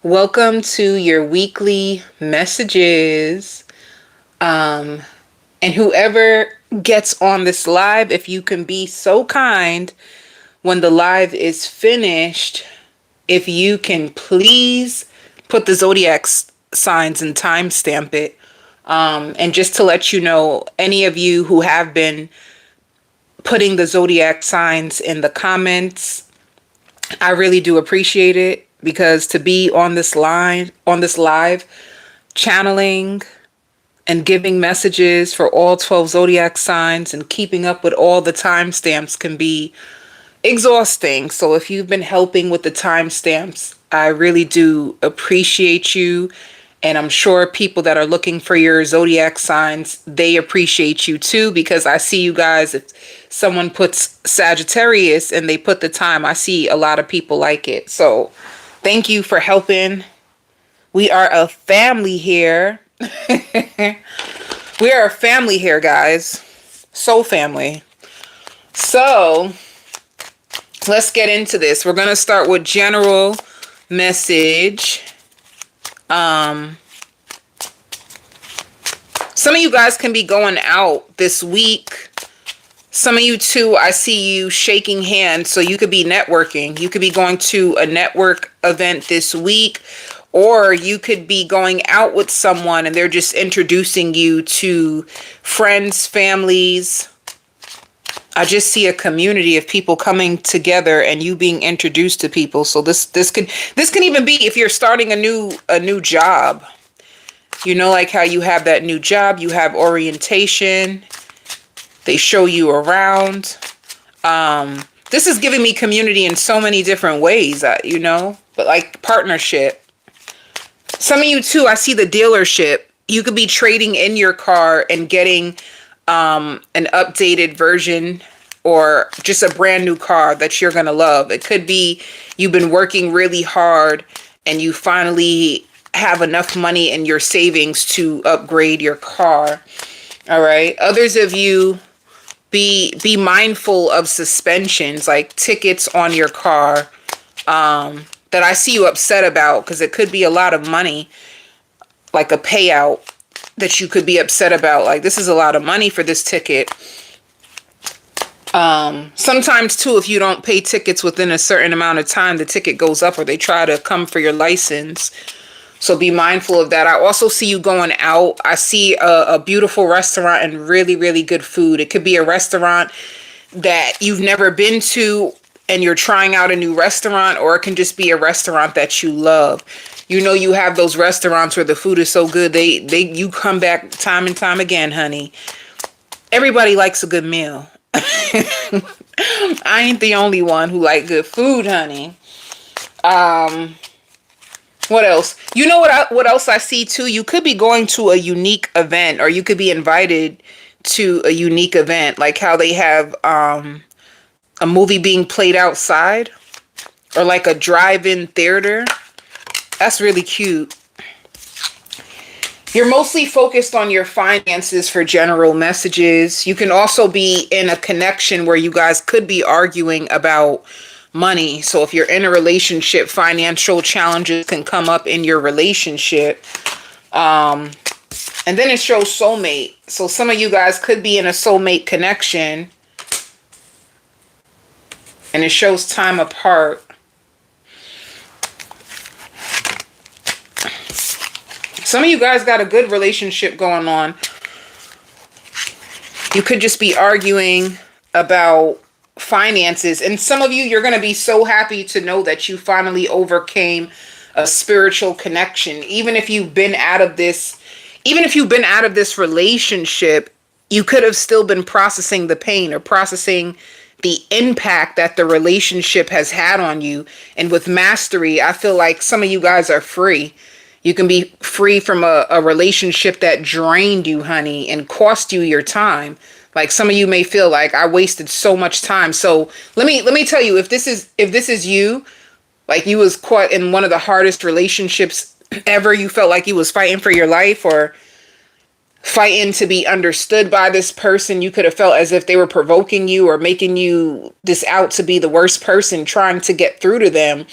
Welcome to your weekly messages. And whoever gets on this live, if you can be so kind when the live is finished, if you can please put the zodiac signs and timestamp it. And just to let you know, any of you who have been putting the zodiac signs in the comments, I really do appreciate it because to be on this line, on this live, channeling and giving messages for all 12 zodiac signs and keeping up with all the timestamps can be exhausting. So if you've been helping with the timestamps, I really do appreciate you. And I'm sure people that are looking for your zodiac signs, they appreciate you too, because I see you guys, if someone puts Sagittarius and they put the time, I see a lot of people like it. So thank you for helping. We are a family here. We are a family here, guys. So family. So let's get into this. We're going to start with general message. Some of you guys can be going out this week. Some of you too, I see you shaking hands, so you could be networking. You could be going to a network event this week, or you could be going out with someone and they're just introducing you to friends, families. I just see a community of people coming together and you being introduced to people. So this can even be if you're starting a new job. You know, like how you have that new job, you have orientation. They show you around. This is giving me community in so many different ways, but like partnership. Some of you too, I see the dealership. You could be trading in your car and getting an updated version or just a brand new car that you're going to love. It could be you've been working really hard and you finally have enough money in your savings to upgrade your car. All right. Others of you, be mindful of suspensions, like tickets on your car, that I see you upset about, because it could be a lot of money, like a payout that you could be upset about. Like, this is a lot of money for this ticket. Sometimes too, if you don't pay tickets within a certain amount of time, the ticket goes up or they try to come for your license. So be mindful of that. I also see you going out. I see a beautiful restaurant and really, really good food. It could be a restaurant that you've never been to and you're trying out a new restaurant, or it can just be a restaurant that you love. You know, you have those restaurants where the food is so good, you come back time and time again, honey. Everybody likes a good meal. I ain't the only one who like good food, honey. What else? You know what else I see too? You could be going to a unique event, or you could be invited to a unique event, like how they have a movie being played outside, or like a drive-in theater. That's really cute. You're mostly focused on your finances for general messages. You can also be in a connection where you guys could be arguing about money. So if you're in a relationship, financial challenges can come up in your relationship. And then it shows soulmate. So some of you guys could be in a soulmate connection. And it shows time apart. Some of you guys got a good relationship going on. You could just be arguing about finances. And some of you, you're going to be so happy to know that you finally overcame a spiritual connection. Even if you've been out of this relationship, you could have still been processing the pain or processing the impact that the relationship has had on you. And with mastery, I feel like some of you guys are free. You can be free from a relationship that drained you, honey, and cost you your time. Like some of you may feel like I wasted so much time. So let me tell you, if this is you, like you was caught in one of the hardest relationships ever, you felt like you was fighting for your life or fighting to be understood by this person. You could have felt as if they were provoking you or making you this out to be the worst person, trying to get through to them.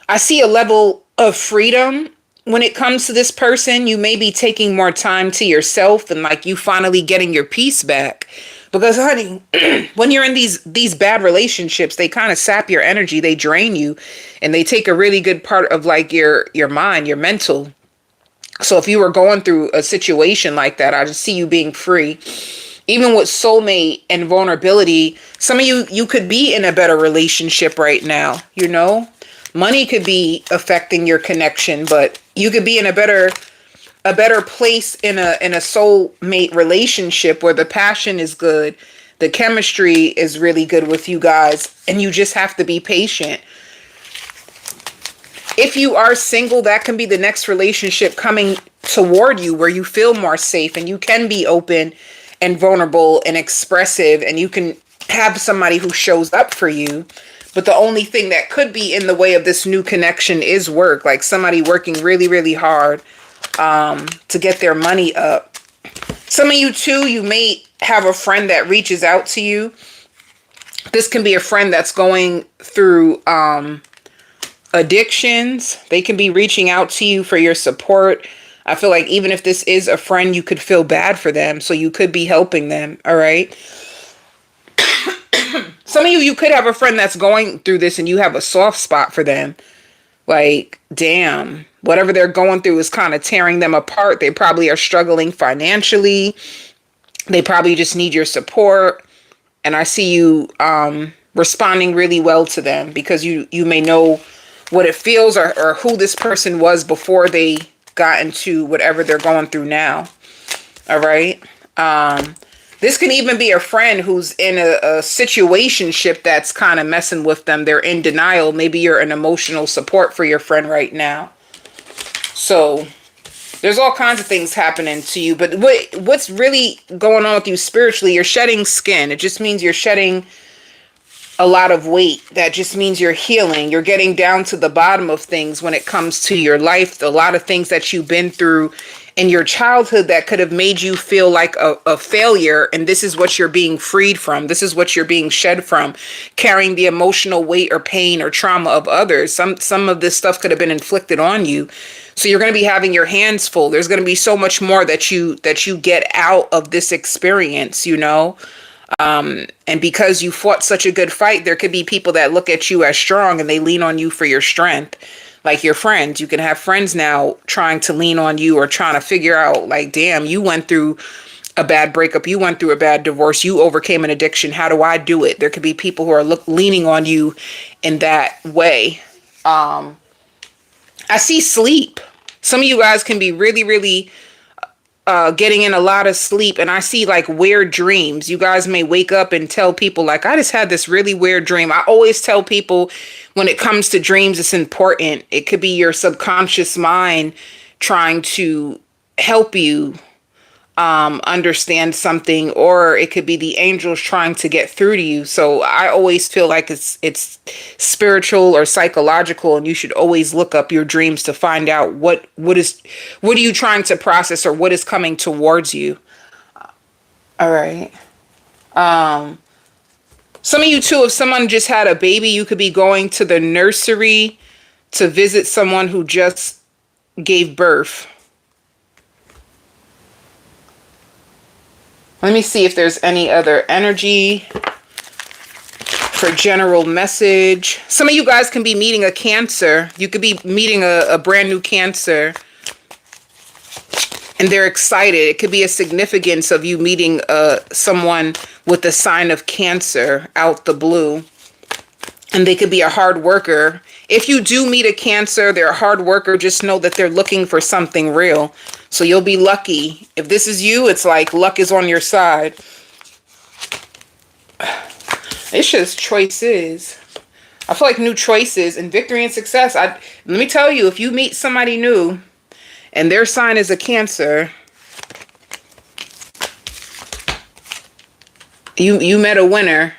I see a level of freedom when it comes to this person. You may be taking more time to yourself and like you finally getting your peace back. Because honey, when you're in these bad relationships, they kind of sap your energy, they drain you, and they take a really good part of like your mind, your mental. So if you were going through a situation like that, I just see you being free. Even with soulmate and vulnerability, some of you could be in a better relationship right now, you know? Money could be affecting your connection, but you could be in a better place in a soulmate relationship where the passion is good, the chemistry is really good with you guys, and you just have to be patient. If you are single, that can be the next relationship coming toward you where you feel more safe and you can be open and vulnerable and expressive and you can have somebody who shows up for you. But the only thing that could be in the way of this new connection is work, like somebody working really, really hard to get their money up. Some of you too, you may have a friend that reaches out to you. This can be a friend that's going through addictions. They can be reaching out to you for your support. I feel like even if this is a friend, you could feel bad for them. So you could be helping them. All right. Some of you could have a friend that's going through this and you have a soft spot for them. Like, damn, whatever they're going through is kind of tearing them apart. They probably are struggling financially. They probably just need your support. And I see you responding really well to them because you may know what it feels or who this person was before they got into whatever they're going through now. All right. This can even be a friend who's in a situationship that's kind of messing with them. They're in denial. Maybe you're an emotional support for your friend right now. So there's all kinds of things happening to you. But what's really going on with you spiritually, you're shedding skin. It just means you're shedding a lot of weight. That just means you're healing. You're getting down to the bottom of things when it comes to your life. A lot of things that you've been through in your childhood that could have made you feel like a failure. And this is what you're being freed from. This is what you're being shed from, carrying the emotional weight or pain or trauma of others. Some of this stuff could have been inflicted on you. So you're going to be having your hands full. There's going to be so much more that you get out of this experience, you know? And because you fought such a good fight, there could be people that look at you as strong and they lean on you for your strength. Like your friends, you can have friends now trying to lean on you or trying to figure out like, damn, you went through a bad breakup. You went through a bad divorce. You overcame an addiction. How do I do it? There could be people who are leaning on you in that way. I see sleep. Some of you guys can be really, really getting in a lot of sleep, and I see like weird dreams. You guys may wake up and tell people like, I just had this really weird dream. I always tell people when it comes to dreams, it's important. It could be your subconscious mind trying to help you understand something, or it could be the angels trying to get through to you. So I always feel like it's spiritual or psychological, and you should always look up your dreams to find out what are you trying to process or what is coming towards you. All right. Some of you too, if someone just had a baby, you could be going to the nursery to visit someone who just gave birth. Let me see if there's any other energy for general message. Some of you guys can be meeting a Cancer. You could be meeting a brand new Cancer. And they're excited. It could be a significance of you meeting someone with the sign of Cancer out the blue. And they could be a hard worker. If you do meet a Cancer, they're a hard worker. Just know that they're looking for something real. So you'll be lucky. If this is you, it's like luck is on your side. It's just choices. I feel like new choices and victory and success. Let me tell you, if you meet somebody new and their sign is a Cancer, you met a winner.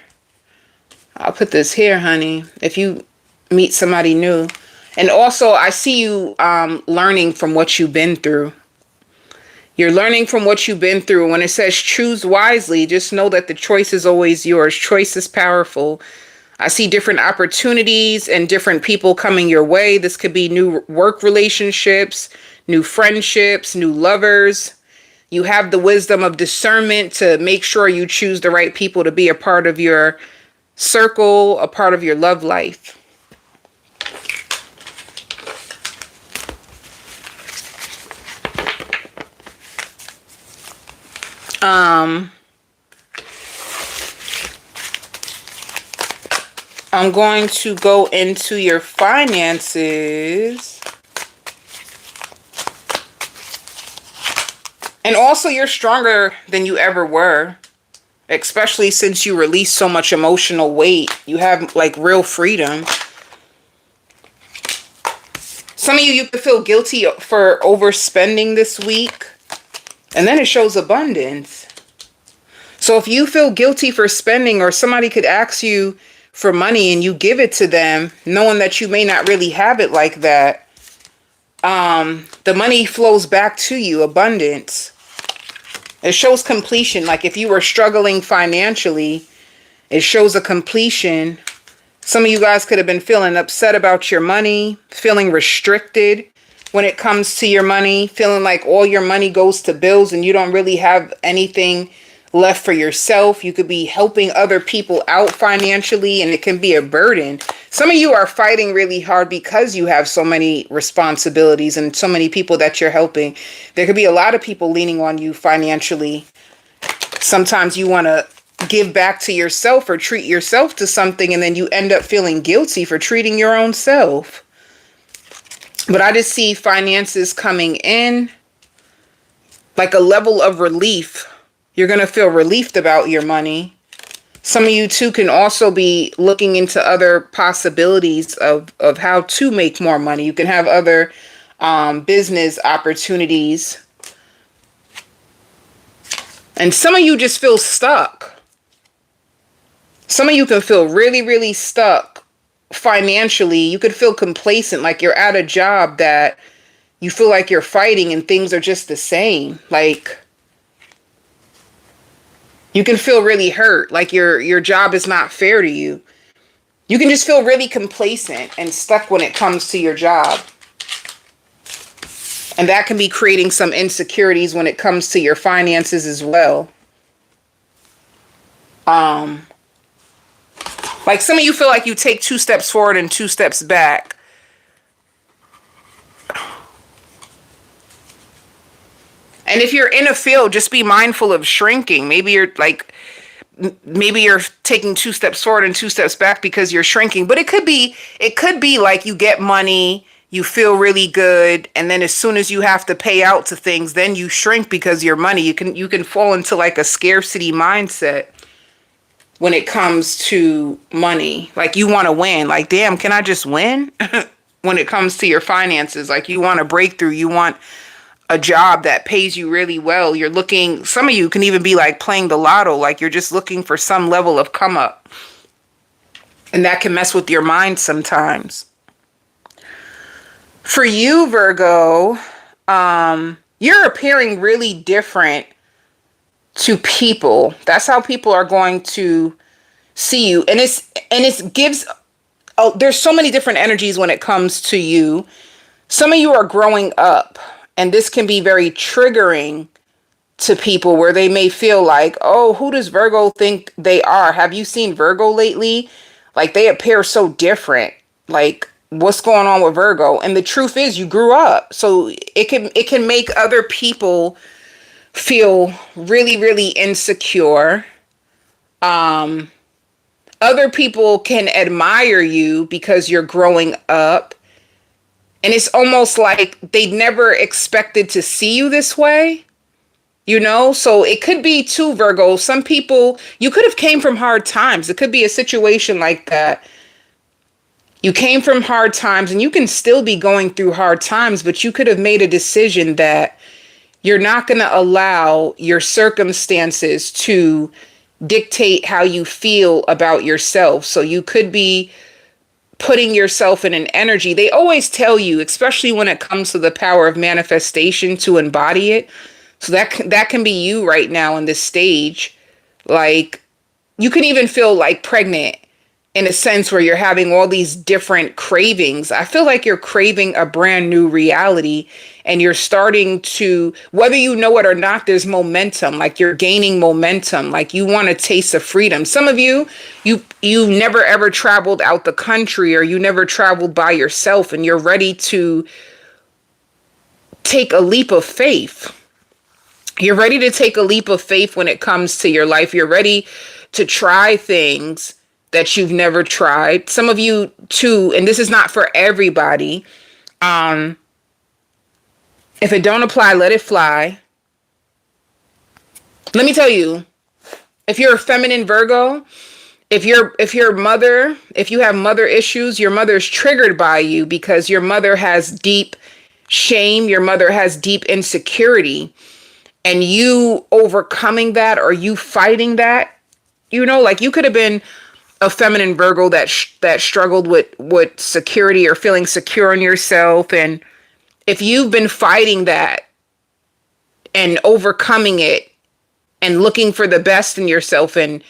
I'll put this here, honey. If you meet somebody new. And also, I see you learning from what you've been through. You're learning from what you've been through. When it says choose wisely, just know that the choice is always yours. Choice is powerful. I see different opportunities and different people coming your way. This could be new work relationships, new friendships, new lovers. You have the wisdom of discernment to make sure you choose the right people to be a part of your circle, a part of your love life. I'm going to go into your finances. And also, you're stronger than you ever were, especially since you release so much emotional weight. You have like real freedom. Some of you could feel guilty for overspending this week. And then it shows abundance. So if you feel guilty for spending, or somebody could ask you for money and you give it to them, knowing that you may not really have it like that, the money flows back to you, abundance. It shows completion. Like if you were struggling financially, it shows a completion. Some of you guys could have been feeling upset about your money, feeling restricted when it comes to your money, feeling like all your money goes to bills and you don't really have anything left for yourself. You could be helping other people out financially and it can be a burden. Some of you are fighting really hard because you have so many responsibilities and so many people that you're helping. There could be a lot of people leaning on you financially. Sometimes you want to give back to yourself or treat yourself to something, and then you end up feeling guilty for treating your own self. But I just see finances coming in, like a level of relief. You're going to feel relieved about your money. Some of you too can also be looking into other possibilities of how to make more money. You can have other business opportunities. And some of you just feel stuck. Some of you can feel really, really stuck financially. You could feel complacent, like you're at a job that you feel like you're fighting and things are just the same. Like you can feel really hurt, like your job is not fair to you. You can just feel really complacent and stuck when it comes to your job. And that can be creating some insecurities when it comes to your finances as well. Like some of you feel like you take 2 steps forward and 2 steps back. And if you're in a field, just be mindful of shrinking. Maybe you're taking 2 steps forward and 2 steps back because you're shrinking. But it could be like you get money, you feel really good, and then as soon as you have to pay out to things, then you shrink because your money. You can fall into like a scarcity mindset when it comes to money. Like you want to win. Like, damn, can I just win? When it comes to your finances, like you want a breakthrough, you want a job that pays you really well. You're looking, some of you can even be like playing the lotto, like you're just looking for some level of come up. And that can mess with your mind sometimes. For you, Virgo, you're appearing really different to people. That's how people are going to see you. And it gives, oh, there's so many different energies when it comes to you. Some of you are growing up, and this can be very triggering to people where they may feel like, oh, who does Virgo think they are? Have you seen Virgo lately? Like they appear so different. Like what's going on with Virgo? And the truth is you grew up. So it can make other people feel really, really insecure. Other people can admire you because you're growing up. And it's almost like they never expected to see you this way, you know? So it could be too, Virgo. Some people, you could have came from hard times. It could be a situation like that. You came from hard times and you can still be going through hard times, but you could have made a decision that you're not going to allow your circumstances to dictate how you feel about yourself. So you could be putting yourself in an energy. They always tell you, especially when it comes to the power of manifestation, to embody it. So that can be you right now in this stage. Like you can even feel like pregnant in a sense where you're having all these different cravings. I feel like you're craving a brand new reality, and you're starting to, whether you know it or not, there's momentum. Like you're gaining momentum. Like you want a taste of freedom. Some of you never ever traveled out the country, or you never traveled by yourself, and you're ready to take a leap of faith. You're ready to take a leap of faith when it comes to your life. You're ready to try things that you've never tried. Some of you too, and this is not for everybody. If it don't apply, let it fly. Let me tell you, if you're a feminine Virgo, if you have mother issues, your mother's triggered by you because your mother has deep shame, your mother has deep insecurity, and you overcoming that, or you fighting that, like you could have been a feminine Virgo that struggled with security or feeling secure in yourself. And if you've been fighting that and overcoming it and looking for the best in yourself and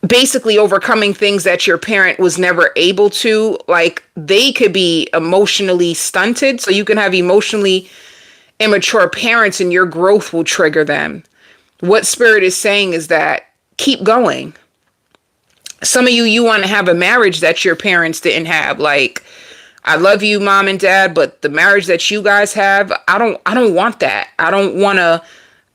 basically overcoming things that your parent was never able to, like they could be emotionally stunted. So you can have emotionally immature parents and your growth will trigger them. What Spirit is saying is that keep going. Some of you want to have a marriage that your parents didn't have. Like, I love you, mom and dad, but the marriage that you guys have, I don't want that. I don't want to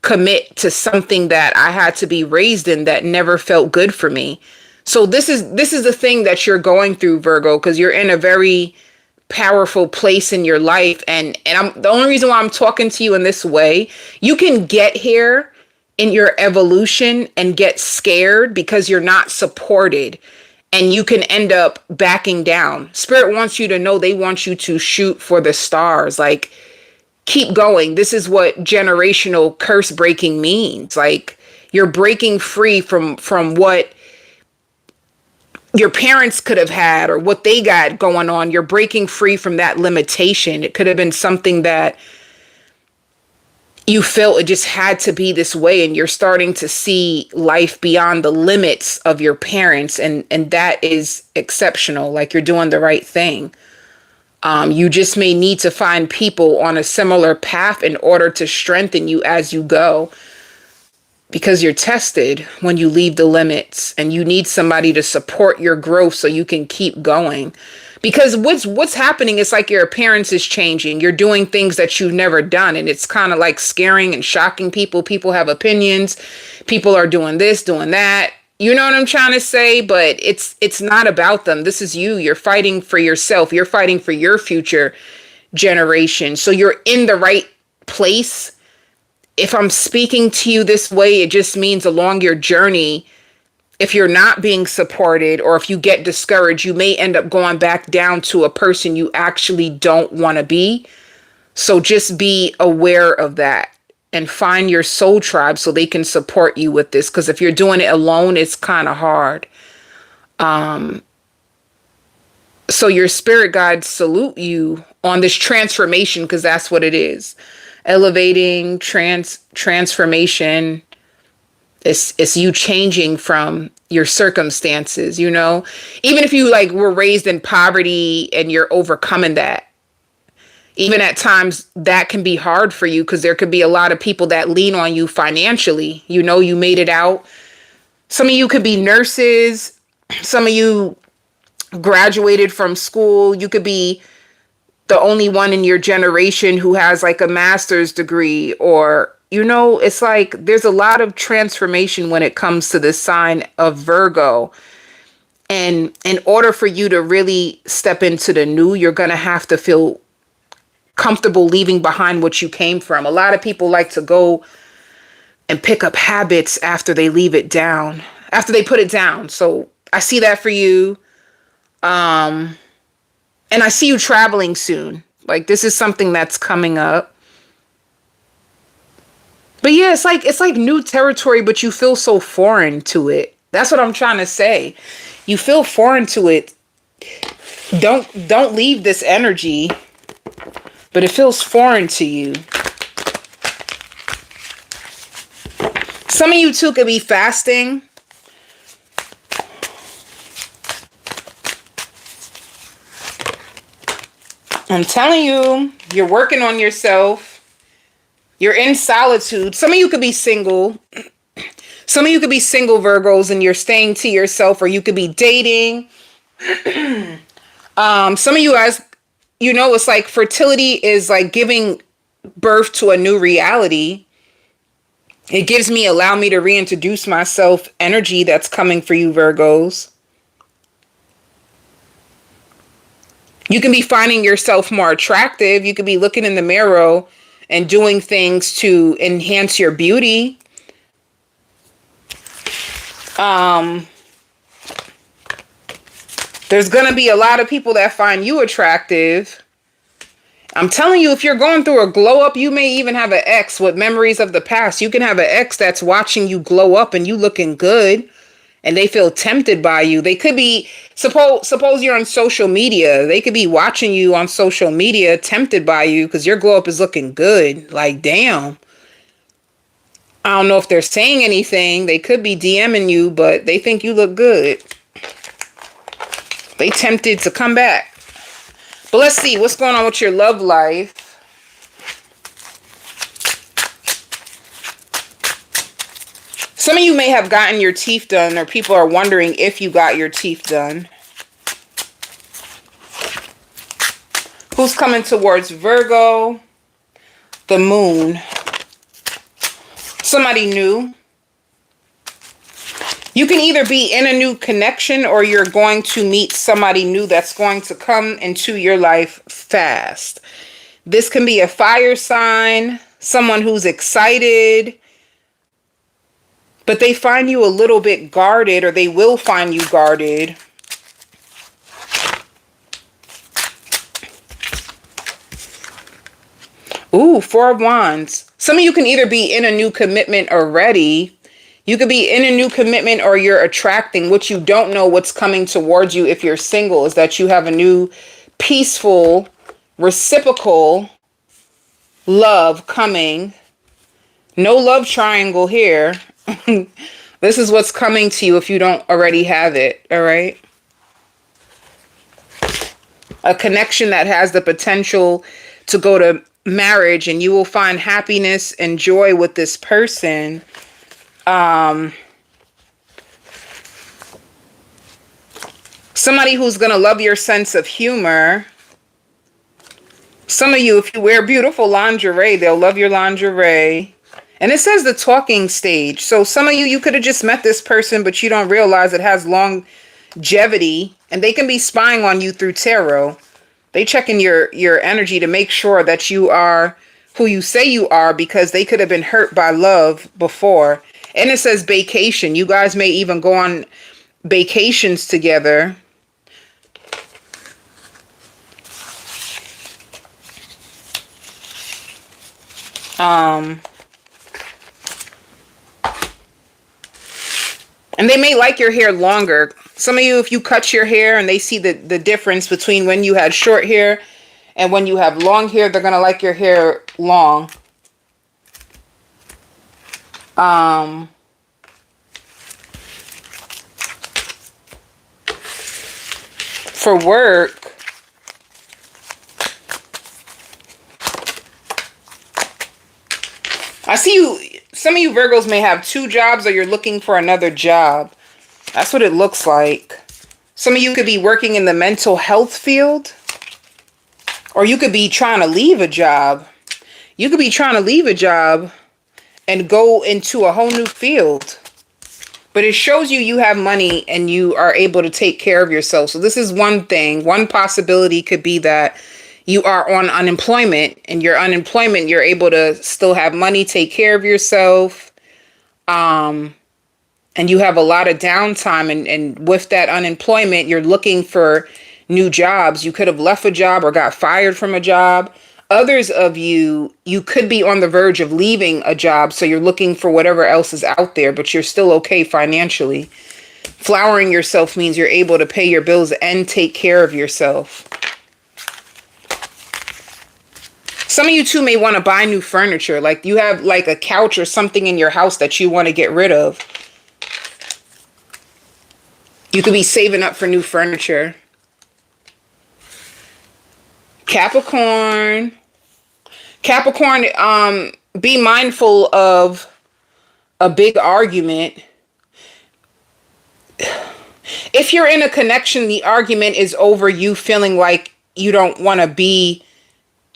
commit to something that I had to be raised in that never felt good for me. So this is the thing that you're going through, Virgo, because you're in a very powerful place in your life. And I'm the only reason why I'm talking to you in this way, you can get here in your evolution and get scared because you're not supported, and you can end up backing down. Spirit wants you to know, they want you to shoot for the stars. Like, keep going. This is what generational curse breaking means. Like, you're breaking free from what your parents could have had or what they got going on. You're breaking free from that limitation. It could have been something that you felt it just had to be this way, and you're starting to see life beyond the limits of your parents, and that is exceptional. Like, you're doing the right thing. You just may need to find people on a similar path in order to strengthen you as you go, because you're tested when you leave the limits, and you need somebody to support your growth so you can keep going. Because what's happening is like your appearance is changing. You're doing things that you've never done, and it's kind of like scaring and shocking people. People have opinions. People are doing this, doing that. You know what I'm trying to say? But it's not about them. This is you. You're fighting for yourself. You're fighting for your future generation. So you're in the right place. If I'm speaking to you this way, it just means along your journey, if you're not being supported, or if you get discouraged, you may end up going back down to a person you actually don't want to be. So just be aware of that and find your soul tribe so they can support you with this. Because if you're doing it alone, it's kind of hard. So your spirit guides salute you on this transformation, because that's what it is. Elevating, transformation. It's you changing from your circumstances, even if you like were raised in poverty and you're overcoming that. Even at times that can be hard for you, because there could be a lot of people that lean on you financially. You made it out. Some of you could be nurses. Some of you graduated from school. You could be the only one in your generation who has like a master's degree, or it's like there's a lot of transformation when it comes to the sign of Virgo. And in order for you to really step into the new, you're going to have to feel comfortable leaving behind what you came from. A lot of people like to go and pick up habits after they leave it down, after they put it down. So I see that for you. And I see you traveling soon. Like, this is something that's coming up. But yeah, it's like new territory, but you feel so foreign to it. That's what I'm trying to say. You feel foreign to it. Don't leave this energy, but it feels foreign to you. Some of you too could be fasting. I'm telling you, you're working on yourself. You're in solitude. Some of you could be single. Some of you could be single Virgos and you're staying to yourself, or you could be dating. Some of you guys, it's like fertility is like giving birth to a new reality. It gives me, allow me to reintroduce myself energy that's coming for you Virgos. You can be finding yourself more attractive. You could be looking in the mirror and doing things to enhance your beauty. There's going to be a lot of people that find you attractive. I'm telling you, if you're going through a glow up, you may even have an ex with memories of the past. You can have an ex that's watching you glow up and you looking good, and they feel tempted by you. They could be, suppose you're on social media. They could be watching you on social media, tempted by you because your glow up is looking good. Like, damn. I don't know if they're saying anything. They could be DMing you, but they think you look good. They tempted to come back. But let's see what's going on with your love life. Some of you may have gotten your teeth done, or people are wondering if you got your teeth done. Who's coming towards Virgo? The moon. Somebody new. You can either be in a new connection or you're going to meet somebody new that's going to come into your life fast. This can be a fire sign, someone who's excited, but they find you a little bit guarded, or they will find you guarded. Ooh, Four of Wands. Some of you can either be in a new commitment already. You could be in a new commitment, or you're attracting. What you don't know what's coming towards you if you're single is that you have a new peaceful, reciprocal love coming. No love triangle here. This is what's coming to you if you don't already have it. All right. A connection that has the potential to go to marriage, and you will find happiness and joy with this person. Somebody who's going to love your sense of humor. Some of you, if you wear beautiful lingerie, they'll love your lingerie. And it says the talking stage. So some of you, you could have just met this person, but you don't realize it has longevity, and they can be spying on you through tarot. They checking your energy to make sure that you are who you say you are, because they could have been hurt by love before. And it says vacation. You guys may even go on vacations together. And they may like your hair longer. Some of you, if you cut your hair and they see the difference between when you had short hair and when you have long hair, they're going to like your hair long. For work, I see you, some of you Virgos may have 2 jobs, or you're looking for another job. That's what it looks like. Some of you could be working in the mental health field, or you could be trying to leave a job. You could be trying to leave a job and go into a whole new field. But it shows you have money and you are able to take care of yourself. So this is one thing. One possibility could be that you are on unemployment, and your unemployment, you're able to still have money, take care of yourself. And you have a lot of downtime. And with that unemployment, you're looking for new jobs. You could have left a job or got fired from a job. Others of you, you could be on the verge of leaving a job, so you're looking for whatever else is out there, but you're still okay financially. Flowering yourself means you're able to pay your bills and take care of yourself. Some of you too may want to buy new furniture. Like you have like a couch or something in your house that you want to get rid of. You could be saving up for new furniture. Capricorn. Capricorn, be mindful of a big argument. If you're in a connection, the argument is over you feeling like you don't want to be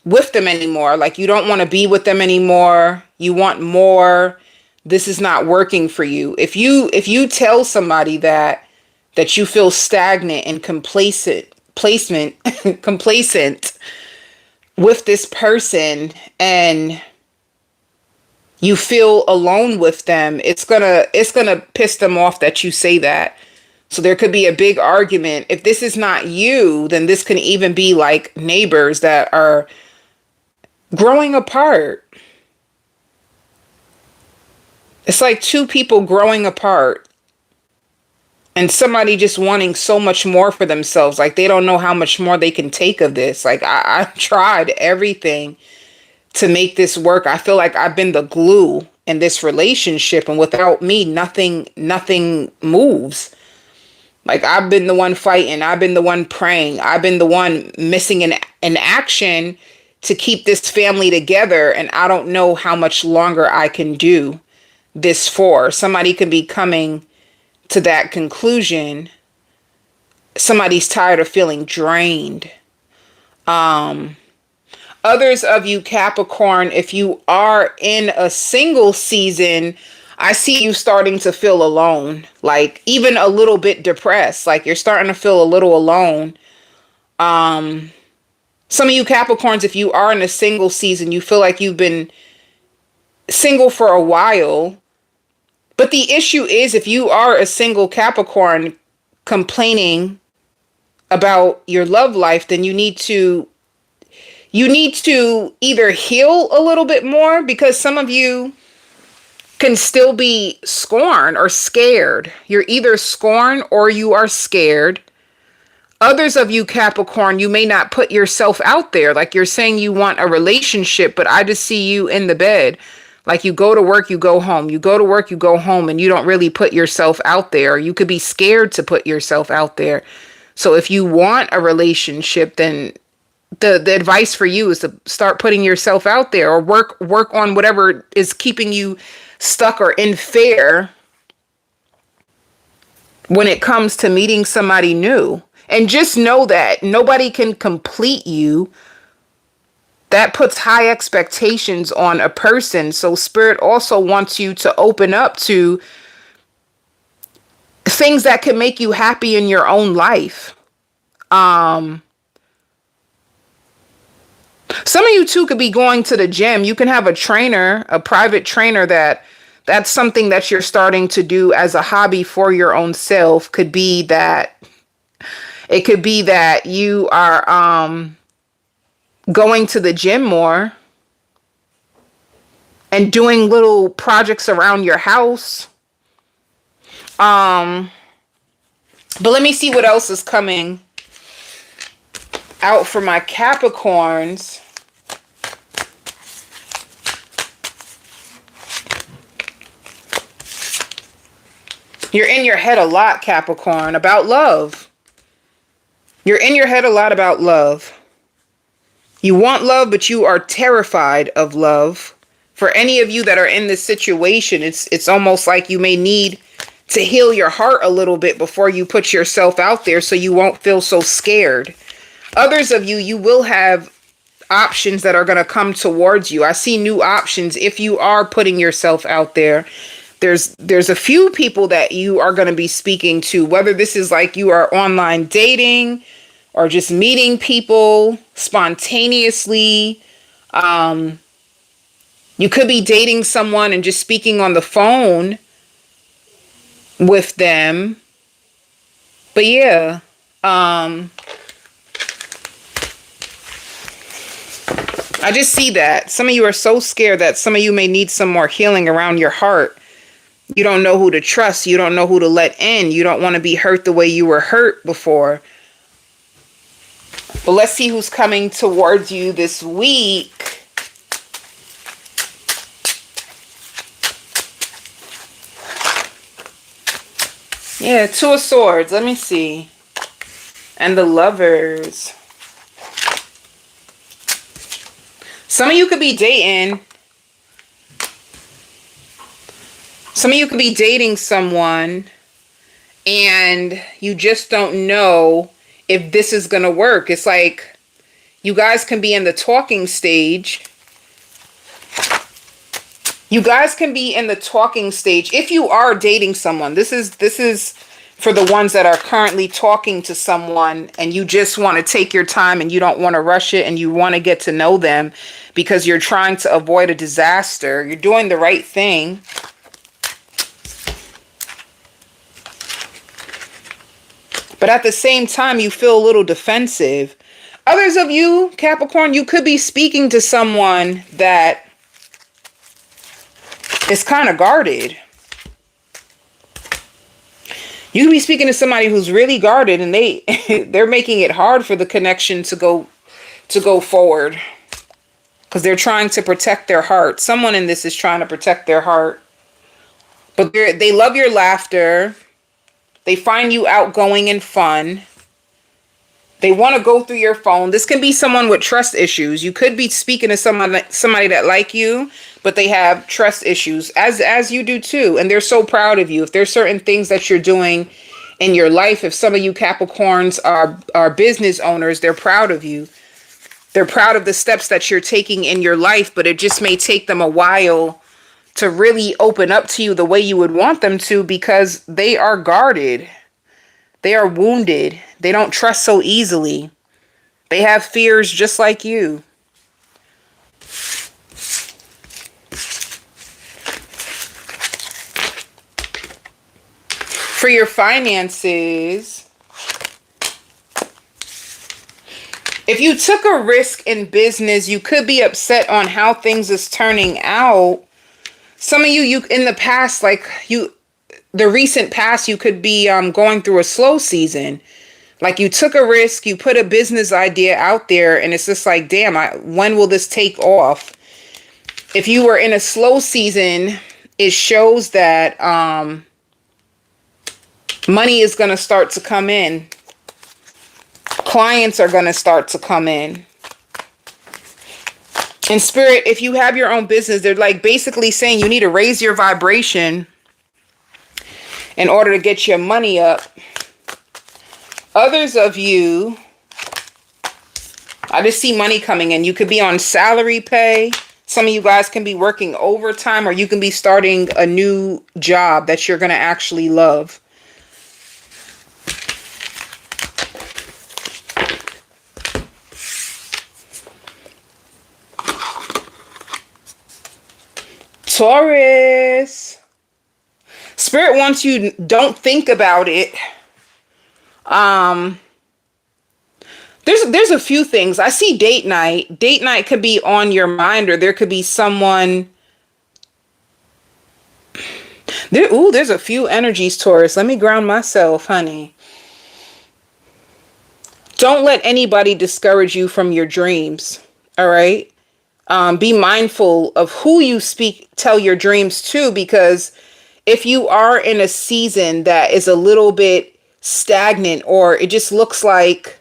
with them anymore. Like you don't want to be with them anymore. You want more. This is not working for you. If you tell somebody that you feel stagnant and complacent with this person, and you feel alone with them, it's gonna piss them off that you say that. So there could be a big argument. If this is not you, then this can even be like neighbors that are growing apart. It's like two people growing apart and somebody just wanting so much more for themselves. Like they don't know how much more they can take of this. Like I tried everything to make this work. I feel like I've been the glue in this relationship, and without me, nothing moves. Like I've been the one fighting. I've been the one praying. I've been the one missing an action to keep this family together. And I don't know how much longer I can do this for. Somebody could be coming to that conclusion. Somebody's tired of feeling drained. Others of you Capricorn, if you are in a single season, I see you starting to feel alone, like even a little bit depressed, like you're starting to feel a little alone. Some of you Capricorns, if you are in a single season, you feel like you've been single for a while. But the issue is, if you are a single Capricorn complaining about your love life, then you need to either heal a little bit more, because some of you can still be scorned or scared. You're either scorned or you are scared. Others of you Capricorn, you may not put yourself out there. Like you're saying you want a relationship, but I just see you in the bed. Like you go to work, you go home. You go to work, you go home, and you don't really put yourself out there. You could be scared to put yourself out there. So if you want a relationship, then the advice for you is to start putting yourself out there, or work on whatever is keeping you stuck or in fear when it comes to meeting somebody new. And just know that nobody can complete you. That puts high expectations on a person. So Spirit also wants you to open up to things that can make you happy in your own life. Some of you too could be going to the gym. You can have a trainer, a private trainer that's something that you're starting to do as a hobby for your own self. It could be that you are going to the gym more and doing little projects around your house. But let me see what else is coming out for my Capricorns. You're in your head a lot, Capricorn, about love. You're in your head a lot about love. You want love, but you are terrified of love. For any of you that are in this situation, it's almost like you may need to heal your heart a little bit before you put yourself out there, so you won't feel so scared. Others of you, you will have options that are going to come towards you. I see new options if you are putting yourself out there. There's a few people that you are going to be speaking to, whether this is like you are online dating or just meeting people spontaneously. You could be dating someone and just speaking on the phone with them. But yeah, I just see that some of you are so scared that some of you may need some more healing around your heart. You don't know who to trust. You don't know who to let in. You don't want to be hurt the way you were hurt before. But let's see who's coming towards you this week. Yeah, Two of Swords. Let me see. And the Lovers. Some of you could be dating. Some of you could be dating someone and you just don't know if this is going to work. It's like you guys can be in the talking stage. You guys can be in the talking stage if you are dating someone. This is for the ones that are currently talking to someone and you just want to take your time and you don't want to rush it and you want to get to know them because you're trying to avoid a disaster. You're doing the right thing. But at the same time, you feel a little defensive. Others of you, Capricorn, you could be speaking to someone that is kind of guarded. You could be speaking to somebody who's really guarded and they're making it hard for the connection to go forward because they're trying to protect their heart. Someone in this is trying to protect their heart. But they love your laughter. They find you outgoing and fun. They want to go through your phone. This can be someone with trust issues. You could be speaking to somebody that like you, but they have trust issues, as you do too. And they're so proud of you. If there's certain things that you're doing in your life, if some of you Capricorns are business owners, they're proud of you. They're proud of the steps that you're taking in your life, but it just may take them a while to really open up to you the way you would want them to because they are guarded. They are wounded. They don't trust so easily. They have fears just like you. For your finances, if you took a risk in business, you could be upset on how things is turning out. Some of you in the past, the recent past, you could be going through a slow season. Like you took a risk, you put a business idea out there, and it's just like, damn, when will this take off? If you were in a slow season, it shows that money is going to start to come in. Clients are going to start to come in. In spirit, if you have your own business, they're like basically saying you need to raise your vibration in order to get your money up. Others of you, I just see money coming in. You could be on salary pay. Some of you guys can be working overtime, or you can be starting a new job that you're going to actually love. Taurus. Spirit wants you, don't think about it. There's a few things. I see date night. Date night could be on your mind, or there could be someone. There's a few energies, Taurus. Let me ground myself, honey. Don't let anybody discourage you from your dreams. All right. Be mindful of who you tell your dreams to, because if you are in a season that is a little bit stagnant, or it just looks like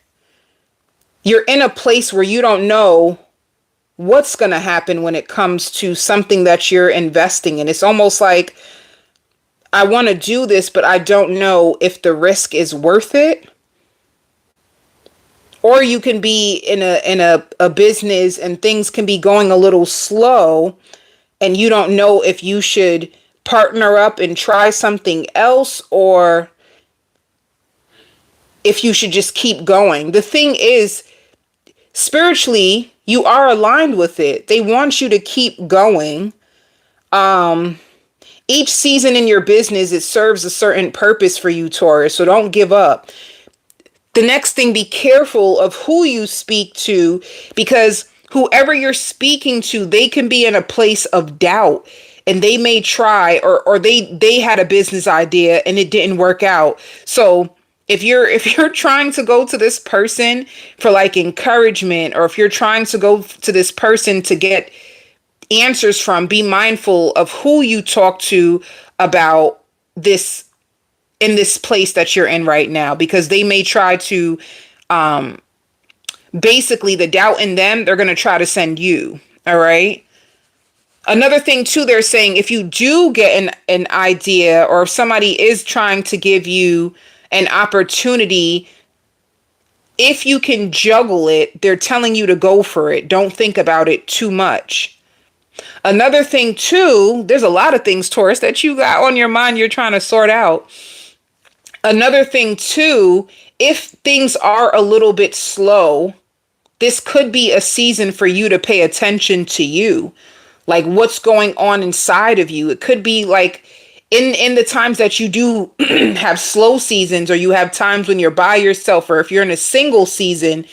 you're in a place where you don't know what's going to happen when it comes to something that you're investing in. It's almost like, I want to do this, but I don't know if the risk is worth it. Or you can be in a business and things can be going a little slow and you don't know if you should partner up and try something else, or if you should just keep going. The thing is, spiritually, you are aligned with it. They want you to keep going. Each season in your business, it serves a certain purpose for you, Taurus. So don't give up. The next thing, be careful of who you speak to, because whoever you're speaking to, they can be in a place of doubt, and they may try, or they had a business idea and it didn't work out. So if you're trying to go to this person for like encouragement, or if you're trying to go to this person to get answers from, be mindful of who you talk to about this in this place that you're in right now, because they may try to basically, the doubt in them, they're going to try to send you. All right. Another thing too, they're saying if you do get an idea, or if somebody is trying to give you an opportunity, if you can juggle it, they're telling you to go for it. Don't think about it too much. Another thing too, there's a lot of things, Taurus, that you got on your mind you're trying to sort out. Another thing too, if things are a little bit slow, this could be a season for you to pay attention to you, like what's going on inside of you. It could be like in the times that you do have slow seasons, or you have times when you're by yourself, or if you're in a single season,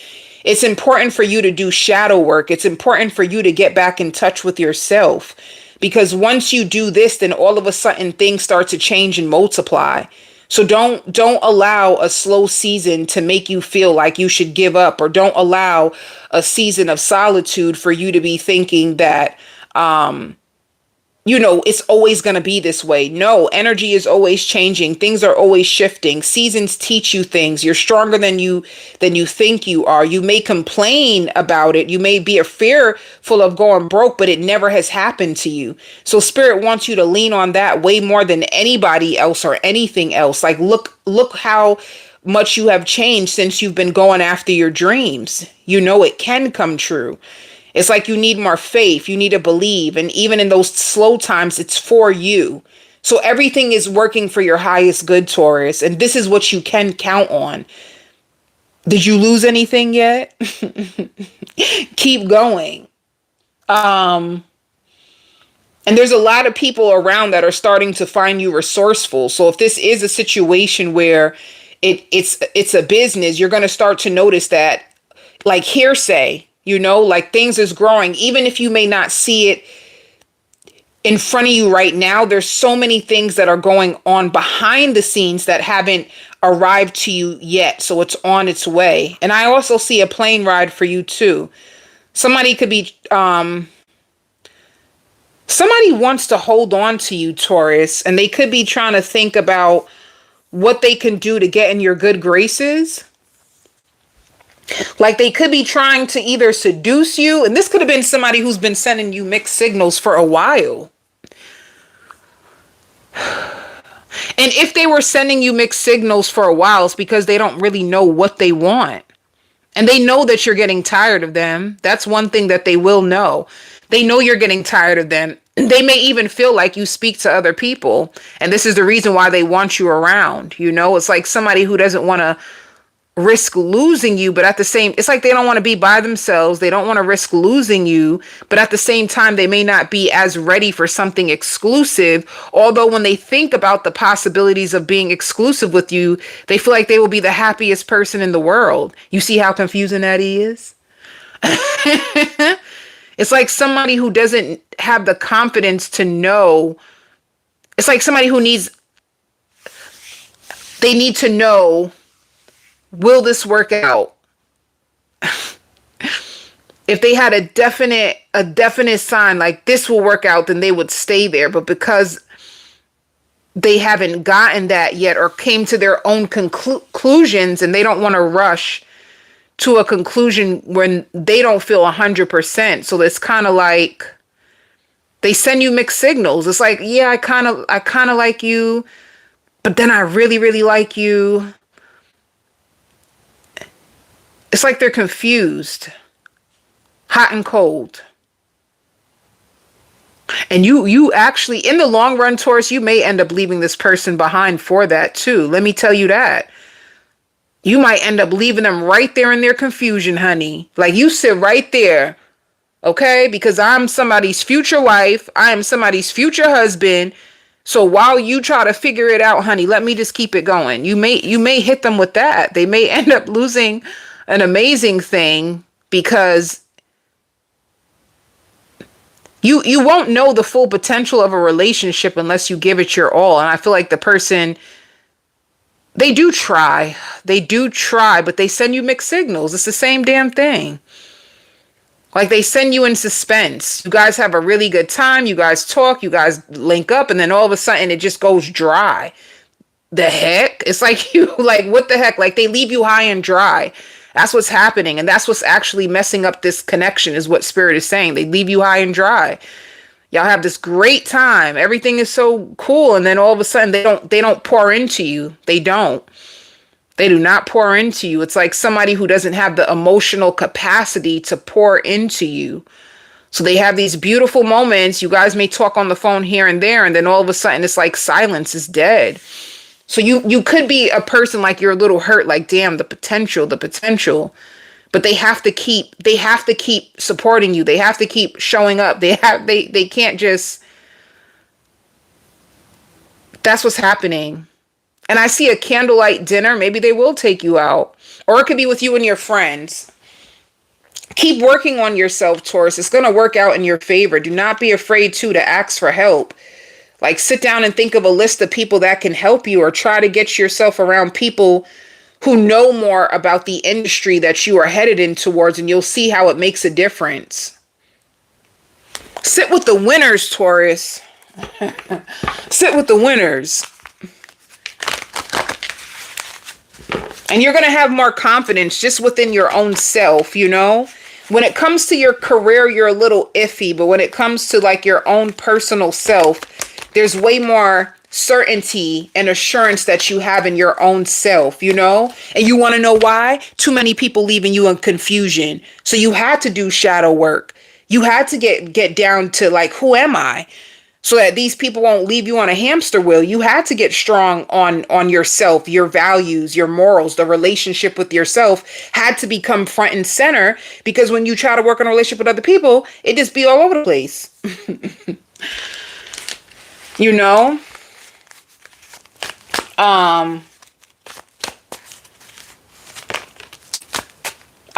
it's important for you to do shadow work. It's important for you to get back in touch with yourself, because once you do this, then all of a sudden things start to change and multiply. So don't allow a slow season to make you feel like you should give up, or don't allow a season of solitude for you to be thinking that it's always going to be this way. No, energy is always changing. Things are always shifting. Seasons teach you things. You're stronger than you think you are. You may complain about it. You may be fearful of going broke, but it never has happened to you. So spirit wants you to lean on that way more than anybody else or anything else. Like look how much you have changed since you've been going after your dreams. It can come true. It's like you need more faith. You need to believe. And even in those slow times, it's for you. So everything is working for your highest good, Taurus. And this is what you can count on. Did you lose anything yet? Keep going. And there's a lot of people around that are starting to find you resourceful. So if this is a situation where it's a business, you're going to start to notice that, like hearsay, like things is growing. Even if you may not see it in front of you right now, there's so many things that are going on behind the scenes that haven't arrived to you yet. So it's on its way. And I also see a plane ride for you too. Somebody could be, somebody wants to hold on to you, Taurus, and they could be trying to think about what they can do to get in your good graces. Like they could be trying to either seduce you, and this could have been somebody who's been sending you mixed signals for a while. And if they were sending you mixed signals for a while, it's because they don't really know what they want. And they know that you're getting tired of them. That's one thing that they will know. They know you're getting tired of them. They may even feel like you speak to other people. And this is the reason why they want you around. It's like somebody who doesn't want to risk losing you, but it's like they don't want to be by themselves. They don't want to risk losing you, but at the same time, they may not be as ready for something exclusive. Although when they think about the possibilities of being exclusive with you, they feel like they will be the happiest person in the world. You see how confusing that is? It's like somebody who doesn't have the confidence to know. It's like somebody who they need to know, will this work out? If they had a definite sign like this will work out, then they would stay there. But because they haven't gotten that yet, or came to their own conclusions, and they don't want to rush to a conclusion when they don't feel 100%. So it's kind of like they send you mixed signals. It's like, yeah, I kind of like you, but then I really, really like you. It's like they're confused, hot and cold. And you actually, in the long run, Taurus, you may end up leaving this person behind for that too. Let me tell you that. You might end up leaving them right there in their confusion, honey. Like you sit right there, okay? Because I'm somebody's future wife. I am somebody's future husband. So while you try to figure it out, honey, let me just keep it going. You may hit them with that. They may end up losing an amazing thing, because you won't know the full potential of a relationship unless you give it your all. And I feel like the person, they do try, but they send you mixed signals. It's the same damn thing. Like they send you in suspense. You guys have a really good time. You guys talk, you guys link up, and then all of a sudden it just goes dry. The heck? It's like like, what the heck? Like they leave you high and dry. That's what's happening. And that's what's actually messing up this connection, is what Spirit is saying. They leave you high and dry. Y'all have this great time. Everything is so cool. And then all of a sudden they don't pour into you. They don't. They do not pour into you. It's like somebody who doesn't have the emotional capacity to pour into you. So they have these beautiful moments. You guys may talk on the phone here and there, and then all of a sudden it's like silence is dead. So you could be a person like you're a little hurt, like, damn, the potential. But they have to keep supporting you. They have to keep showing up. They can't just. That's what's happening. And I see a candlelight dinner. Maybe they will take you out. Or it could be with you and your friends. Keep working on yourself, Taurus. It's going to work out in your favor. Do not be afraid to ask for help. Like, sit down and think of a list of people that can help you, or try to get yourself around people who know more about the industry that you are headed in towards, and you'll see how it makes a difference. Sit with the winners, Taurus. Sit with the winners. And you're going to have more confidence just within your own self, you know? When it comes to your career, you're a little iffy, but when it comes to like your own personal self, there's way more certainty and assurance that you have in your own self, you know? And you want to know why? Too many people leaving you in confusion. So you had to do shadow work. You had to get down to like, who am I? So that these people won't leave you on a hamster wheel. You had to get strong on yourself, your values, your morals. The relationship with yourself had to become front and center, because when you try to work on a relationship with other people, it just be all over the place. You know? I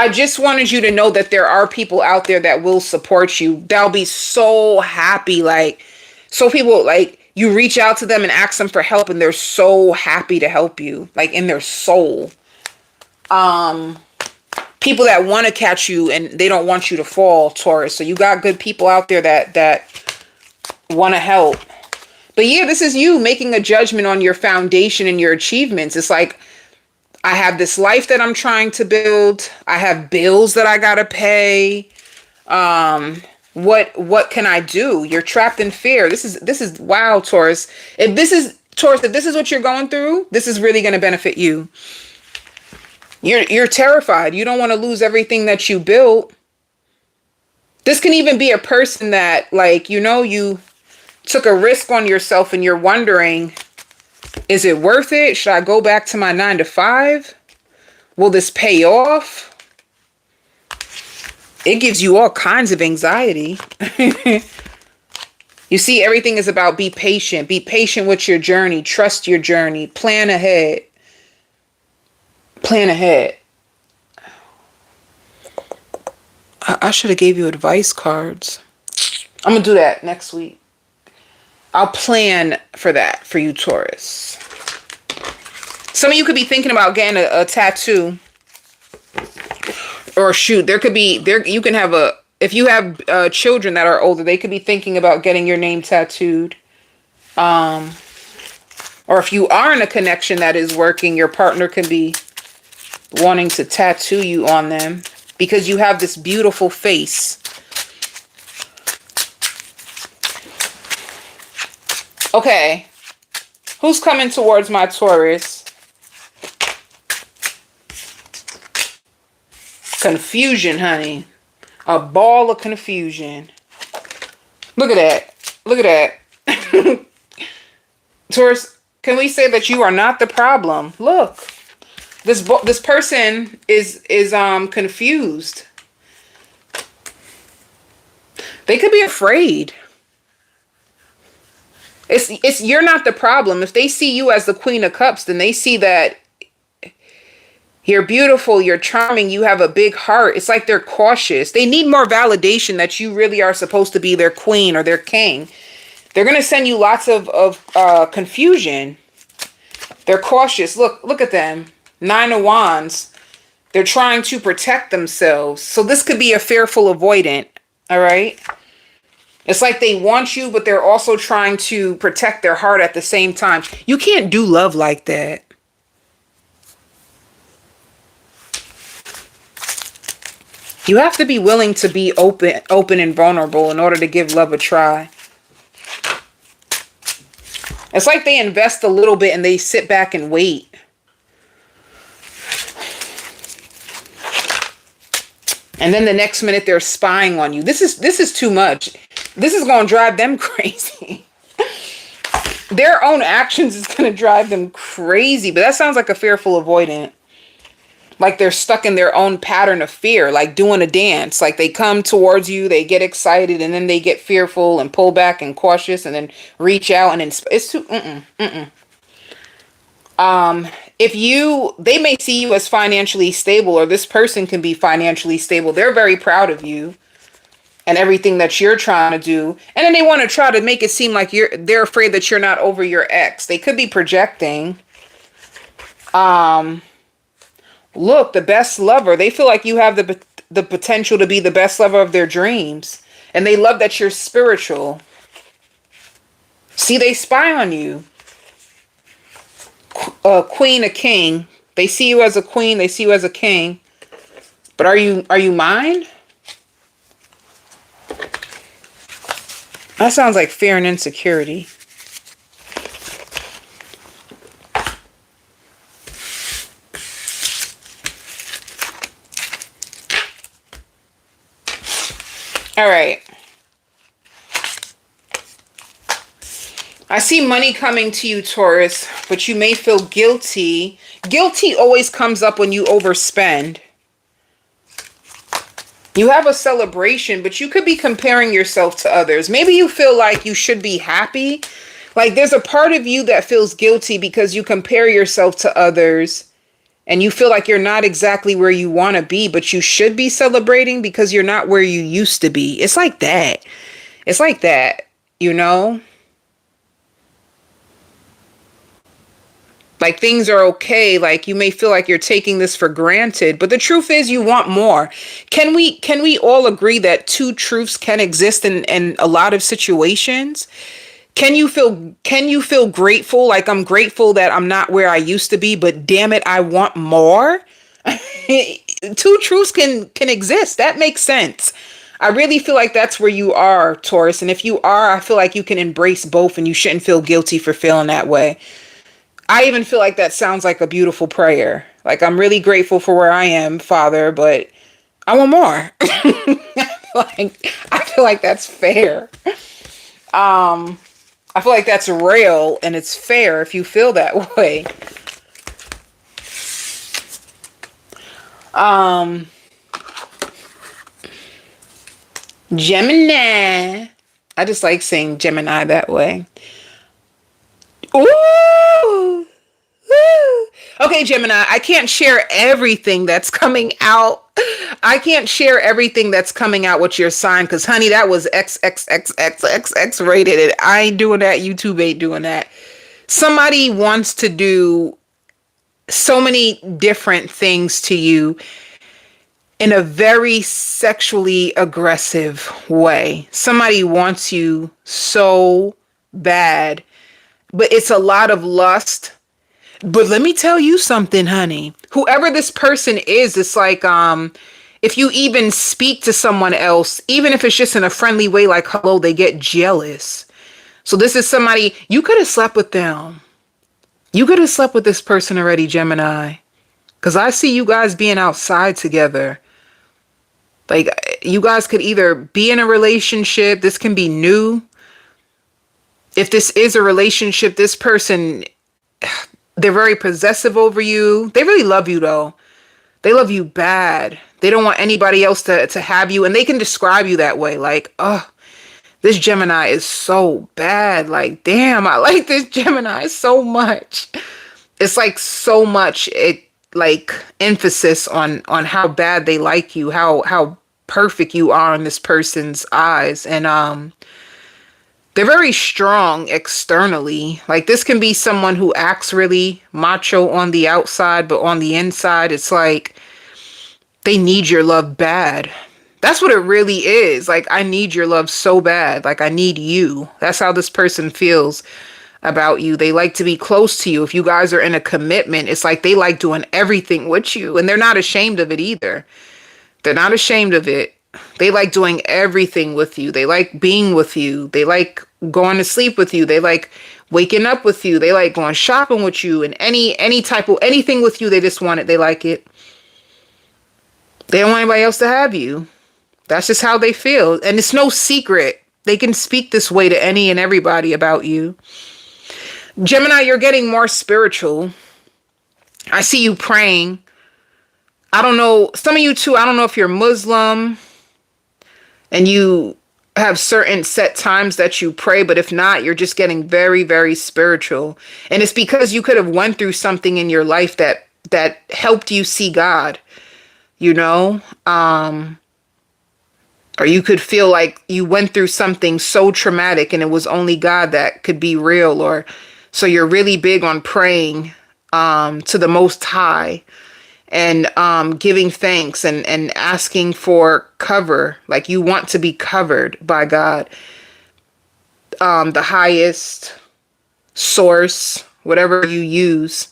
just wanted you to know that there are people out there that will support you. They'll be so happy. Like, so people, like, you reach out to them and ask them for help, and they're so happy to help you, like, in their soul. People that want to catch you and they don't want you to fall, Taurus. So you got good people out there that want to help. But yeah, this is you making a judgment on your foundation and your achievements. It's like, I have this life that I'm trying to build. I have bills that I gotta pay. What can I do? You're trapped in fear. This is wow, Taurus. If this is what you're going through, this is really gonna benefit you. You're terrified. You don't want to lose everything that you built. This can even be a person that, like, you know, you took a risk on yourself and you're wondering, is it worth it? Should I go back to my 9-to-5? Will this pay off? It gives you all kinds of anxiety. You see, everything is about be patient. Be patient with your journey. Trust your journey. Plan ahead. Plan ahead. I should have gave you advice cards. I'm going to do that next week. I'll plan for that for you, Taurus. Some of you could be thinking about getting a tattoo. Or shoot, you can have if you have children that are older, they could be thinking about getting your name tattooed. Or if you are in a connection that is working, your partner could be wanting to tattoo you on them, because you have this beautiful face. Okay, who's coming towards my Taurus? Confusion, honey. A ball of confusion. Look at that. Look at that. Taurus, can we say that you are not the problem? Look. This person is confused. They could be afraid. It's you're not the problem. If they see you as the Queen of Cups, then they see that you're beautiful, you're charming, you have a big heart. It's like they're cautious. They need more validation that you really are supposed to be their queen or their king. They're going to send you lots of confusion. They're cautious. Look at them. 9 of Wands. They're trying to protect themselves. So this could be a fearful avoidant. All right. It's like they want you, but they're also trying to protect their heart at the same time. You can't do love like that. You have to be willing to be open and vulnerable in order to give love a try. It's like they invest a little bit and they sit back and wait. And then the next minute they're spying on you. This is too much. This is going to drive them crazy. Their own actions is going to drive them crazy. But that sounds like a fearful avoidant. Like they're stuck in their own pattern of fear, like doing a dance. Like they come towards you, they get excited, and then they get fearful and pull back and cautious, and then reach out, and it's too. They may see you as financially stable, or this person can be financially stable. They're very proud of you and everything that you're trying to do, and then they want to try to make it seem like they're afraid that you're not over your ex. They could be projecting. Look, the best lover. They feel like you have the potential to be the best lover of their dreams. And they love that you're spiritual. See, they spy on you. Queen, a king. They see you as a queen. They see you as a king. But are you mine? That sounds like fear and insecurity. All right. I see money coming to you, Taurus, but you may feel guilty. Guilty always comes up when you overspend. You have a celebration, but you could be comparing yourself to others. Maybe you feel like you should be happy. Like there's a part of you that feels guilty because you compare yourself to others. And you feel like you're not exactly where you want to be, but you should be celebrating because you're not where you used to be. It's like that. It's like that, you know? Like things are okay. Like you may feel like you're taking this for granted, but the truth is you want more. Can we all agree that two truths can exist in a lot of situations? Can you feel grateful? Like I'm grateful that I'm not where I used to be, but damn it, I want more. Two truths can exist. That makes sense. I really feel like that's where you are, Taurus. And if you are, I feel like you can embrace both and you shouldn't feel guilty for feeling that way. I even feel like that sounds like a beautiful prayer. Like I'm really grateful for where I am, Father, but I want more. I feel like that's fair. I feel like that's real and it's fair if you feel that way. Gemini. I just like saying Gemini that way. Ooh. Woo. Okay, Gemini, I can't share everything that's coming out. I can't share everything that's coming out with your sign because, honey, that was XXXXXX rated. And I ain't doing that. YouTube ain't doing that. Somebody wants to do so many different things to you in a very sexually aggressive way. Somebody wants you so bad, but it's a lot of lust. But let me tell you something, honey. Whoever this person is, it's like, if you even speak to someone else, even if it's just in a friendly way, like, hello, they get jealous. So this is somebody, you could have slept with them. You could have slept with this person already, Gemini. Because I see you guys being outside together. Like, you guys could either be in a relationship. This can be new. If this is a relationship, this person, they're very possessive over you. They really love you, though. They love you bad. They don't want anybody else to have you. And they can describe you that way. Like, oh, this Gemini is so bad. Like, damn, I like this Gemini so much. It's like so much, like emphasis on how bad they like you, how perfect you are in this person's eyes. And they're very strong externally. Like, this can be someone who acts really macho on the outside, but on the inside, it's like they need your love bad. That's what it really is. Like, I need your love so bad. Like, I need you. That's how this person feels about you. They like to be close to you. If you guys are in a commitment, it's like they like doing everything with you, and they're not ashamed of it either. They're not ashamed of it. They like doing everything with you. They like being with you. They like going to sleep with you. They like waking up with you. They like going shopping with you, and any type of anything with you. They just want it. They like it. They don't want anybody else to have you. That's just how they feel. And it's no secret. They can speak this way to any and everybody about you. Gemini, you're getting more spiritual. I see you praying. I don't know. Some of you too, I don't know if you're Muslim and you have certain set times that you pray, but if not, you're just getting very, very spiritual. And it's because you could have went through something in your life that helped you see God, you know? Or you could feel like you went through something so traumatic and it was only God that could be real. Or so you're really big on praying to the Most High and giving thanks and asking for cover. Like you want to be covered by God, the highest source, whatever you use.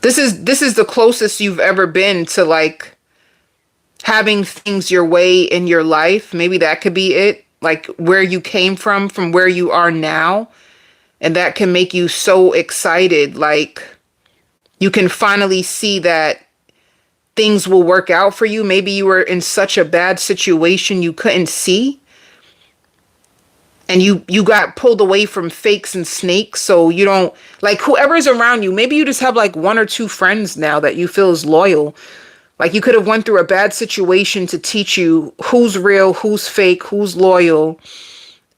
This is the closest you've ever been to like having things your way in your life. Maybe that could be it. Like where you came from where you are now. And that can make you so excited. Like you can finally see that things will work out for you. Maybe you were in such a bad situation you couldn't see. And you got pulled away from fakes and snakes. So you don't, like whoever's around you, maybe you just have like one or two friends now that you feel is loyal. Like you could have went through a bad situation to teach you who's real, who's fake, who's loyal.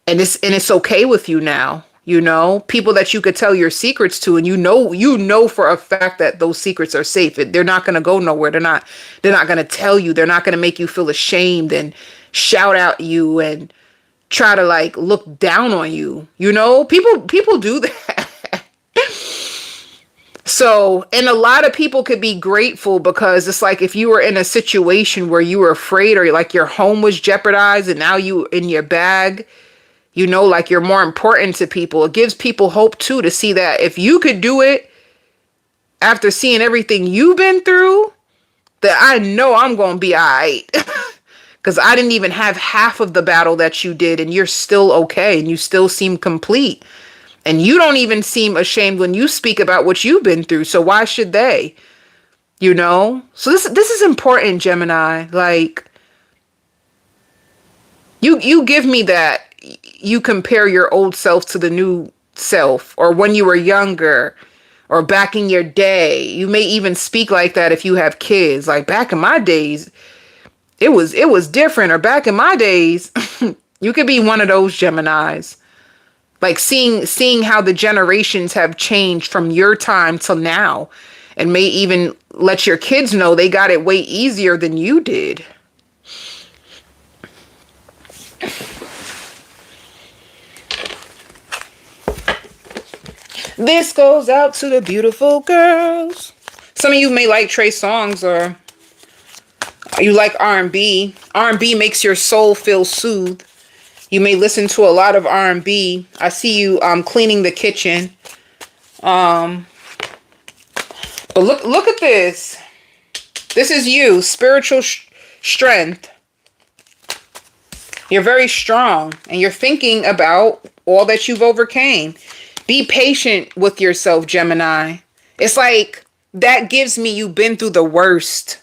And it's okay with you now. You know, people that you could tell your secrets to, and you know for a fact that those secrets are safe. They're not going to go nowhere. They're not going to tell you. They're not going to make you feel ashamed and shout at you and try to like look down on you. You know, people do that. So, and a lot of people could be grateful because it's like if you were in a situation where you were afraid or like your home was jeopardized and now you in your bag, you know, like you're more important to people. It gives people hope too to see that if you could do it after seeing everything you've been through, that I know I'm going to be all right. Because I didn't even have half of the battle that you did, and you're still okay, and you still seem complete. And you don't even seem ashamed when you speak about what you've been through. So why should they? You know? So this is important, Gemini. Like, you give me that. You compare your old self to the new self, or when you were younger, or back in your day. You may even speak like that if you have kids. Like back in my days, it was different. Or back in my days, you could be one of those Geminis. Like seeing how the generations have changed from your time till now, and may even let your kids know they got it way easier than you did. This goes out to the beautiful girls. Some of you may like Trey Songz, or you like R&B. R&B makes your soul feel soothed. You may listen to a lot of R&B. I see you cleaning the kitchen. But look at this. This is you, spiritual strength. You're very strong, and you're thinking about all that you've overcame. Be patient with yourself, Gemini. It's like that gives me you've been through the worst.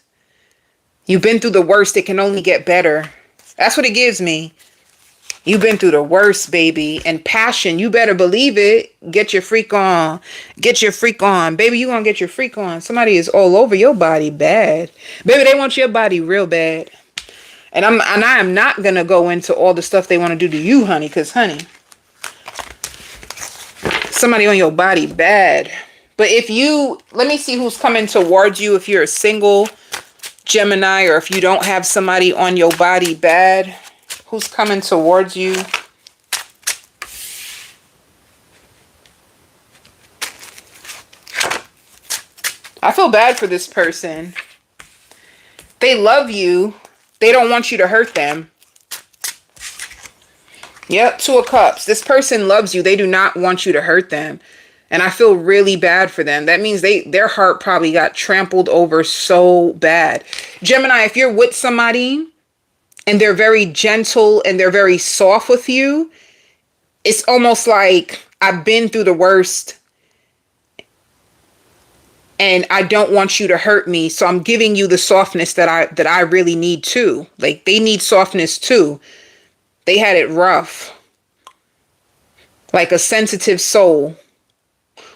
You've been through the worst. It can only get better. That's what it gives me. You've been through the worst, baby. And passion, you better believe it. Get your freak on. Get your freak on. Baby, you gonna get your freak on. Somebody is all over your body bad. Baby, they want your body real bad. And I am not gonna go into all the stuff they want to do to you, honey, because honey, somebody on your body bad. But if you, let me see who's coming towards you. If you're a single Gemini, or if you don't have somebody on your body bad, who's coming towards you? I feel bad for this person. They love you. They don't want you to hurt them. Yep, Two of Cups. This person loves you. They do not want you to hurt them. And I feel really bad for them. That means their heart probably got trampled over so bad. Gemini, if you're with somebody and they're very gentle and they're very soft with you, it's almost like I've been through the worst and I don't want you to hurt me, so I'm giving you the softness that I really need too. Like, they need softness too. They had it rough. Like a sensitive soul.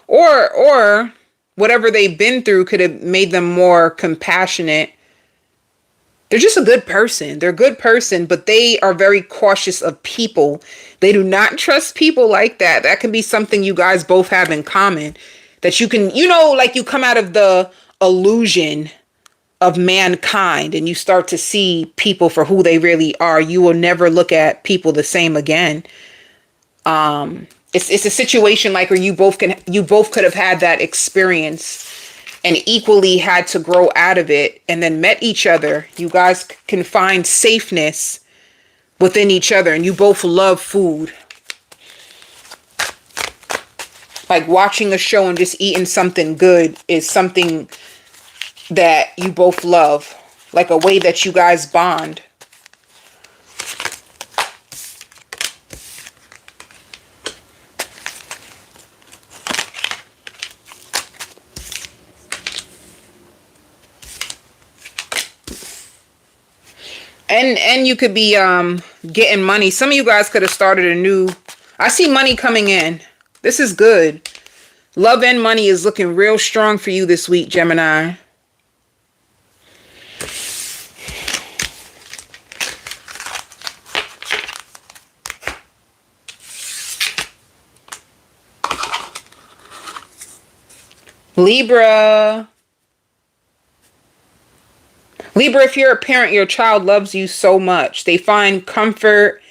Or whatever they've been through could have made them more compassionate. They're just a good person. They're a good person, but they are very cautious of people. They do not trust people like that. That can be something you guys both have in common. That you can, like you come out of the illusion of mankind and you start to see people for who they really are. You will never look at people the same again. It's a situation like where you both could have had that experience and equally had to grow out of it and then met each other. You guys can find safeness within each other, and you both love food. Like watching a show and just eating something good is something that you both love, like a way that you guys bond. And you could be getting money. Some of you guys could have started a new. I see money coming in. This is good. Love and money is looking real strong for you this week, Gemini. Libra. Libra, if you're a parent, your child loves you so much. They find comfort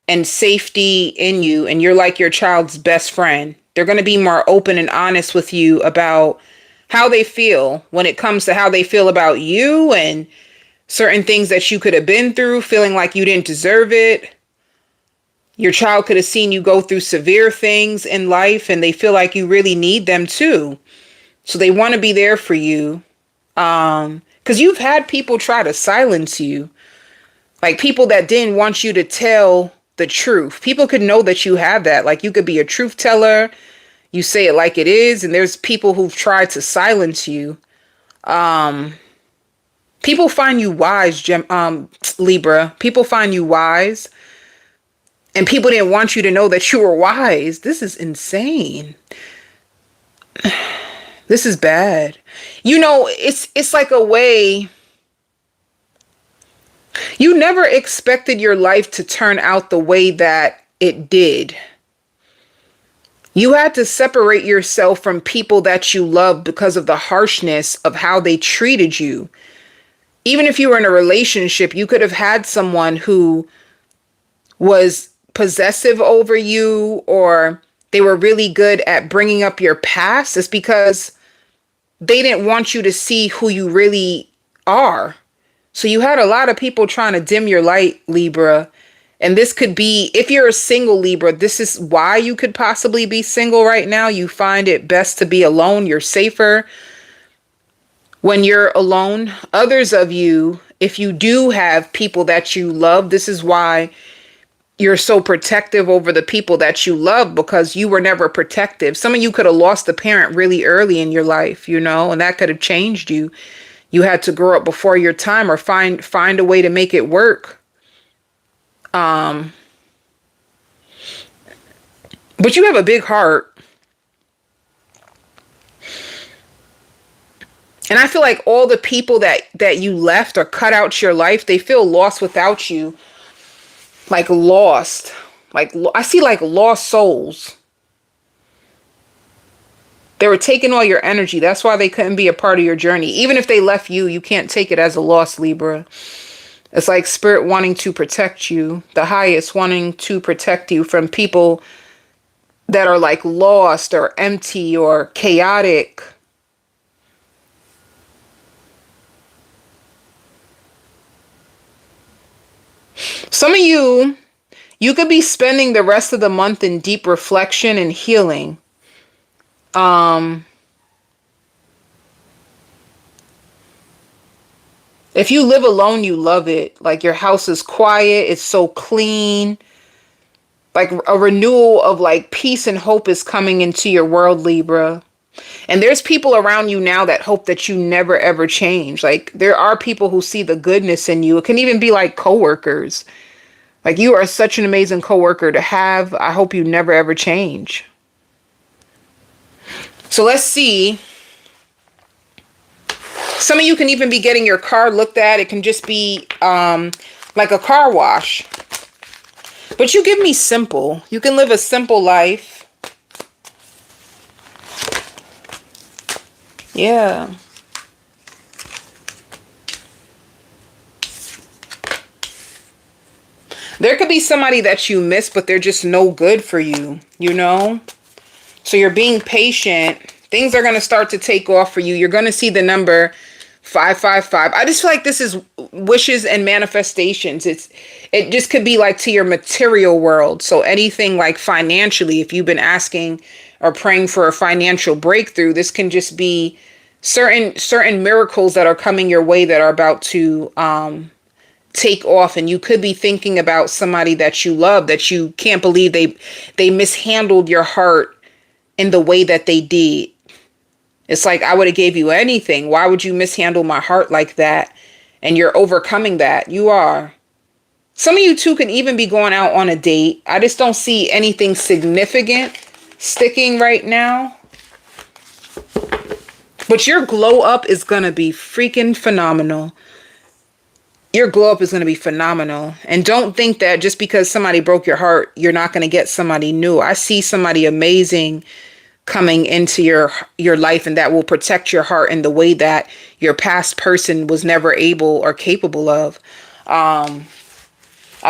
and safety in you, and you're like your child's best friend. They're going to be more open and honest with you about how they feel when it comes to how they feel about you and certain things that you could have been through, feeling like you didn't deserve it. Your child could have seen you go through severe things in life, and they feel like you really need them too. So they want to be there for you. Because you've had people try to silence you. Like people that didn't want you to tell the truth. People could know that you have that. Like you could be a truth teller. You say it like it is. And there's people who've tried to silence you. People find you wise, Libra. People find you wise. And people didn't want you to know that you were wise. This is insane. This is bad. It's like a way. You never expected your life to turn out the way that it did. You had to separate yourself from people that you loved because of the harshness of how they treated you. Even if you were in a relationship, you could have had someone who was possessive over you, or they were really good at bringing up your past. It's because they didn't want you to see who you really are. So you had a lot of people trying to dim your light, Libra. And this could be, if you're a single Libra, this is why you could possibly be single right now. You find it best to be alone. You're safer when you're alone. Others of you, if you do have people that you love, this is why you're so protective over the people that you love, because you were never protective. Some of you could have lost a parent really early in your life, and that could have changed you. You had to grow up before your time or find a way to make it work. But you have a big heart. And I feel like all the people that you left or cut out your life, they feel lost without you. Like lost. Like I see like lost souls. They were taking all your energy. That's why they couldn't be a part of your journey. Even if they left you, you can't take it as a loss, Libra. It's like spirit wanting to protect you, the highest wanting to protect you from people that are like lost or empty or chaotic. Some of you could be spending the rest of the month in deep reflection and healing. Um, if you live alone, you love it. Like your house is quiet, it's so clean. Like a renewal of like peace and hope is coming into your world, Libra. And there's people around you now that hope that you never ever change. Like there are people who see the goodness in you. It can even be like coworkers. Like you are such an amazing coworker to have. I hope you never ever change. So let's see. Some of you can even be getting your car looked at. It can just be like a car wash. But you give me simple. You can live a simple life. Yeah. There could be somebody that you miss, but they're just no good for you, you know? So you're being patient. Things are going to start to take off for you. You're going to see the number 555. I just feel like this is wishes and manifestations. It just could be like to your material world. So anything like financially, if you've been asking or praying for a financial breakthrough, this can just be certain miracles that are coming your way that are about to take off. And you could be thinking about somebody that you love, that you can't believe they mishandled your heart in the way that they did. It's like, I would have gave you anything. Why would you mishandle my heart like that? And you're overcoming that. You are. Some of you too can even be going out on a date. I just don't see anything significant sticking right now. But your glow up is going to be freaking phenomenal. Your glow up is going to be phenomenal. And don't think that just because somebody broke your heart, you're not going to get somebody new. I see somebody amazing coming into your life, and that will protect your heart in the way that your past person was never able or capable of. I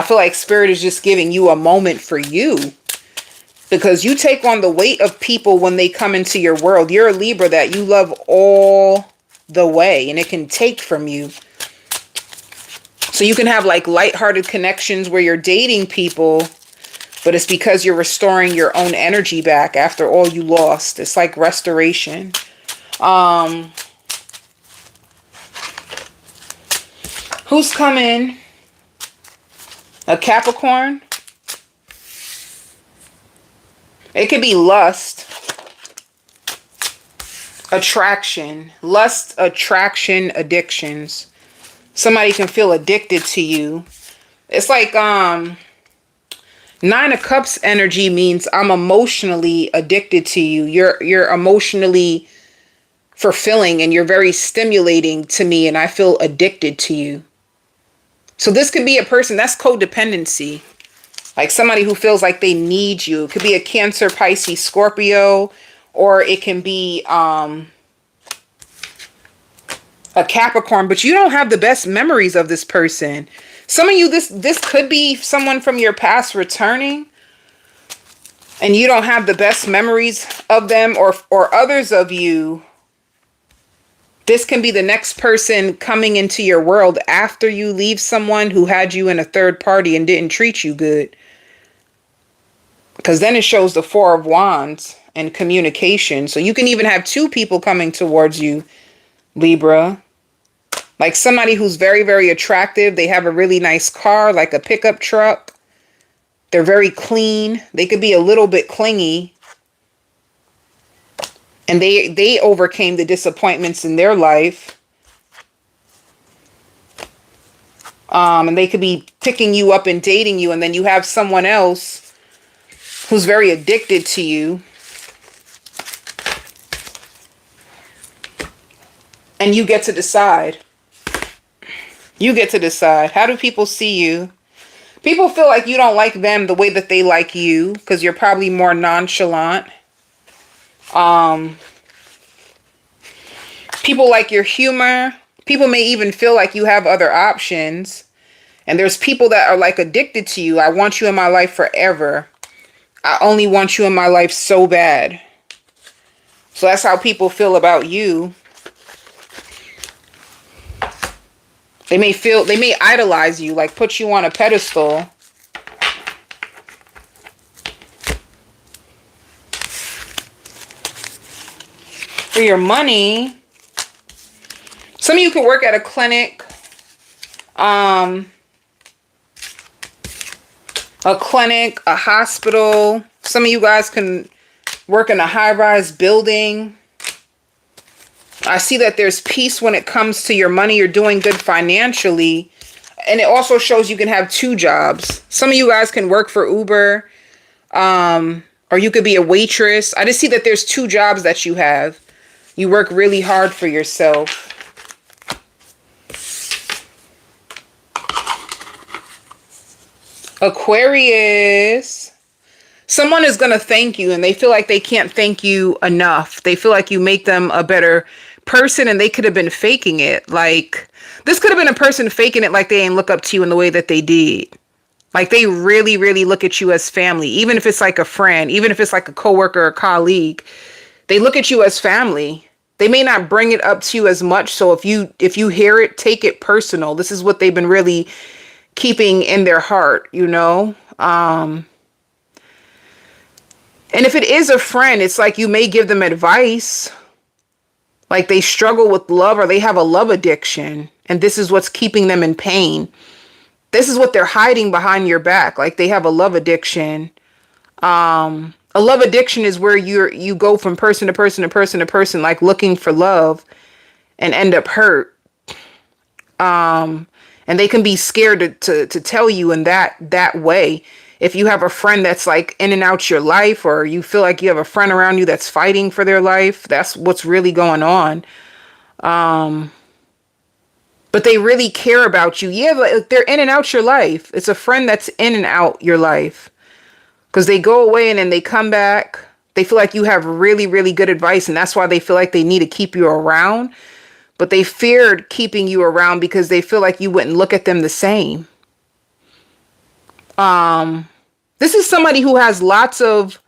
feel like Spirit is just giving you a moment for you, because you take on the weight of people when they come into your world. You're a Libra that you love all the way, and it can take from you. So you can have like lighthearted connections where you're dating people, but it's because you're restoring your own energy back after all you lost. It's like restoration. Who's coming? A Capricorn? It could be lust. Attraction. Lust, attraction, addictions. Somebody can feel addicted to you. It's like, 9 of Cups energy means I'm emotionally addicted to you. You're emotionally fulfilling and you're very stimulating to me, and I feel addicted to you. So this could be a person that's codependency. Like somebody who feels like they need you. It could be a Cancer, Pisces, Scorpio, or it can be a Capricorn, but you don't have the best memories of this person. Some of you, this could be someone from your past returning, and you don't have the best memories of them, or others of you. This can be the next person coming into your world after you leave someone who had you in a third party and didn't treat you good. Because then it shows the 4 of Wands and communication. So you can even have 2 people coming towards you, Libra. Like somebody who's very, very attractive. They have a really nice car, like a pickup truck. They're very clean. They could be a little bit clingy. And they overcame the disappointments in their life. And they could be picking you up and dating you. And then you have someone else who's very addicted to you. And you get to decide. You get to decide. How do people see you? People feel like you don't like them the way that they like you, because you're probably more nonchalant. People like your humor. People may even feel like you have other options. And there's people that are like addicted to you. I want you in my life forever. I only want you in my life so bad. So that's how people feel about you. They may idolize you, like put you on a pedestal. for your money. Some of you could work at a clinic. A hospital. Some of you guys can work in a high-rise building. I see that there's peace when it comes to your money. You're doing good financially. And it also shows you can have 2 jobs. Some of you guys can work for Uber. Or you could be a waitress. I just see that there's 2 jobs that you have. You work really hard for yourself. Aquarius. Someone is going to thank you and they feel like they can't thank you enough. They feel like you make them a better person and they could have been faking it. Like, this could have been a person faking it like they ain't look up to you in the way that they did. Like, they really, really look at you as family. Even if it's like a friend, even if it's like a coworker or colleague, they look at you as family. They may not bring it up to you as much. So if you hear it, take it personal. This is what they've been really keeping in their heart, you know? And if it is a friend, it's like you may give them advice. Like they struggle with love or they have a love addiction. And this is what's keeping them in pain. This is what they're hiding behind your back. Like they have a love addiction. A love addiction is where you go from person to person to person to person, like looking for love and end up hurt. And they can be scared to tell you in that way. If you have a friend that's like in and out your life, or you feel like you have a friend around you that's fighting for their life, that's what's really going on. But they really care about you. Yeah, like they're in and out your life. It's a friend that's in and out your life. Because they go away and then they come back. They feel like you have really, really good advice. And that's why they feel like they need to keep you around. But they feared keeping you around because they feel like you wouldn't look at them the same. This is somebody who has lots of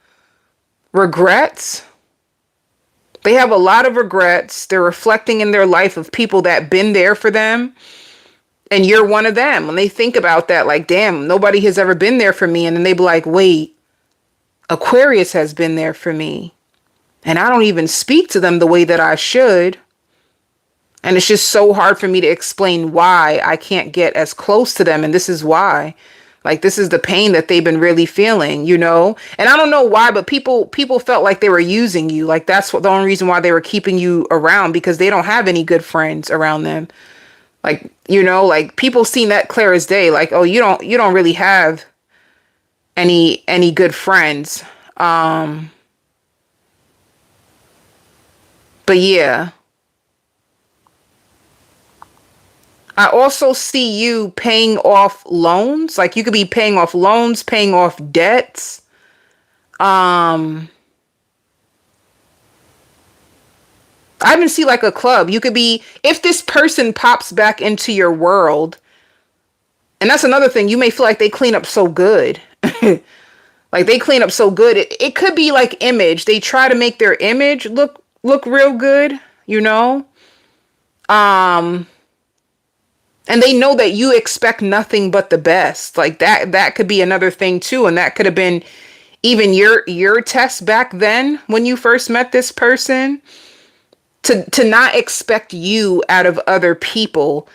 regrets. They have a lot of regrets. They're reflecting in their life of people that been there for them. And you're one of them. When they think about that, like, damn, nobody has ever been there for me. And then they be like, wait, Aquarius has been there for me. And I don't even speak to them the way that I should. And it's just so hard for me to explain why I can't get as close to them. And this is why. Like, this is the pain that they've been really feeling, you know? And I don't know why, but people felt like they were using you. Like, that's the only reason why they were keeping you around, because they don't have any good friends around them. Like, you know, like people seen that clear as day. Like, oh, you don't really have any good friends. But yeah. I also see you paying off loans. Like you could be paying off loans, paying off debts. I even see like a club. You could be, if this person pops back into your world, and that's another thing, you may feel like they clean up so good. Like they clean up so good. It could be like image. They try to make their image look real good, you know? And they know that you expect nothing but the best. Like that could be another thing too. And that could have been even your test back then when you first met this person, to not expect you out of other people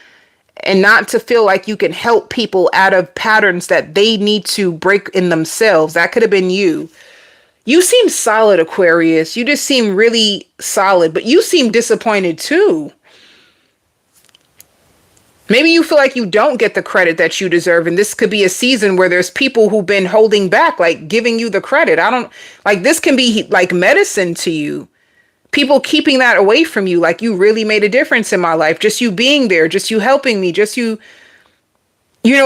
and not to feel like you can help people out of patterns that they need to break in themselves. That could have been you. You seem solid, Aquarius. You just seem really solid, but you seem disappointed too. Maybe you feel like you don't get the credit that you deserve. And this could be a season where there's people who've been holding back, like giving you the credit. This can be like medicine to you. People keeping that away from you. Like you really made a difference in my life. Just you being there, just you helping me, just you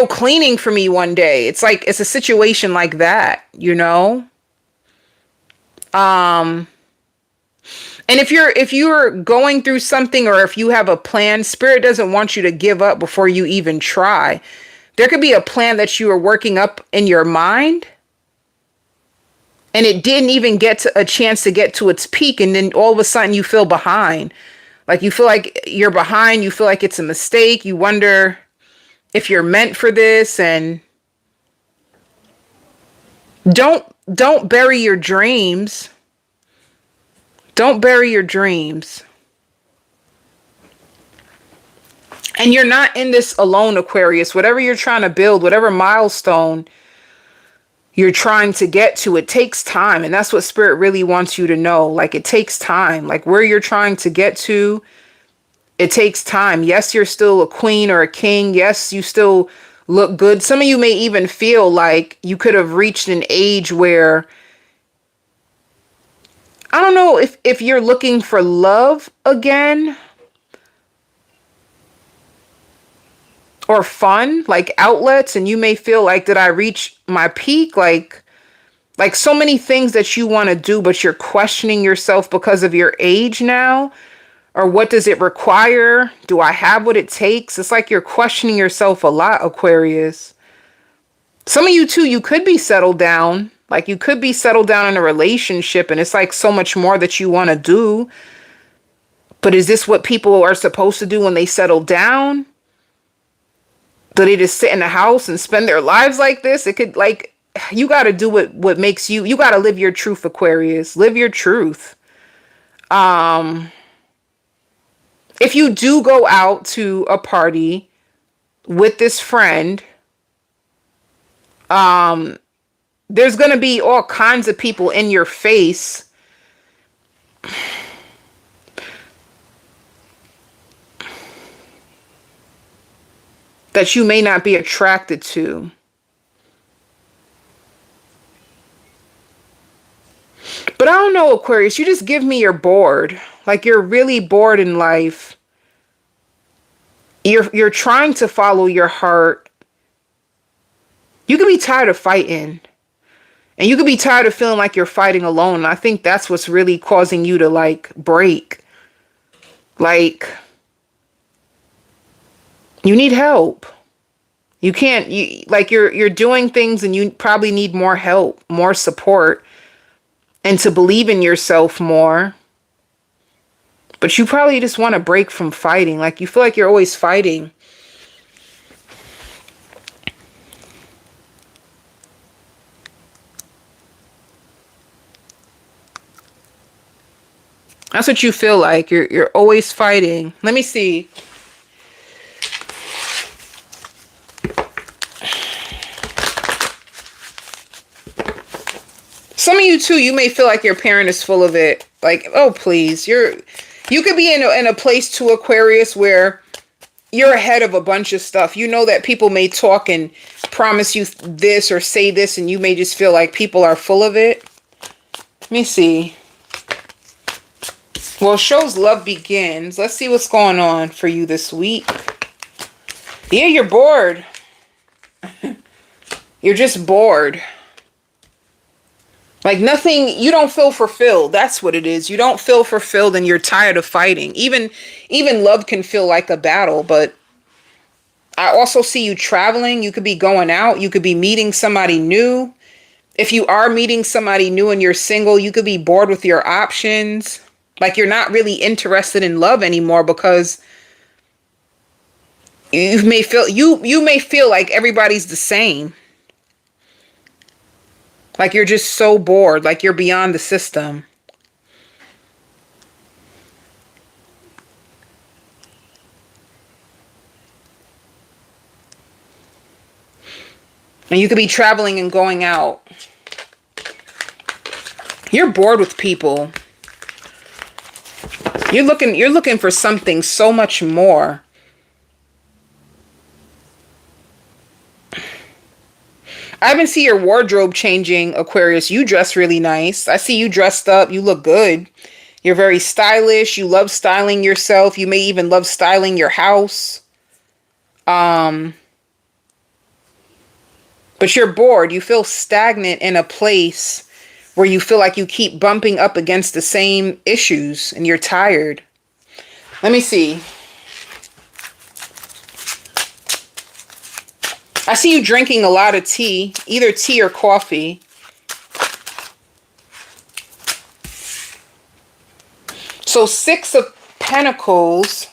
cleaning for me one day. It's like, it's a situation like that, you know? And if you're going through something, or if you have a plan, Spirit doesn't want you to give up before you even try. There could be a plan that you are working up in your mind, and it didn't even get a chance to get to its peak. And then all of a sudden you feel behind. Like you feel like you're behind. You feel like it's a mistake. You wonder if you're meant for this. And don't bury your dreams. Don't bury your dreams. And you're not in this alone, Aquarius. Whatever you're trying to build, whatever milestone you're trying to get to, it takes time. And that's what Spirit really wants you to know. Like, it takes time. Like, where you're trying to get to, it takes time. Yes, you're still a queen or a king. Yes, you still look good. Some of you may even feel like you could have reached an age where, I don't know if you're looking for love again or fun, like outlets, and you may feel like, did I reach my peak? Like so many things that you want to do, but you're questioning yourself because of your age now. Or what does it require? Do I have what it takes? It's like you're questioning yourself a lot, Aquarius. Some of you too, you could be settled down. Like, you could be settled down in a relationship, and it's like so much more that you want to do. But is this what people are supposed to do when they settle down? Do they just sit in the house and spend their lives like this? It could, like, you got to do what makes you got to live your truth, Aquarius. Live your truth. If you do go out to a party with this friend, there's going to be all kinds of people in your face that you may not be attracted to. But I don't know, Aquarius, you just give me you're bored. Like, you're really bored in life. You're trying to follow your heart. You can be tired of fighting. And you could be tired of feeling like you're fighting alone. And I think that's what's really causing you to, like, break. Like, you need help. You can't, you're doing things and you probably need more help, more support, and to believe in yourself more. But you probably just want to break from fighting. Like, you feel like you're always fighting. That's what you feel like. You're always fighting. Let me see. Some of you too, you may feel like your parent is full of it. Like, oh please, you could be in a place too, Aquarius, where you're ahead of a bunch of stuff. You know that people may talk and promise you this or say this, and you may just feel like people are full of it. Let me see. Well, it shows love begins. Let's see what's going on for you this week. Yeah, you're bored. You're just bored. Like, nothing, you don't feel fulfilled. That's what it is. You don't feel fulfilled and you're tired of fighting. Even love can feel like a battle, but I also see you traveling. You could be going out. You could be meeting somebody new. If you are meeting somebody new and you're single, you could be bored with your options. Like, you're not really interested in love anymore because you may feel like everybody's the same. Like, you're just so bored. Like, you're beyond the system. And you could be traveling and going out. You're bored with people. You're looking for something so much more. I even see your wardrobe changing, Aquarius. You dress really nice. I see you dressed up. You look good. You're very stylish. You love styling yourself. You may even love styling your house. But you're bored. You feel stagnant in a place where you feel like you keep bumping up against the same issues and you're tired. Let me see. I see you drinking a lot of tea, either tea or coffee. So 6 of Pentacles.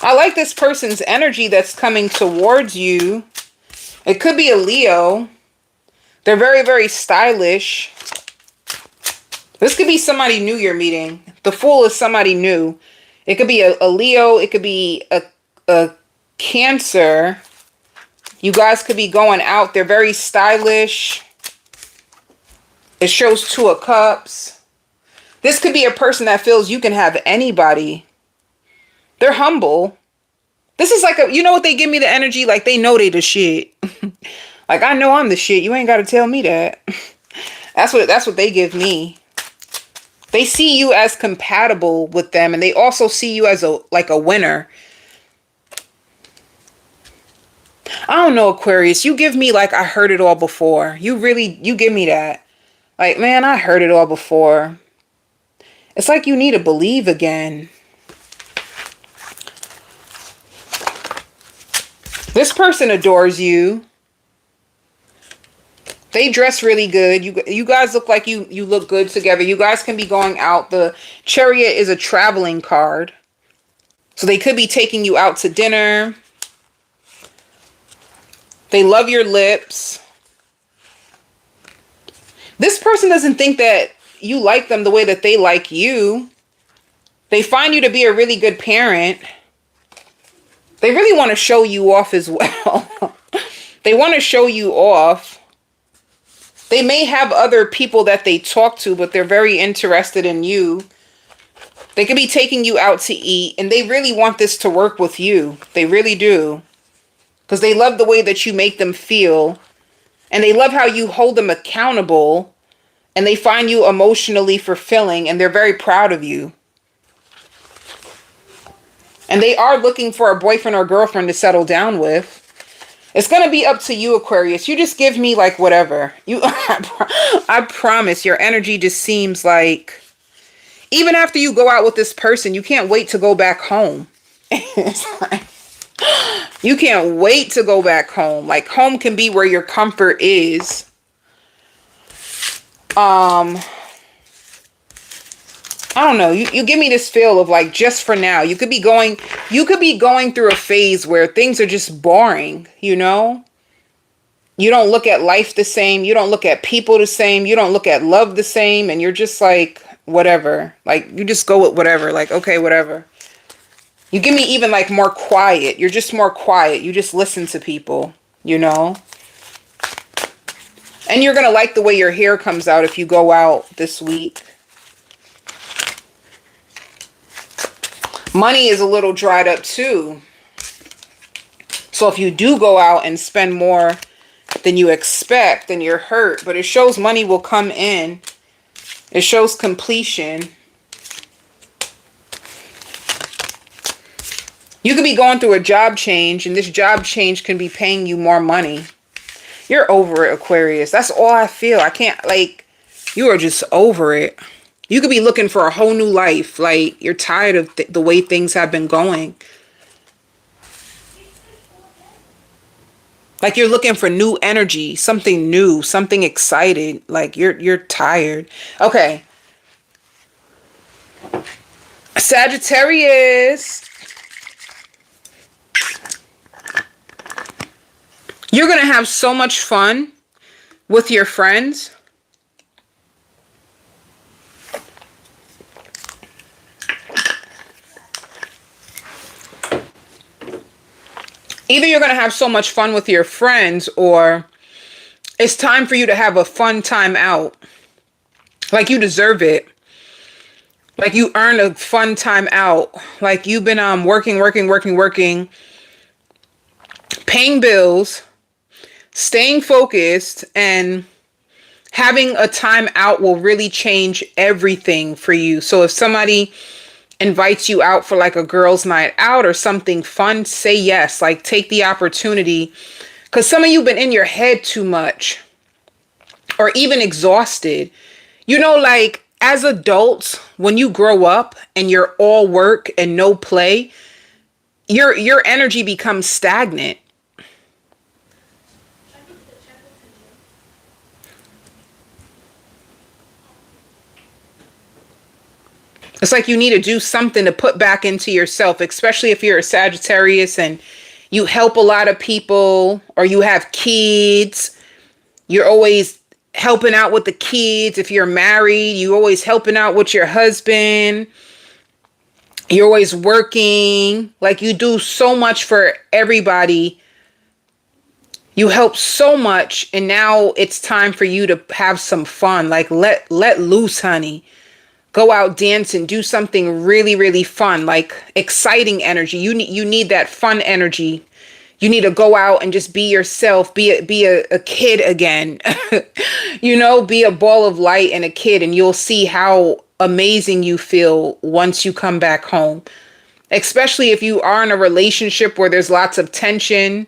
I like this person's energy that's coming towards you. It could be a Leo. They're very, very stylish. This could be somebody new you're meeting. The Fool is somebody new. It could be a Leo. It could be a Cancer. You guys could be going out. They're very stylish. It shows Two of Cups. This could be a person that feels you can have anybody. They're humble. This is like you know what they give me the energy? Like they know they the shit. Like I know I'm the shit. You ain't got to tell me that. That's what they give me. They see you as compatible with them, and they also see you as a winner. I don't know, Aquarius. You give me like I heard it all before. You give me that. Like, man, I heard it all before. It's like you need to believe again. This person adores you. They dress really good. You guys look like you look good together. You guys can be going out. The Chariot is a traveling card. So they could be taking you out to dinner. They love your lips. This person doesn't think that you like them the way that they like you. They find you to be a really good parent. They really want to show you off as well. They want to show you off. They may have other people that they talk to, but they're very interested in you. They could be taking you out to eat, and they really want this to work with you. They really do. Because they love the way that you make them feel. And they love how you hold them accountable. And they find you emotionally fulfilling, and they're very proud of you. And they are looking for a boyfriend or girlfriend to settle down with. It's going to be up to you, Aquarius. You just give me like whatever. I promise your energy just seems like even after you go out with this person, you can't wait to go back home. It's like, you can't wait to go back home. Like home can be where your comfort is. I don't know. You give me this feel of like just for now. You could be going through a phase where things are just boring, you know? You don't look at life the same. You don't look at people the same. You don't look at love the same. And you're just like, whatever. Like, you just go with whatever. Like, okay, whatever. You give me even like more quiet. You're just more quiet. You just listen to people, you know? And you're going to like the way your hair comes out if you go out this week. Money is a little dried up too. So if you do go out and spend more than you expect, then you're hurt. But it shows money will come in. It shows completion. You could be going through a job change, and this job change can be paying you more money. You're over it, Aquarius. That's all I feel. I can't, like, you are just over it. You could be looking for a whole new life. Like, you're tired of the way things have been going. Like, you're looking for new energy, something new, something excited. Like, you're tired. Okay. Sagittarius. You're going to have so much fun with your friends. Either you're going to have so much fun with your friends, or it's time for you to have a fun time out. Like you deserve it. Like you earned a fun time out. Like you've been working, paying bills, staying focused, and having a time out will really change everything for you. So if somebody invites you out for like a girls' night out or something fun, say yes. Like take the opportunity, because some of you been in your head too much or even exhausted. You know, like as adults, when you grow up and you're all work and no play, your energy becomes stagnant. It's like you need to do something to put back into yourself, especially if you're a Sagittarius and you help a lot of people or you have kids. You're always helping out with the kids. If you're married, you always helping out with your husband. You're always working. Like, you do so much for everybody. You help so much, and now it's time for you to have some fun. Like, let loose, honey. Go out, dance, and do something really, really fun, like exciting energy. You need that fun energy. You need to go out and just be yourself, be a kid again. Be a ball of light and a kid, and you'll see how amazing you feel once you come back home. Especially if you are in a relationship where there's lots of tension.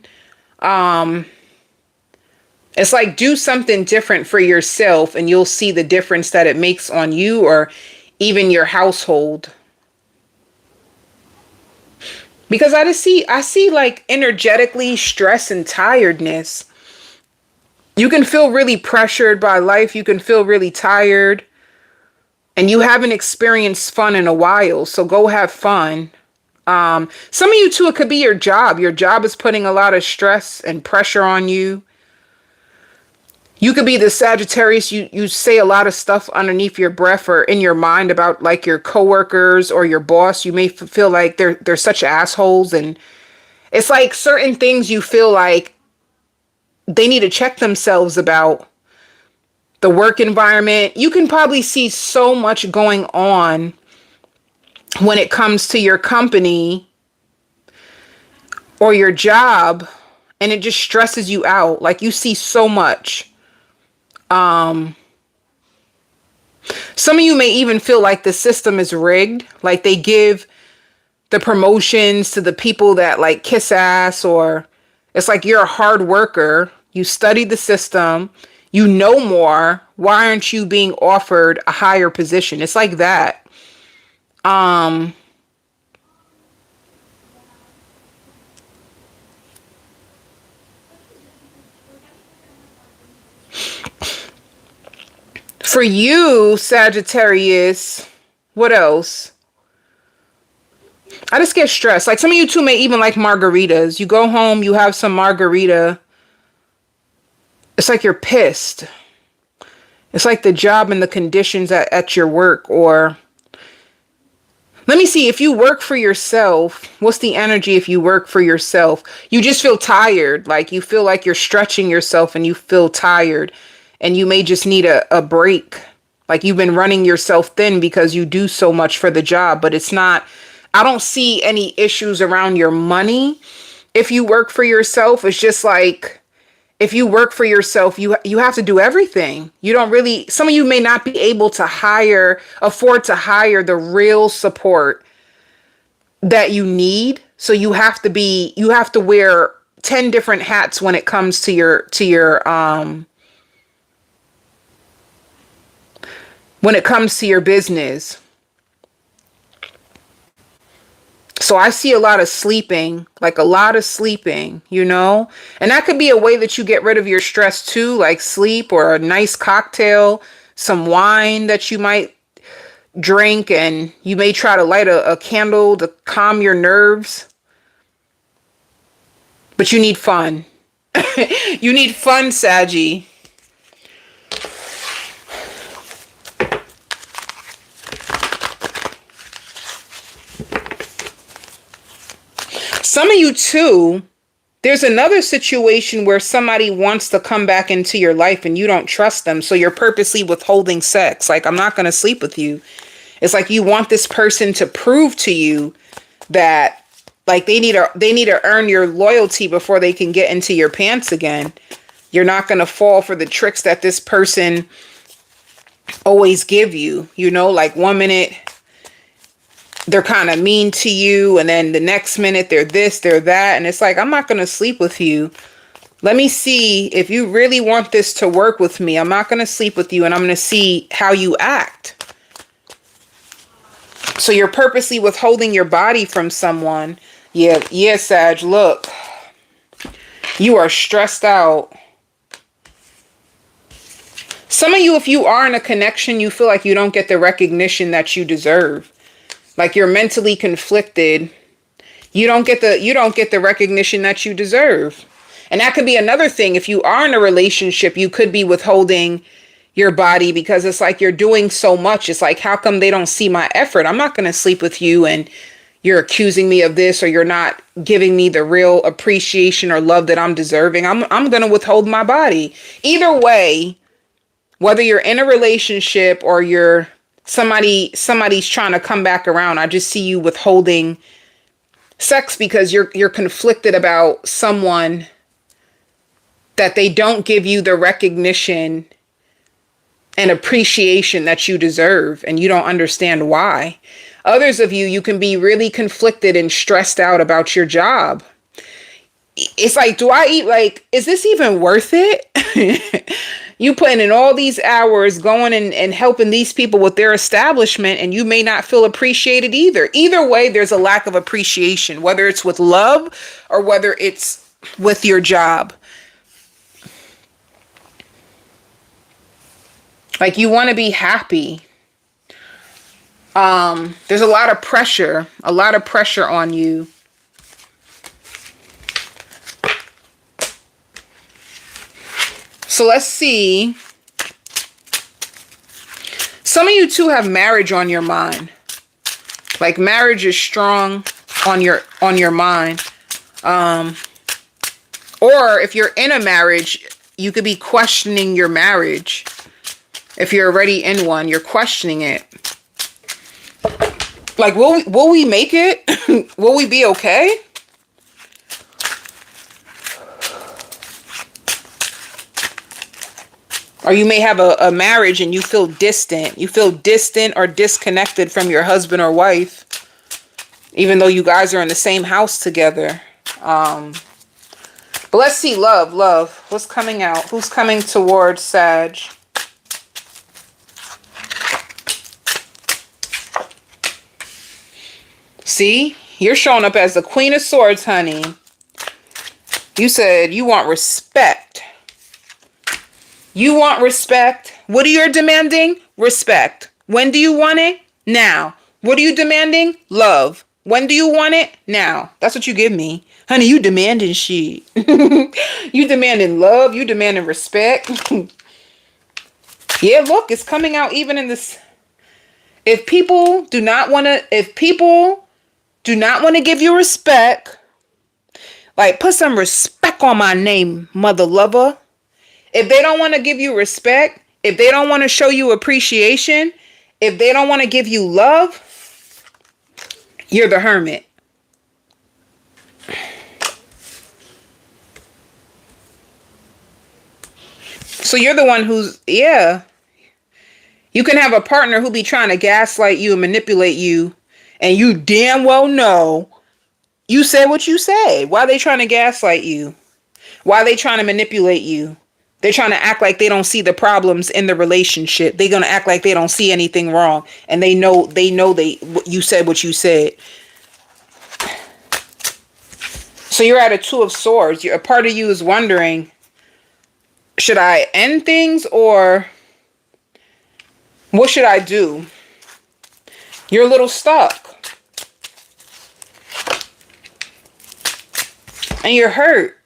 It's like, do something different for yourself, and you'll see the difference that it makes on you or even your household. Because I see like energetically stress and tiredness. You can feel really pressured by life. You can feel really tired. And you haven't experienced fun in a while. So go have fun. Some of you too, it could be your job. Your job is putting a lot of stress and pressure on you. You could be the Sagittarius. You say a lot of stuff underneath your breath or in your mind about like your coworkers or your boss. You may feel like they're such assholes, and it's like certain things you feel like they need to check themselves about. The work environment. You can probably see so much going on when it comes to your company or your job, and it just stresses you out. Like, you see so much. Some of you may even feel like the system is rigged. Like, they give the promotions to the people that like kiss ass, or it's like you're a hard worker. You studied the system. You know more. Why aren't you being offered a higher position? It's like that. For you, Sagittarius, what else? I just get stressed. Like, some of you too may even like margaritas. You go home, you have some margarita. It's like you're pissed. It's like the job and the conditions at your work. Or let me see, if you work for yourself, what's the energy if you work for yourself? You just feel tired. Like, you feel like you're stretching yourself and you feel tired. And you may just need a break. Like, you've been running yourself thin because you do so much for the job. But it's not, I don't see any issues around your money. If you work for yourself, it's just like, if you work for yourself, you have to do everything. You don't really, some of you may not be able to afford to hire the real support that you need. So you have to wear 10 different hats when it comes to your when it comes to your business. So I see a lot of sleeping, and that could be a way that you get rid of your stress too, like sleep or a nice cocktail, some wine that you might drink, and you may try to light a candle to calm your nerves. But you need fun. You need fun, Saggy. Some of you too, there's another situation where somebody wants to come back into your life and you don't trust them. So you're purposely withholding sex. Like, I'm not going to sleep with you. It's like you want this person to prove to you that, like, they need to earn your loyalty before they can get into your pants again. You're not going to fall for the tricks that this person always give you. Like, 1 minute they're kind of mean to you, and then the next minute they're this, they're that, and it's like, I'm not going to sleep with you. Let me see if you really want this to work with me. I'm not going to sleep with you, and I'm going to see how you act. So you're purposely withholding your body from someone. Yeah, Sag, look. You are stressed out. Some of you, if you are in a connection, you feel like you don't get the recognition that you deserve. Like, you're mentally conflicted. You don't get the recognition that you deserve. And that could be another thing. If you are in a relationship, you could be withholding your body because it's like you're doing so much. It's like, how come they don't see my effort? I'm not going to sleep with you and you're accusing me of this, or you're not giving me the real appreciation or love that I'm deserving. I'm going to withhold my body. Either way, whether you're in a relationship or you're somebody's trying to come back around, I just see you withholding sex because you're conflicted about someone that they don't give you the recognition and appreciation that you deserve, and you don't understand why. Others of you, you can be really conflicted and stressed out about your job. It's like, do I eat, like, is this even worth it? You putting in all these hours going and helping these people with their establishment, and you may not feel appreciated either. Either way, there's a lack of appreciation, whether it's with love or whether it's with your job. Like, you want to be happy. There's a lot of pressure on you. So let's see. Some of you too have marriage on your mind. Like, marriage is strong on your mind. Or if you're in a marriage, you could be questioning your marriage. If you're already in one, you're questioning it. Like, will we make it? Will we be okay? Or you may have a marriage and you feel distant. You feel distant or disconnected from your husband or wife, even though you guys are in the same house together. But let's see, love. What's coming out? Who's coming towards Sag? See, you're showing up as the Queen of Swords, honey. You said you want respect. You want respect. What are you demanding? Respect. When do you want it? Now. What are you demanding? Love. When do you want it? Now. That's what you give me. Honey, you demanding shit. You demanding love. You demanding respect. Yeah, look, it's coming out even in this. If people do not want to give you respect, like, put some respect on my name, mother lover. If they don't want to give you respect, if they don't want to show you appreciation, if they don't want to give you love, you're the hermit. So you're the one who's, yeah. You can have a partner who be trying to gaslight you and manipulate you, and you damn well know you said what you said. Why are they trying to gaslight you? Why are they trying to manipulate you? They're trying to act like they don't see the problems in the relationship. They're going to act like they don't see anything wrong. And you said what you said. So you're at a Two of Swords. A part of you is wondering, should I end things or what should I do? You're a little stuck. And you're hurt.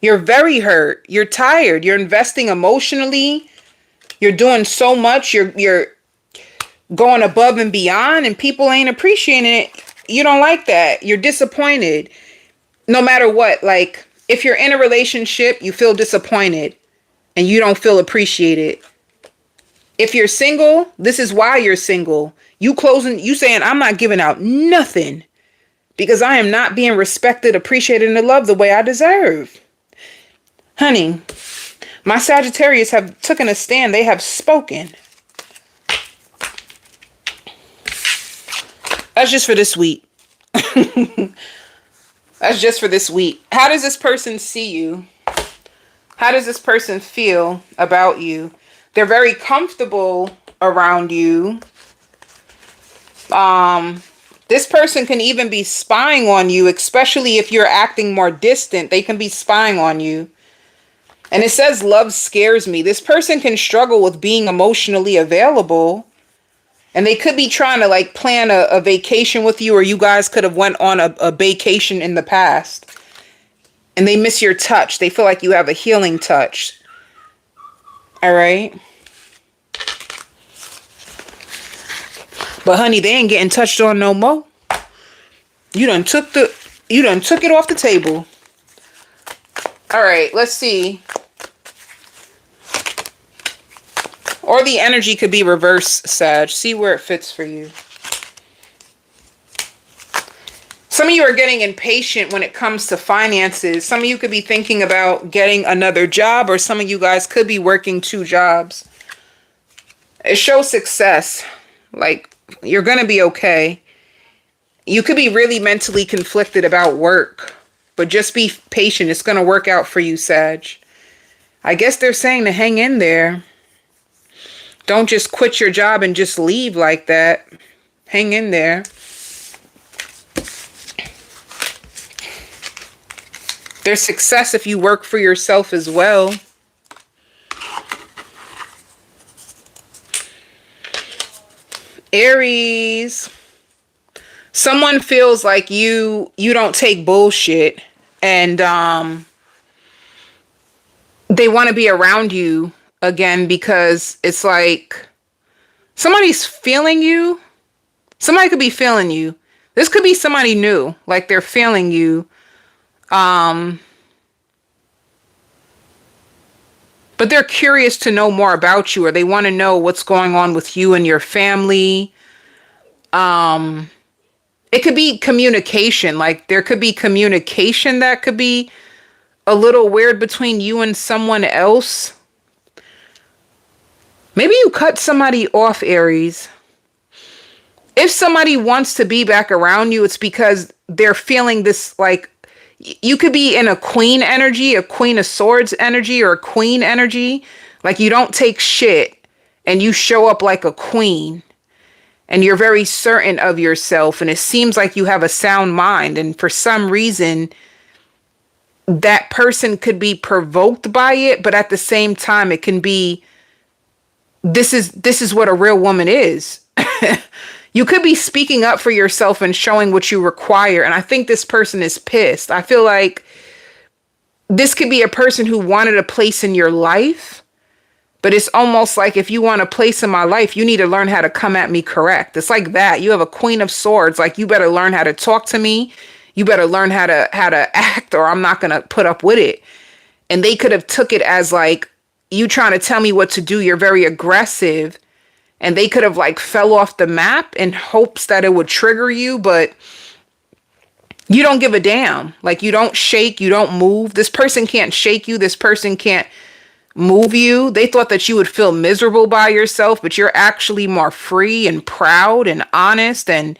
You're very hurt. You're tired. You're investing emotionally. You're doing so much. You're going above and beyond, and people ain't appreciating it. You don't like that. You're disappointed. No matter what, like, if you're in a relationship, you feel disappointed and you don't feel appreciated. If you're single, this is why you're single. You saying, I'm not giving out nothing because I am not being respected, appreciated, and loved the way I deserve. Honey, my Sagittarius have taken a stand. They have spoken. That's just for this week. That's just for this week. How does this person see you? How does this person feel about you? They're very comfortable around you. This person can even be spying on you, especially if you're acting more distant. They can be spying on you. And it says love scares me. This person can struggle with being emotionally available. And they could be trying to, like, plan a vacation with you, or you guys could have went on a vacation in the past. And they miss your touch. They feel like you have a healing touch. All right. But honey, they ain't getting touched on no more. You done took it off the table. All right, let's see. Or the energy could be reverse, Sag. See where it fits for you. Some of you are getting impatient when it comes to finances. Some of you could be thinking about getting another job, or some of you guys could be working 2 jobs. It shows success. Like, you're going to be okay. You could be really mentally conflicted about work, but just be patient. It's going to work out for you, Sag. I guess they're saying to hang in there. Don't just quit your job and just leave like that. Hang in there. There's success if you work for yourself as well. Aries. Someone feels like you don't take bullshit, and they want to be around you again because it's like somebody's feeling you. Somebody could be feeling you. This could be somebody new, like they're feeling you. But they're curious to know more about you, or they want to know what's going on with you and your family. It could be communication. Like there could be communication that could be a little weird between you and someone else. Maybe you cut somebody off, Aries. If somebody wants to be back around you, it's because they're feeling this, like, you could be in a queen energy, a queen of swords energy, or a queen energy. Like you don't take shit and you show up like a queen and you're very certain of yourself. And it seems like you have a sound mind. And for some reason, that person could be provoked by it. But at the same time, it can be, this is what a real woman is. You could be speaking up for yourself and showing what you require. And I think this person is pissed. I feel like this could be a person who wanted a place in your life, but it's almost like if you want a place in my life, you need to learn how to come at me correct. It's like that. You have a queen of swords. Like you better learn how to talk to me. You better learn how to act, or I'm not going to put up with it. And they could have took it as like you trying to tell me what to do. You're very aggressive. And they could have like fell off the map in hopes that it would trigger you, but you don't give a damn. Like you don't shake, you don't move. This person can't shake you. This person can't move you. They thought that you would feel miserable by yourself, but you're actually more free and proud and honest, and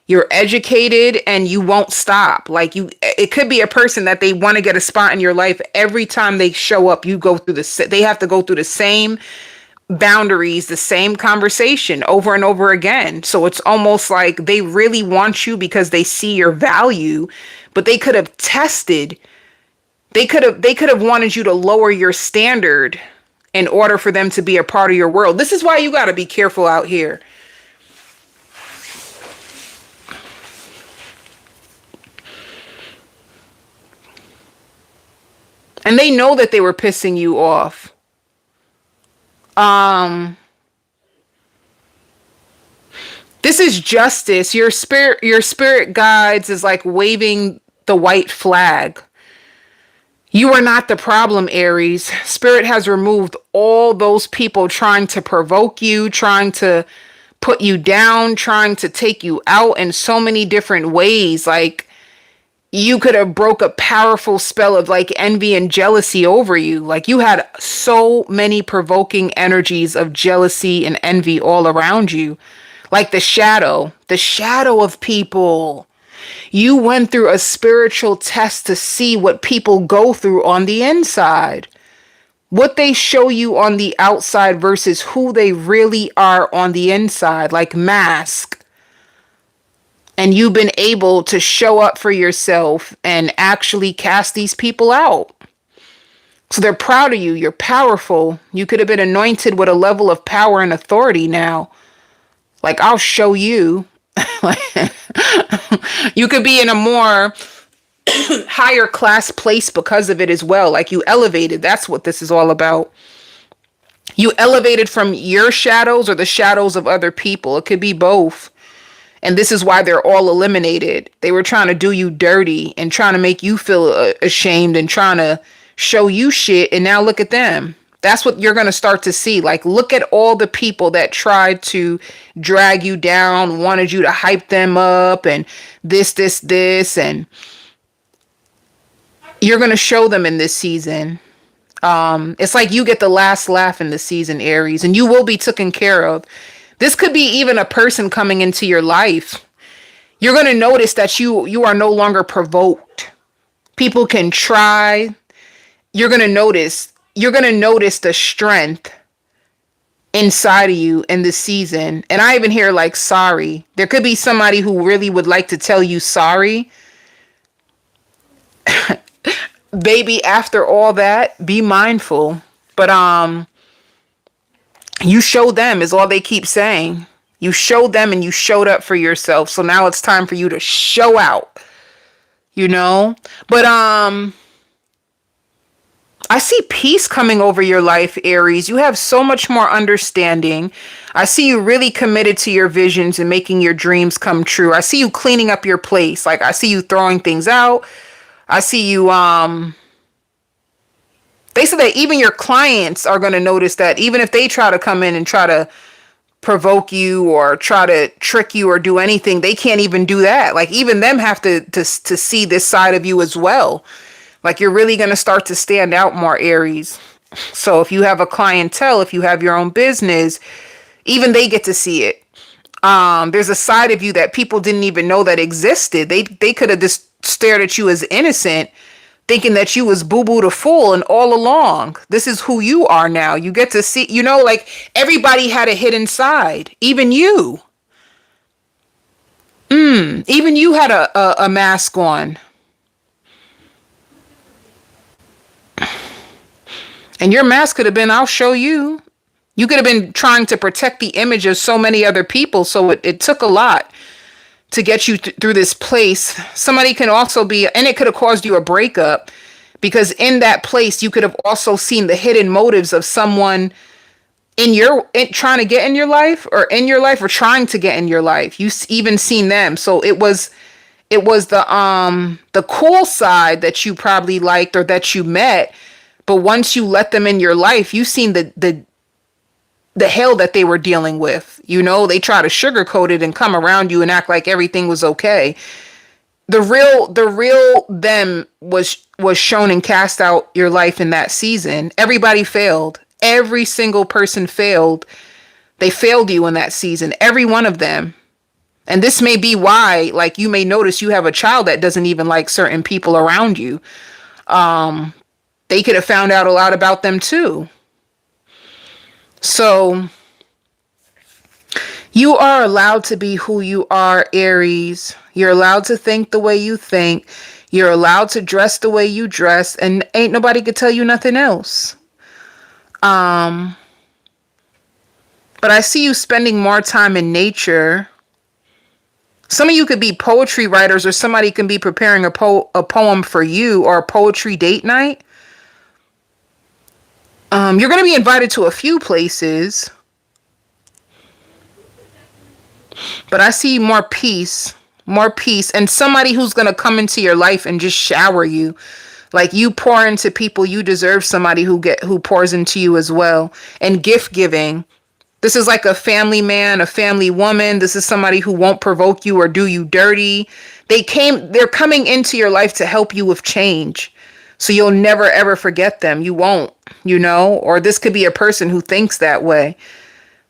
you're educated and you won't stop. Like it could be a person that they want to get a spot in your life. Every time they show up, they have to go through the same boundaries, the same conversation over and over again. So it's almost like they really want you because they see your value, but they could have they could have wanted you to lower your standard in order for them to be a part of your world. This is why you got to be careful out here. And they know that they were pissing you off. This is justice. Your spirit guides is like waving the white flag. You are not the problem, Aries. Spirit has removed all those people trying to provoke you, trying to put you down, trying to take you out in so many different ways. Like you could have broke a powerful spell of like envy and jealousy over you. Like you had so many provoking energies of jealousy and envy all around you. Like the shadow of people. You went through a spiritual test to see what people go through on the inside. What they show you on the outside versus who they really are on the inside, like mask. And you've been able to show up for yourself and actually cast these people out. So they're proud of you. You're powerful. You could have been anointed with a level of power and authority now. Like, I'll show you. You could be in a more higher class place because of it as well. Like you elevated. That's what this is all about. You elevated from your shadows or the shadows of other people. It could be both. And this is why they're all eliminated. They were trying to do you dirty and trying to make you feel ashamed and trying to show you shit. And now look at them. That's what you're going to start to see. Like, look at all the people that tried to drag you down, wanted you to hype them up and this. And you're going to show them in this season. It's like you get the last laugh in the season, Aries, and you will be taken care of. This could be even a person coming into your life. You're going to notice that you are no longer provoked. People can try. You're going to notice the strength inside of you in this season. And I even hear like sorry. There could be somebody who really would like to tell you sorry. Baby, after all that, be mindful. But you show them is all they keep saying. You showed them and you showed up for yourself. So now it's time for you to show out, you know? But I see peace coming over your life, Aries. You have so much more understanding. I see you really committed to your visions and making your dreams come true. I see you cleaning up your place. Like, I see you throwing things out. I see you, they said that even your clients are going to notice that even if they try to come in and try to provoke you or try to trick you or do anything, they can't even do that. Like, even them have to see this side of you as well. Like, you're really going to start to stand out more, Aries. So if you have a clientele, if you have your own business, even they get to see it. There's a side of you that people didn't even know that existed. They could have just stared at you as innocent, thinking that you was boo-boo the fool, and all along, this is who you are now. You get to see, you know, like, everybody had a hidden side. Even you. Even you had a mask on. And your mask could have been, I'll show you. You could have been trying to protect the image of so many other people. So it took a lot to get you through this place. Somebody can also be, and it could have caused you a breakup, because in that place, you could have also seen the hidden motives of someone trying to get in your life or trying to get in your life. You even seen them. So it was the cool side that you probably liked or that you met. But once you let them in your life, you've seen the hell that they were dealing with. You know, they try to sugarcoat it and come around you and act like everything was okay. The real them was shown and cast out your life in that season. Everybody failed. Every single person failed. They failed you in that season. Every one of them. And this may be why, like, you may notice you have a child that doesn't even like certain people around you. They could have found out a lot about them too. So you are allowed to be who you are, Aries. You're allowed to think the way you think. You're allowed to dress the way you dress, and ain't nobody could tell you nothing else. But I see you spending more time in nature. Some of you could be poetry writers, or somebody can be preparing a poem for you, or a poetry date night. You're going to be invited to a few places. But I see more peace, and somebody who's going to come into your life and just shower you. Like, you pour into people, you deserve somebody who pours into you as well. And gift giving. This is like a family man, a family woman. This is somebody who won't provoke you or do you dirty. They're coming into your life to help you with change. So you'll never ever forget them. You won't, you know, or this could be a person who thinks that way.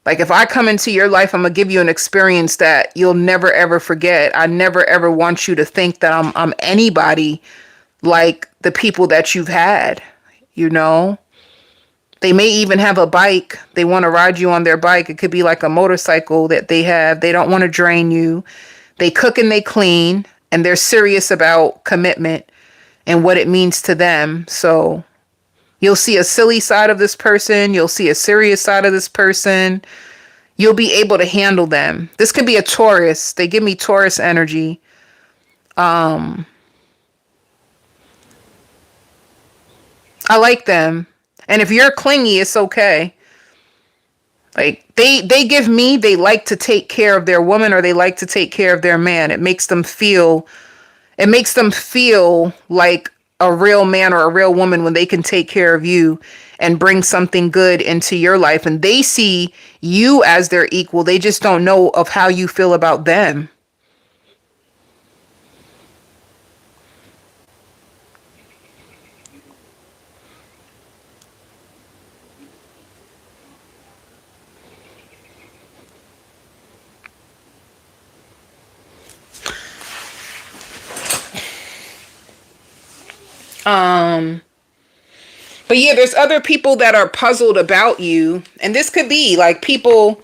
Like, if I come into your life, I'm going to give you an experience that you'll never ever forget. I never ever want you to think that I'm anybody like the people that you've had, you know. They may even have a bike. They want to ride you on their bike. It could be like a motorcycle that they have. They don't want to drain you. They cook and they clean, and they're serious about commitment and what it means to them. So you'll see a silly side of this person. You'll see a serious side of this person. You'll be able to handle them. This could be a Taurus. They give me Taurus energy. I like them. And if you're clingy, it's okay. Like they give me, they like to take care of their woman or they like to take care of their man. It makes them feel like a real man or a real woman when they can take care of you and bring something good into your life. And they see you as their equal. They just don't know of how you feel about them. Um, but yeah, there's other people that are puzzled about you. And this could be like people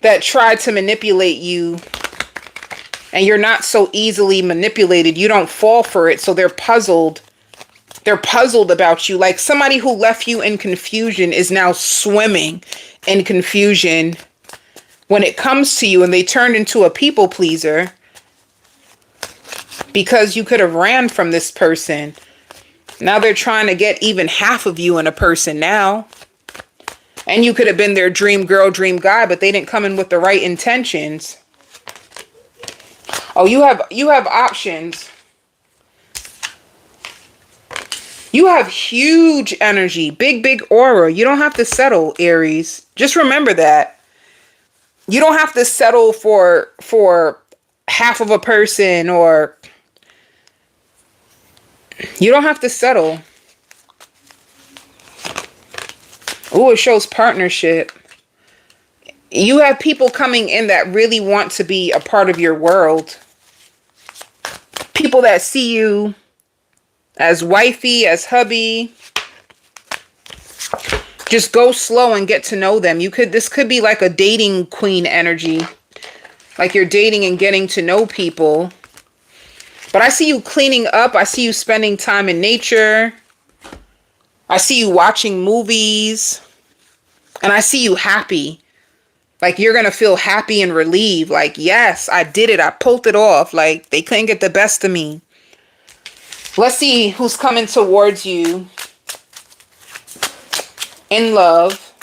that try to manipulate you, and you're not so easily manipulated. You don't fall for it. So they're puzzled. They're puzzled about you. Like somebody who left you in confusion is now swimming in confusion when it comes to you, and they turned into a people pleaser because you could have ran from this person. Now they're trying to get even half of you in a person now. And you could have been their dream girl, dream guy, but they didn't come in with the right intentions. Oh, you have options. You have huge energy, big aura. You don't have to settle, Aries. Just remember that. You don't have to settle for half of a person, or you don't have to settle. Oh, it shows partnership. You have people coming in that really want to be a part of your world. People that see you as wifey, as hubby. Just go slow and get to know them. This could be like a dating queen energy. Like you're dating and getting to know people. But I see you cleaning up. I see you spending time in nature. I see you watching movies. And I see you happy. Like you're going to feel happy and relieved. Like, yes, I did it. I pulled it off. Like they couldn't get the best of me. Let's see who's coming towards you in love.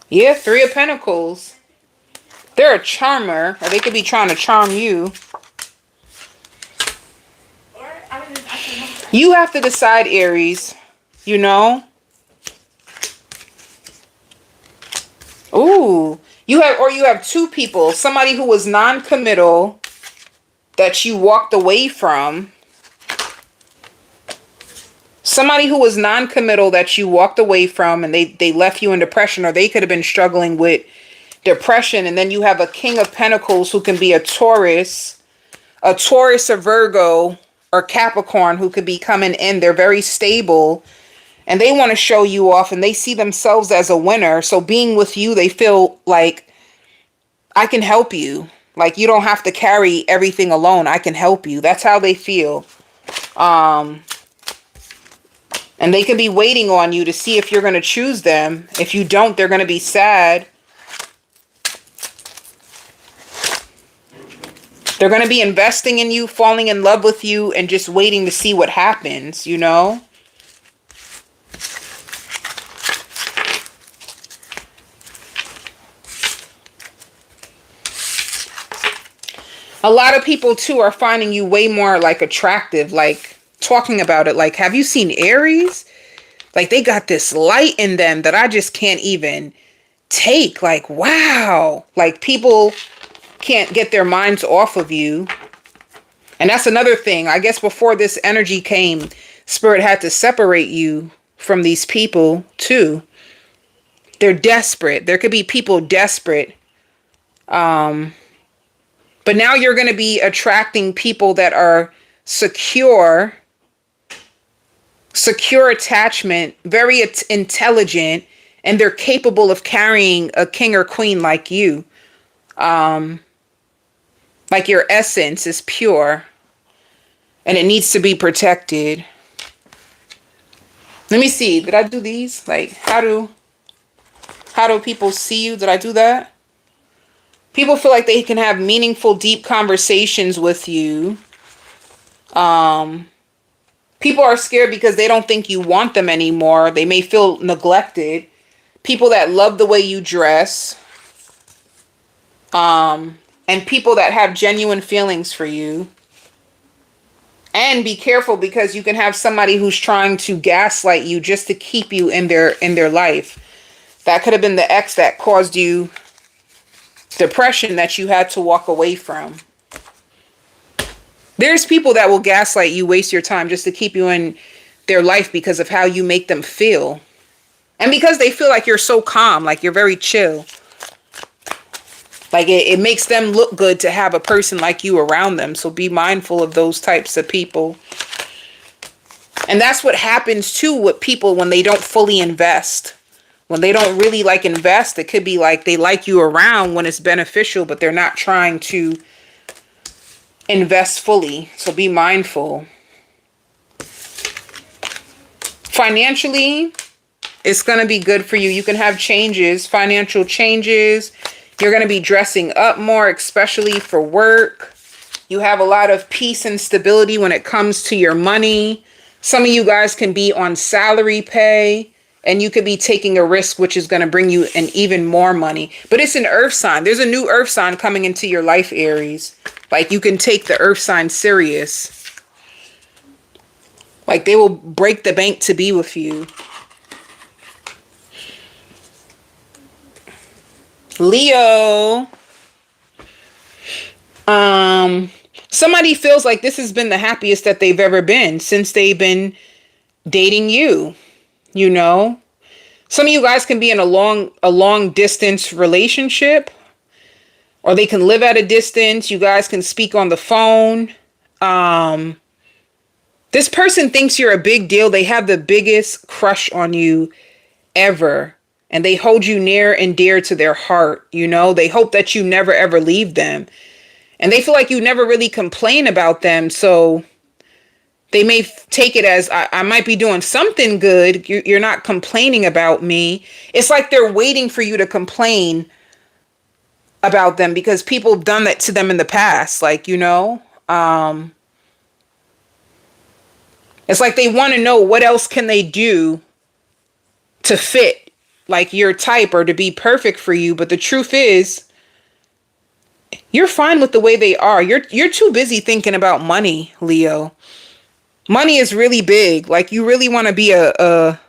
Yeah, Three of Pentacles. They're a charmer, or they could be trying to charm you. You have to decide, Aries. You know? Ooh. You have two people. Somebody who was non-committal that you walked away from. Somebody who was non-committal that you walked away from, and they left you in depression, or they could have been struggling with depression. And then you have a King of Pentacles who can be a Taurus, a Virgo, or Capricorn who could be coming in. They're very stable and they want to show you off, and they see themselves as a winner. So being with you, they feel like, I can help you. Like you don't have to carry everything alone. I can help you. That's how they feel. And they can be waiting on you to see if you're going to choose them. If you don't, they're going to be sad. They're going to be investing in you, falling in love with you, and just waiting to see what happens, you know? A lot of people, too, are finding you way more, like, attractive, like, talking about it. Like, have you seen Aries? Like, they got this light in them that I just can't even take. Like, wow. Like, people can't get their minds off of you. And that's another thing. I guess before this energy came, Spirit had to separate you from these people, too. They're desperate. There could be people desperate. But now you're going to be attracting people that are secure attachment, very intelligent, and they're capable of carrying a king or queen like you. Like your essence is pure and it needs to be protected. Let me see. Did I do these? Like, how do people see you? Did I do that? People feel like they can have meaningful, deep conversations with you. People are scared because they don't think you want them anymore. They may feel neglected. people that love the way you dress, and people that have genuine feelings for you. And be careful, because you can have somebody who's trying to gaslight you just to keep you in their life. That could have been the ex that caused you depression that you had to walk away from. There's people that will gaslight you, waste your time just to keep you in their life because of how you make them feel. And because they feel like you're so calm, like you're very chill. Like it makes them look good to have a person like you around them. So be mindful of those types of people. And that's what happens too with people when they don't fully invest. When they don't really like invest, it could be like they like you around when it's beneficial, but they're not trying to invest fully. So be mindful. Financially, it's going to be good for you. You can have changes, financial changes. You're going to be dressing up more, especially for work. You have a lot of peace and stability when it comes to your money. Some of you guys can be on salary pay, and you could be taking a risk, which is going to bring you in even more money. But it's an earth sign. There's a new earth sign coming into your life, Aries. Like you can take the earth sign serious. Like they will break the bank to be with you. Leo, somebody feels like this has been the happiest that they've ever been since they've been dating you. You know, some of you guys can be in a long distance relationship, or they can live at a distance. You guys can speak on the phone. This person thinks you're a big deal. They have the biggest crush on you ever. And they hold you near and dear to their heart. You know, they hope that you never, ever leave them. And they feel like you never really complain about them. So they may take it as I might be doing something good. You're not complaining about me. It's like they're waiting for you to complain about them because people have done that to them in the past. Like, you know, it's like they want to know what else can they do to fit like your type or to be perfect for you. But the truth is, you're fine with the way they are. You're too busy thinking about money, Leo. Money is really big. Like you really want to be a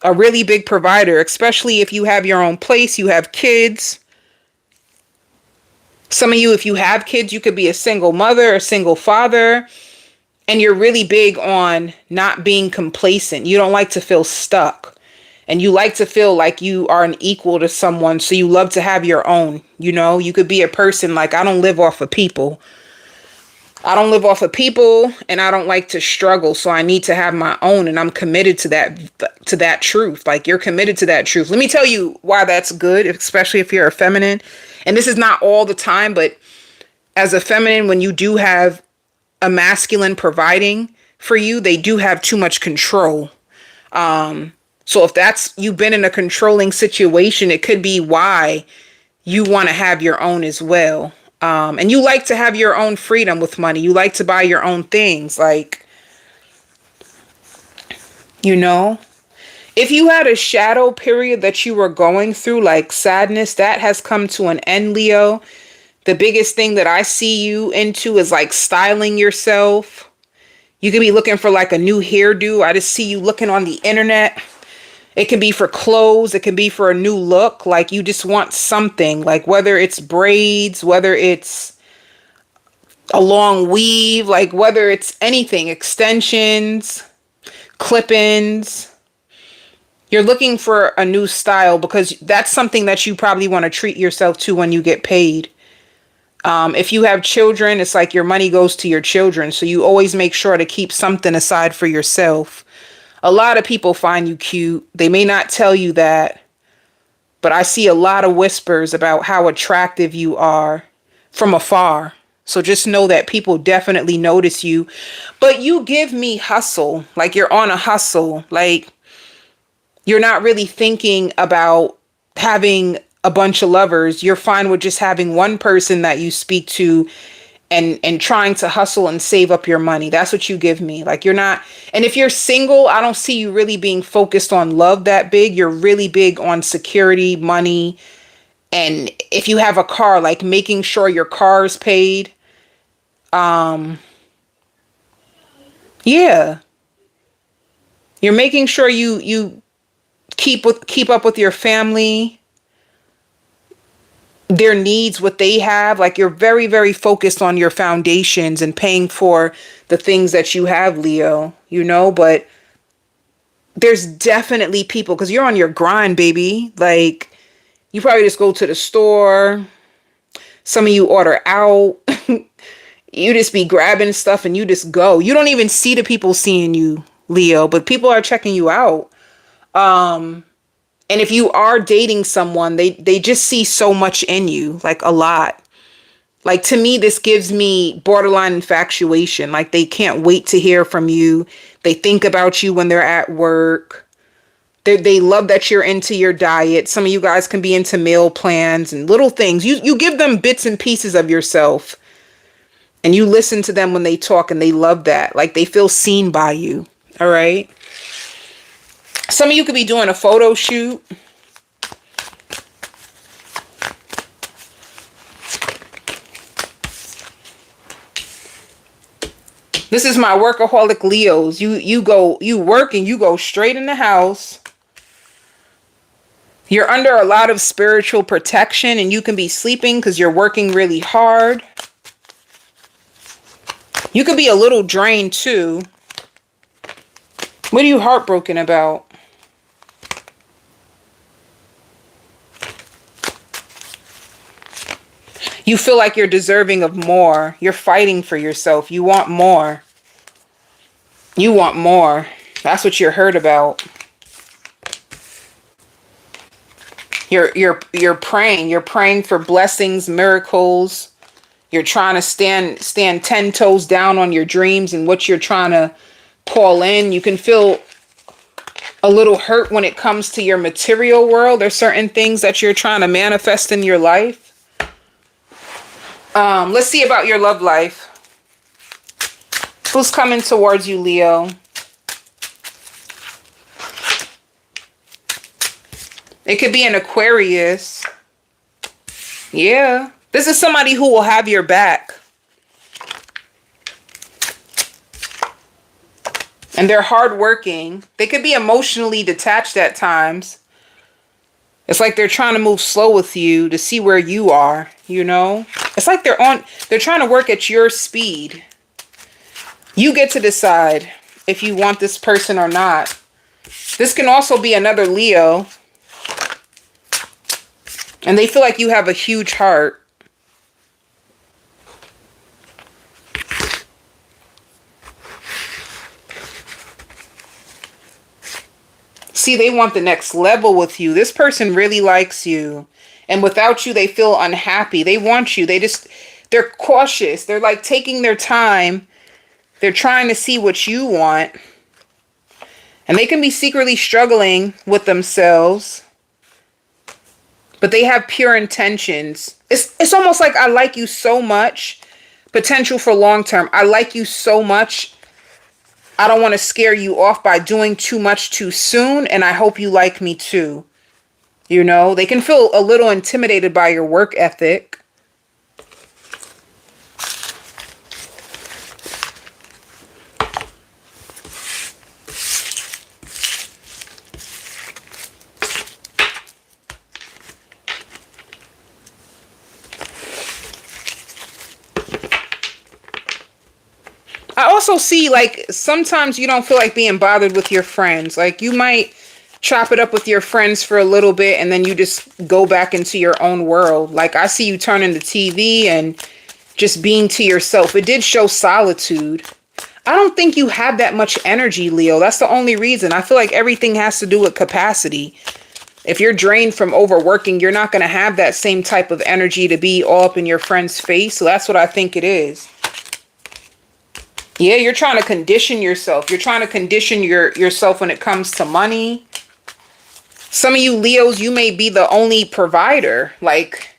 really big provider, especially if you have your own place, you have kids. Some of you, if you have kids, you could be a single mother, a single father, and you're really big on not being complacent. You don't like to feel stuck. And you like to feel like you are an equal to someone. So you love to have your own, you know, you could be a person like, I don't live off of people. I don't live off of people and I don't like to struggle. So I need to have my own. And I'm committed to that truth. Like you're committed to that truth. Let me tell you why that's good, especially if you're a feminine. And this is not all the time, but as a feminine, when you do have a masculine providing for you, they do have too much control. So if that's, you've been in a controlling situation, it could be why you want to have your own as well. And you like to have your own freedom with money. You like to buy your own things. Like, you know, if you had a shadow period that you were going through, like sadness, that has come to an end, Leo. The biggest thing that I see you into is like styling yourself. You could be looking for like a new hairdo. I just see you looking on the internet. It can be for clothes. It can be for a new look. Like you just want something, like whether it's braids, whether it's a long weave, like whether it's anything, extensions, clip-ins. You're looking for a new style because that's something that you probably want to treat yourself to when you get paid. If you have children, it's like your money goes to your children. So you always make sure to keep something aside for yourself. A lot of people find you cute. They may not tell you that, but I see a lot of whispers about how attractive you are from afar. So just know that people definitely notice you, but you give me hustle. Like you're on a hustle. Like you're not really thinking about having a bunch of lovers. You're fine with just having one person that you speak to and trying to hustle and save up your money. That's what you give me. Like you're not, and if you're single, I don't see you really being focused on love that big. You're really big on security, money, and if you have a car, like making sure your car's paid. Yeah. You're making sure you keep up with your family, their needs, what they have. Like you're very, very focused on your foundations and paying for the things that you have, Leo, but there's definitely people, because you're on your grind, baby. Like you probably just go to the store. Some of you order out. You just be grabbing stuff and you just go. You don't even see the people seeing you, Leo, but people are checking you out. And if you are dating someone, they just see so much in you, like a lot. Like to me, this gives me borderline infatuation. Like they can't wait to hear from you. They think about you when they're at work. They love that you're into your diet. Some of you guys can be into meal plans and little things. You give them bits and pieces of yourself. And you listen to them when they talk, and they love that. Like they feel seen by you. All right. Some of you could be doing a photo shoot. This is my workaholic Leos. You work and you go straight in the house. You're under a lot of spiritual protection, and you can be sleeping because you're working really hard. You could be a little drained too. What are you heartbroken about? You feel like you're deserving of more. You're fighting for yourself. You want more. You want more. That's what you're hurt about. You're praying. You're praying for blessings, miracles. You're trying to stand 10 toes down on your dreams and what you're trying to call in. You can feel a little hurt when it comes to your material world. There's certain things that you're trying to manifest in your life. Let's see about your love life. Who's coming towards you, Leo? It could be an Aquarius. Yeah. This is somebody who will have your back. And they're hardworking. They could be emotionally detached at times. It's like they're trying to move slow with you to see where you are, It's like they're trying to work at your speed. You get to decide if you want this person or not. This can also be another Leo. And they feel like you have a huge heart. See, they want the next level with you. This person really likes you. And without you, they feel unhappy. They want you. They're cautious. They're like taking their time. They're trying to see what you want. And they can be secretly struggling with themselves. But they have pure intentions. It's almost like I like you so much. Potential for long term. I like you so much. I don't want to scare you off by doing too much too soon. And I hope you like me too. They can feel a little intimidated by your work ethic. I also see, like, sometimes you don't feel like being bothered with your friends. Like, you might chop it up with your friends for a little bit and then you just go back into your own world. Like, I see you turning the TV and just being to yourself. It did show solitude. I don't think you have that much energy, Leo. That's the only reason. I feel like everything has to do with capacity. If you're drained from overworking, you're not going to have that same type of energy to be all up in your friend's face. So that's what I think it is. Yeah, you're trying to condition yourself. You're trying to condition yourself when it comes to money. Some of you Leos, you may be the only provider. Like,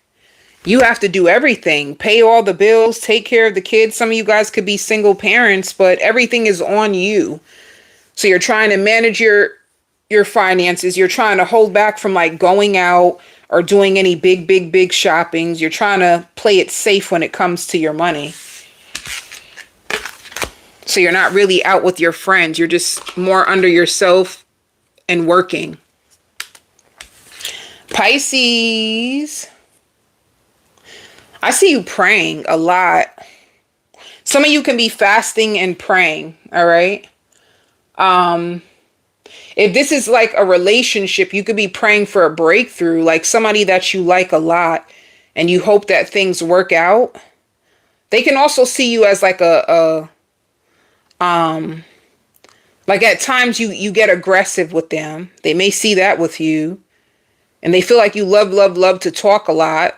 You have to do everything, pay all the bills, take care of the kids. Some of you guys could be single parents, but everything is on you. So you're trying to manage your finances. You're trying to hold back from like going out or doing any big shoppings. You're trying to play it safe when it comes to your money. So you're not really out with your friends. You're just more under yourself and working. Pisces, I see you praying a lot. Some of you can be fasting and praying, all right? If this is like a relationship, you could be praying for a breakthrough, like somebody that you like a lot and you hope that things work out. They can also see you as like like at times you get aggressive with them. They may see that with you and they feel like you love to talk a lot.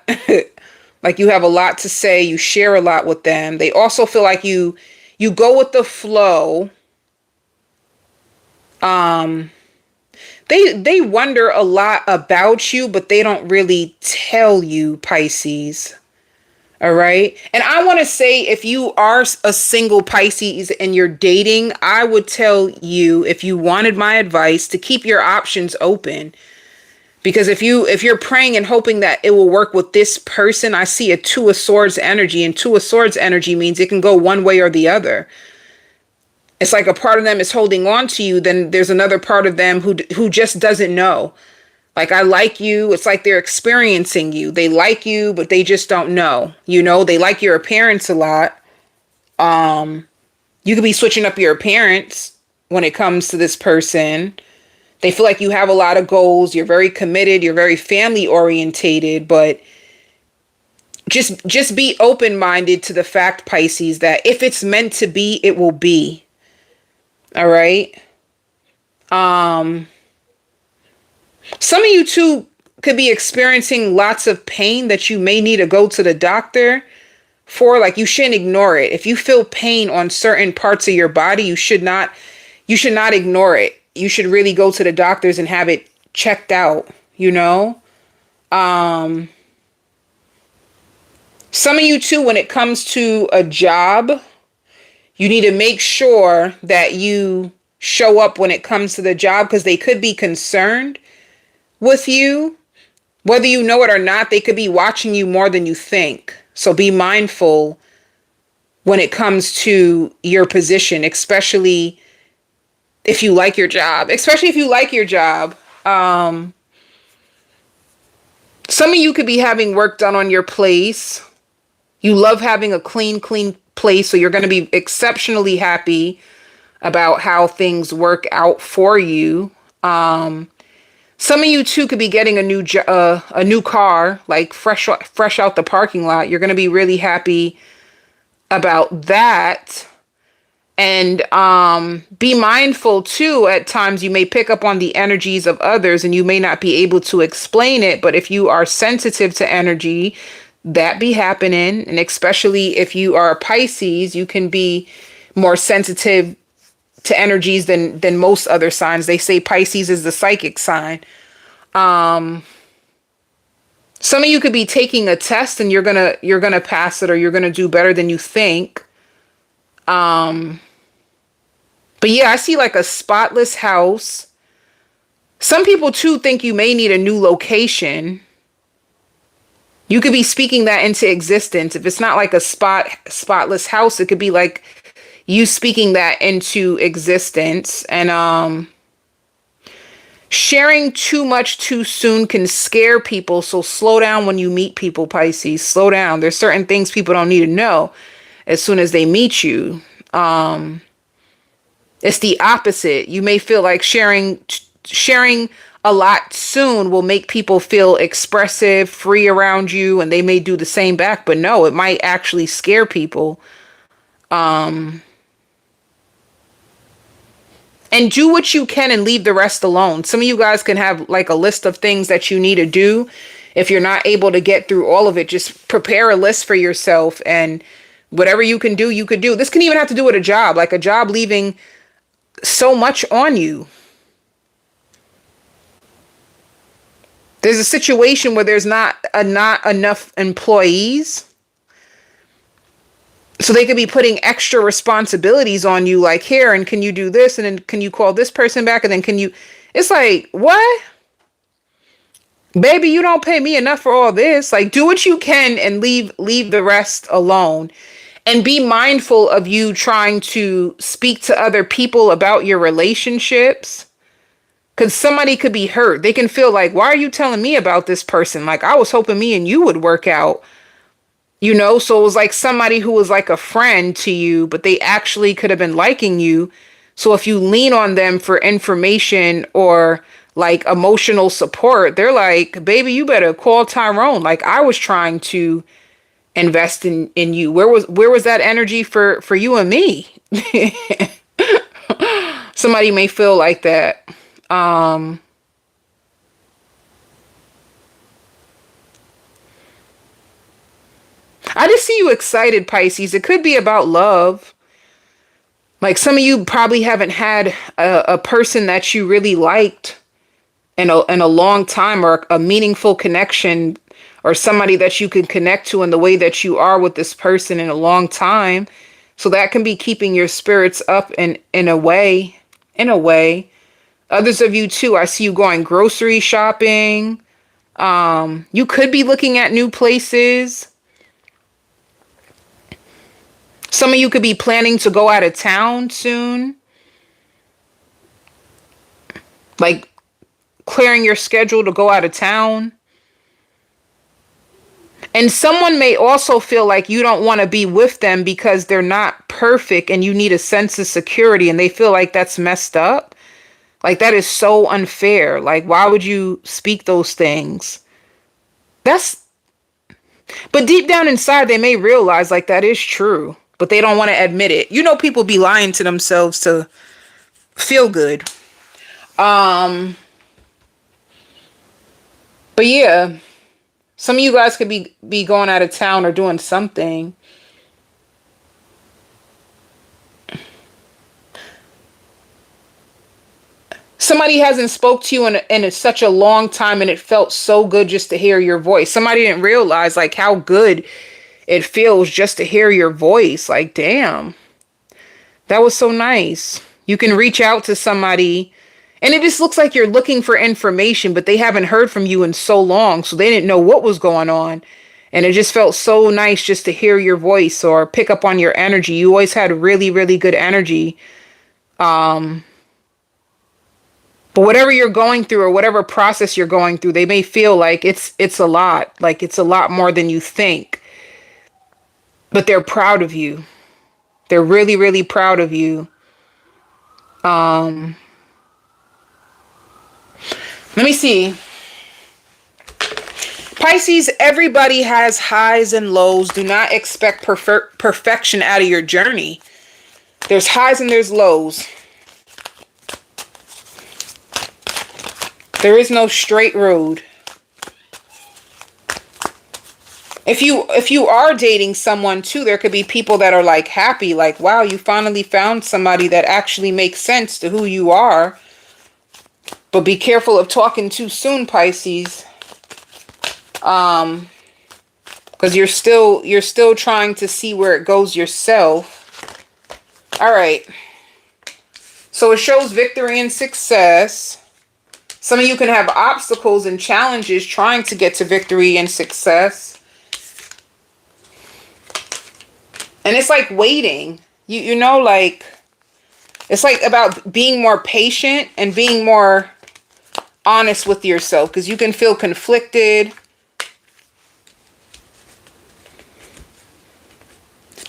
Like you have a lot to say, you share a lot with them. They also feel like you go with the flow. They wonder a lot about you, but they don't really tell you, Pisces. All right. And I want to say, if you are a single Pisces and you're dating, I would tell you, if you wanted my advice, to keep your options open. Because if you're praying and hoping that it will work with this person, I see a Two of Swords energy, and Two of Swords energy means it can go one way or the other. It's like a part of them is holding on to you. Then there's another part of them who just doesn't know. Like, I like you. It's like they're experiencing you. They like you, but they just don't know. You know, they like your appearance a lot. You could be switching up your appearance when it comes to this person. They feel like you have a lot of goals. You're very committed. You're very family orientated, but just be open-minded to the fact, Pisces, that if it's meant to be, it will be. All right. Some of you too could be experiencing lots of pain that you may need to go to the doctor for. Like, you shouldn't ignore it. If you feel pain on certain parts of your body, you should not ignore it. You should really go to the doctors and have it checked out, you know? Some of you too, when it comes to a job, you need to make sure that you show up when it comes to the job, because they could be concerned with you. Whether you know it or not, they could be watching you more than you think. So be mindful when it comes to your position, especially if you like your job. Some of you could be having work done on your place. You love having a clean place, so you're going to be exceptionally happy about how things work out for you. Some of you too could be getting a new car, like fresh out the parking lot. You're going to be really happy about that. And be mindful too, at times you may pick up on the energies of others and you may not be able to explain it. But if you are sensitive to energy, that be happening. And especially if you are a Pisces, you can be more sensitive to energies than most other signs. They say Pisces is the psychic sign. Some of you could be taking a test and you're gonna pass it, or you're gonna do better than you think. But yeah, I see like a spotless house. Some people too think you may need a new location. You could be speaking that into existence. If it's not like a spotless house, it could be like you speaking that into existence. And sharing too much too soon can scare people. So slow down when you meet people, Pisces. Slow down. There's certain things people don't need to know as soon as they meet you. It's the opposite. You may feel like sharing a lot soon will make people feel expressive, free around you, and they may do the same back. But no, it might actually scare people. And do what you can and leave the rest alone. Some of you guys can have like a list of things that you need to do. If you're not able to get through all of it, just prepare a list for yourself, and whatever you can do, you could do. This can even have to do with a job, like a job leaving so much on you. There's a situation where there's not enough employees. So they could be putting extra responsibilities on you, like, here, and can you do this? And then can you call this person back? And then can you, it's like, what? Baby, you don't pay me enough for all this. Like, do what you can and leave the rest alone. And be mindful of you trying to speak to other people about your relationships. Because somebody could be hurt. They can feel like, why are you telling me about this person? Like, I was hoping me and you would work out. You know, so it was like somebody who was like a friend to you, but they actually could have been liking you. So if you lean on them for information or like emotional support, they're like, baby, you better call Tyrone. Like, I was trying to invest in you. Where was that energy for you and me? Somebody may feel like that. I just see you excited, Pisces. It could be about love. Like, some of you probably haven't had a person that you really liked in a long time, or a meaningful connection, or somebody that you can connect to in the way that you are with this person in a long time. So that can be keeping your spirits up in a way. In a way. Others of you too, I see you going grocery shopping. You could be looking at new places. Some of you could be planning to go out of town soon. Like, clearing your schedule to go out of town. And someone may also feel like you don't want to be with them because they're not perfect and you need a sense of security, and they feel like that's messed up. Like, that is so unfair. Like, why would you speak those things? But deep down inside, they may realize like that is true, but they don't want to admit it. You know, people be lying to themselves to feel good. But yeah, some of you guys could be going out of town or doing something. Somebody hasn't spoke to you in such a long time, and it felt so good just to hear your voice. Somebody didn't realize like how good it feels just to hear your voice. Like, damn, that was so nice. You can reach out to somebody, and it just looks like you're looking for information, but they haven't heard from you in so long, so they didn't know what was going on. And it just felt so nice just to hear your voice or pick up on your energy. You always had really, really good energy. But whatever you're going through or whatever process you're going through, they may feel like it's a lot. Like, it's a lot more than you think. But they're proud of you. They're really, really proud of you. Let me see. Pisces, everybody has highs and lows. Do not expect perfection out of your journey. There's highs and there's lows. There is no straight road. If you are dating someone too, there could be people that are like happy, like, wow, you finally found somebody that actually makes sense to who you are. But be careful of talking too soon, Pisces. Because you're still trying to see where it goes yourself. All right. So it shows victory and success. Some of you can have obstacles and challenges trying to get to victory and success. And it's like waiting. You know, like, it's like about being more patient and being more honest with yourself, because you can feel conflicted.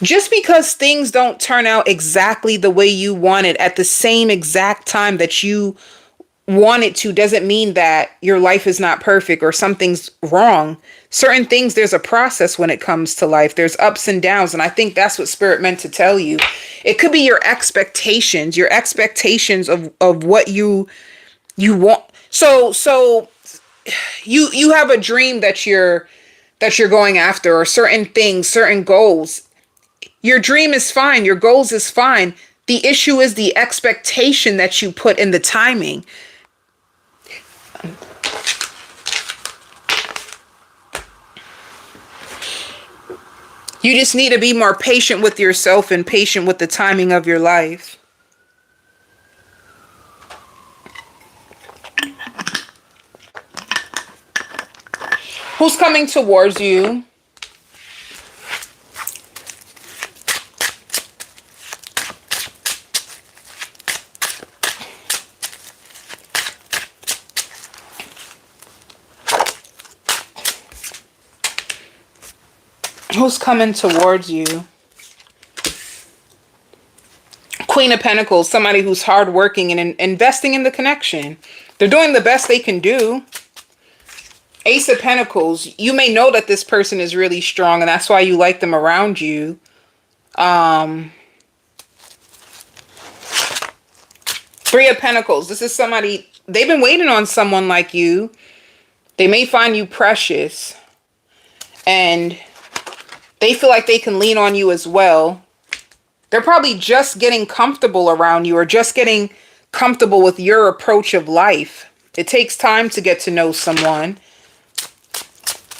Just because things don't turn out exactly the way you want it at the same exact time that you want it to doesn't mean that your life is not perfect or something's wrong. Certain things, there's a process when it comes to life. There's ups and downs, and I think that's what Spirit meant to tell you. It could be your expectations of what you want. So you have a dream that you're going after, or certain things, certain goals. Your dream is fine. Your goals is fine. The issue is the expectation that you put in the timing. You just need to be more patient with yourself and patient with the timing of your life. Who's coming towards you? Who's coming towards you? Queen of Pentacles, somebody who's hardworking and investing in the connection. They're doing the best they can do. Ace of Pentacles, you may know that this person is really strong and that's why you like them around you. Three of Pentacles, this is somebody, they've been waiting on someone like you. They may find you precious and they feel like they can lean on you as well. They're probably just getting comfortable around you or just getting comfortable with your approach of life. It takes time to get to know someone.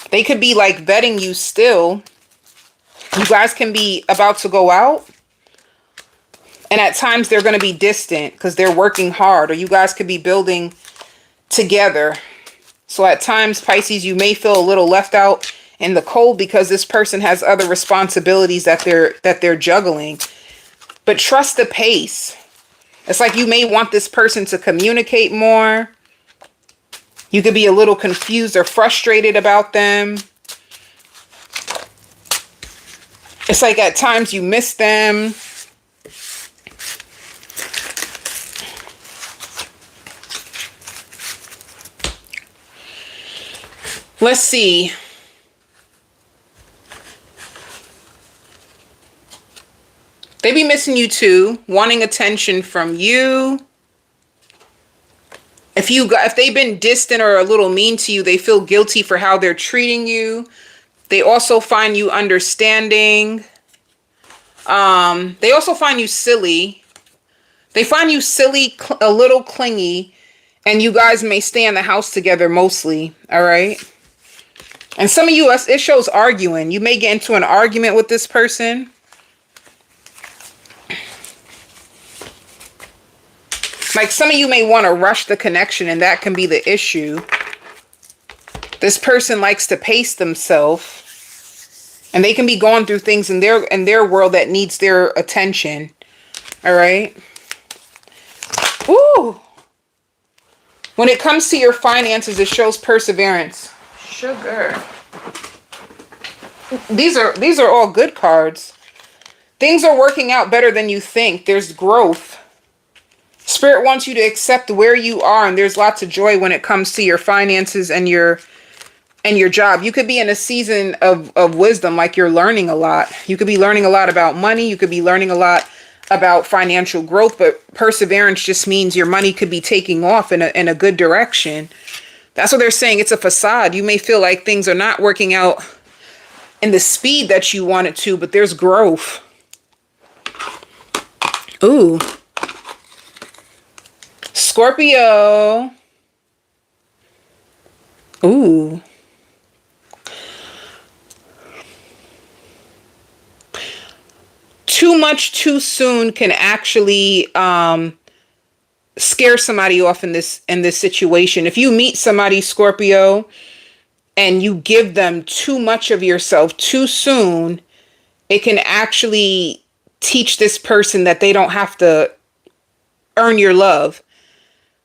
They could be like vetting you still. You guys can be about to go out. And at times they're going to be distant because they're working hard. Or you guys could be building together. So at times, Pisces, you may feel a little left out in the cold because this person has other responsibilities that they're juggling. But trust the pace. It's like you may want this person to communicate more. You could be a little confused or frustrated about them. It's like at times you miss them. Let's see. They be missing you too, wanting attention from you. If they've been distant or a little mean to you, they feel guilty for how they're treating you. They also find you understanding. They also find you silly. They find you silly, a little clingy, and you guys may stay in the house together mostly, all right? And some of you, it shows arguing. You may get into an argument with this person. Like some of you may want to rush the connection and that can be the issue. This person likes to pace themselves and they can be going through things in their world that needs their attention. All right. Ooh. When it comes to your finances, it shows perseverance. Sugar. These are all good cards. Things are working out better than you think. There's growth. Spirit wants you to accept where you are, and there's lots of joy when it comes to your finances and your job. You could be in a season of wisdom, like you're learning a lot. You could be learning a lot about money. You could be learning a lot about financial growth, but perseverance just means your money could be taking off in a good direction. That's what they're saying. It's a facade. You may feel like things are not working out in the speed that you want it to, but there's growth. Ooh. Scorpio. Ooh. Too much too soon can actually scare somebody off in this situation. If you meet somebody, Scorpio, and you give them too much of yourself too soon, it can actually teach this person that they don't have to earn your love.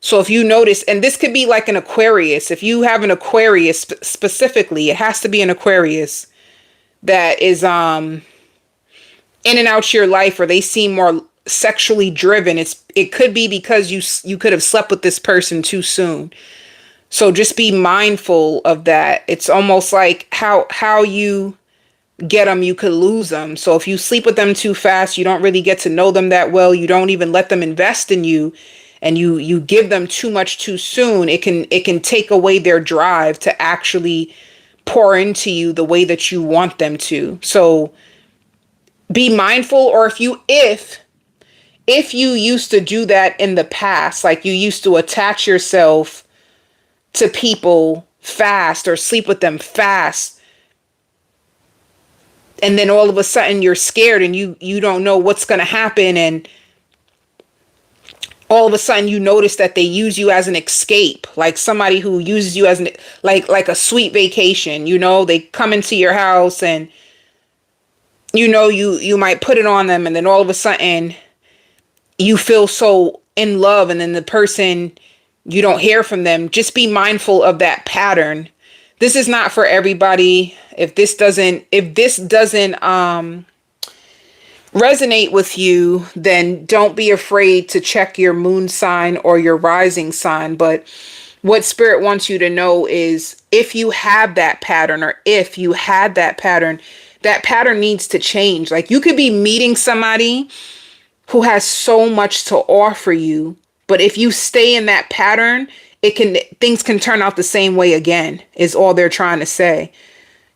So if you notice, and this could be like an Aquarius, if you have an Aquarius specifically, it has to be an Aquarius that is in and out your life, or they seem more sexually driven. It could be because you could have slept with this person too soon. So just be mindful of that. It's almost like how you get them, you could lose them. So if you sleep with them too fast, you don't really get to know them that well. You don't even let them invest in you, and you give them too much too soon. It can take away their drive to actually pour into you the way that you want them to. So be mindful. Or if you used to do that in the past, like you used to attach yourself to people fast or sleep with them fast, And then all of a sudden you're scared and you don't know what's going to happen, and all of a sudden you notice that they use you as an escape, like somebody who uses you as an like a sweet vacation. They come into your house, and you might put it on them, and then all of a sudden you feel so in love, and then the person, you don't hear from them. Just be mindful of that pattern. This is not for everybody. If this doesn't resonate with you, then don't be afraid to check your moon sign or your rising sign. But what spirit wants you to know is, if you have that pattern, or if you had that pattern needs to change. Like, you could be meeting somebody who has so much to offer you, but if you stay in that pattern, things can turn out the same way again, is all they're trying to say.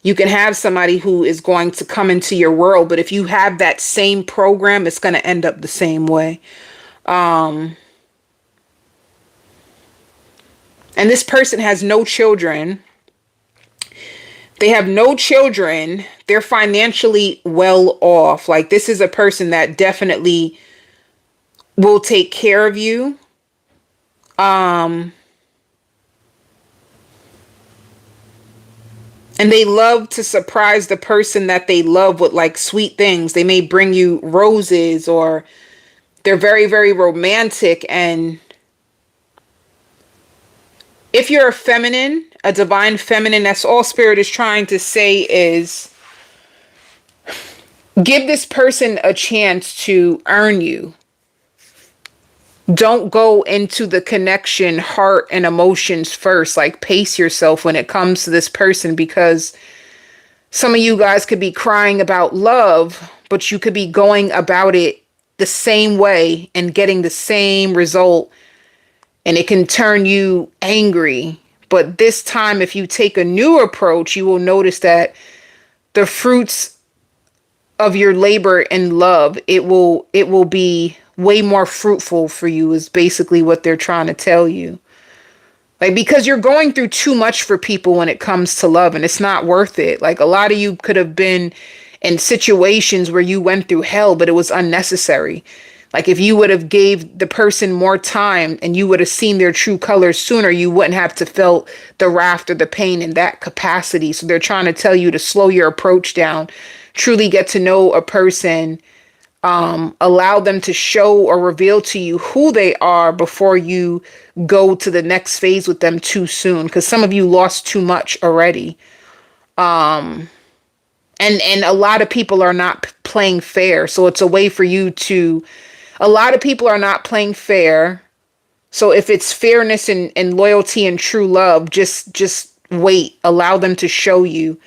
You can have somebody who is going to come into your world, but if you have that same program, it's going to end up the same way. And this person has no children. They have no children. They're financially well off. Like, this is a person that definitely will take care of you. And they love to surprise the person that they love with like sweet things. They may bring you roses, or they're very, very romantic. And if you're a divine feminine, that's all spirit is trying to say is, give this person a chance to earn you. Don't go into the connection, heart, and emotions first. Like, pace yourself when it comes to this person, because some of you guys could be crying about love, but you could be going about it the same way and getting the same result, and it can turn you angry. But this time, if you take a new approach, you will notice that the fruits of your labor and love, it will be way more fruitful for you, is basically what they're trying to tell you. Like, because you're going through too much for people when it comes to love, and it's not worth it. Like, a lot of you could have been in situations where you went through hell, but it was unnecessary. Like, if you would have gave the person more time and you would have seen their true colors sooner, you wouldn't have to felt the wrath or the pain in that capacity. So they're trying to tell you to slow your approach down, truly get to know a person, allow them to show or reveal to you who they are before you go to the next phase with them too soon. Because some of you lost too much already. And a lot of people are not playing fair. So it's a way for you to, a lot of people are not playing fair. So if it's fairness and loyalty and true love, just wait, allow them to show you.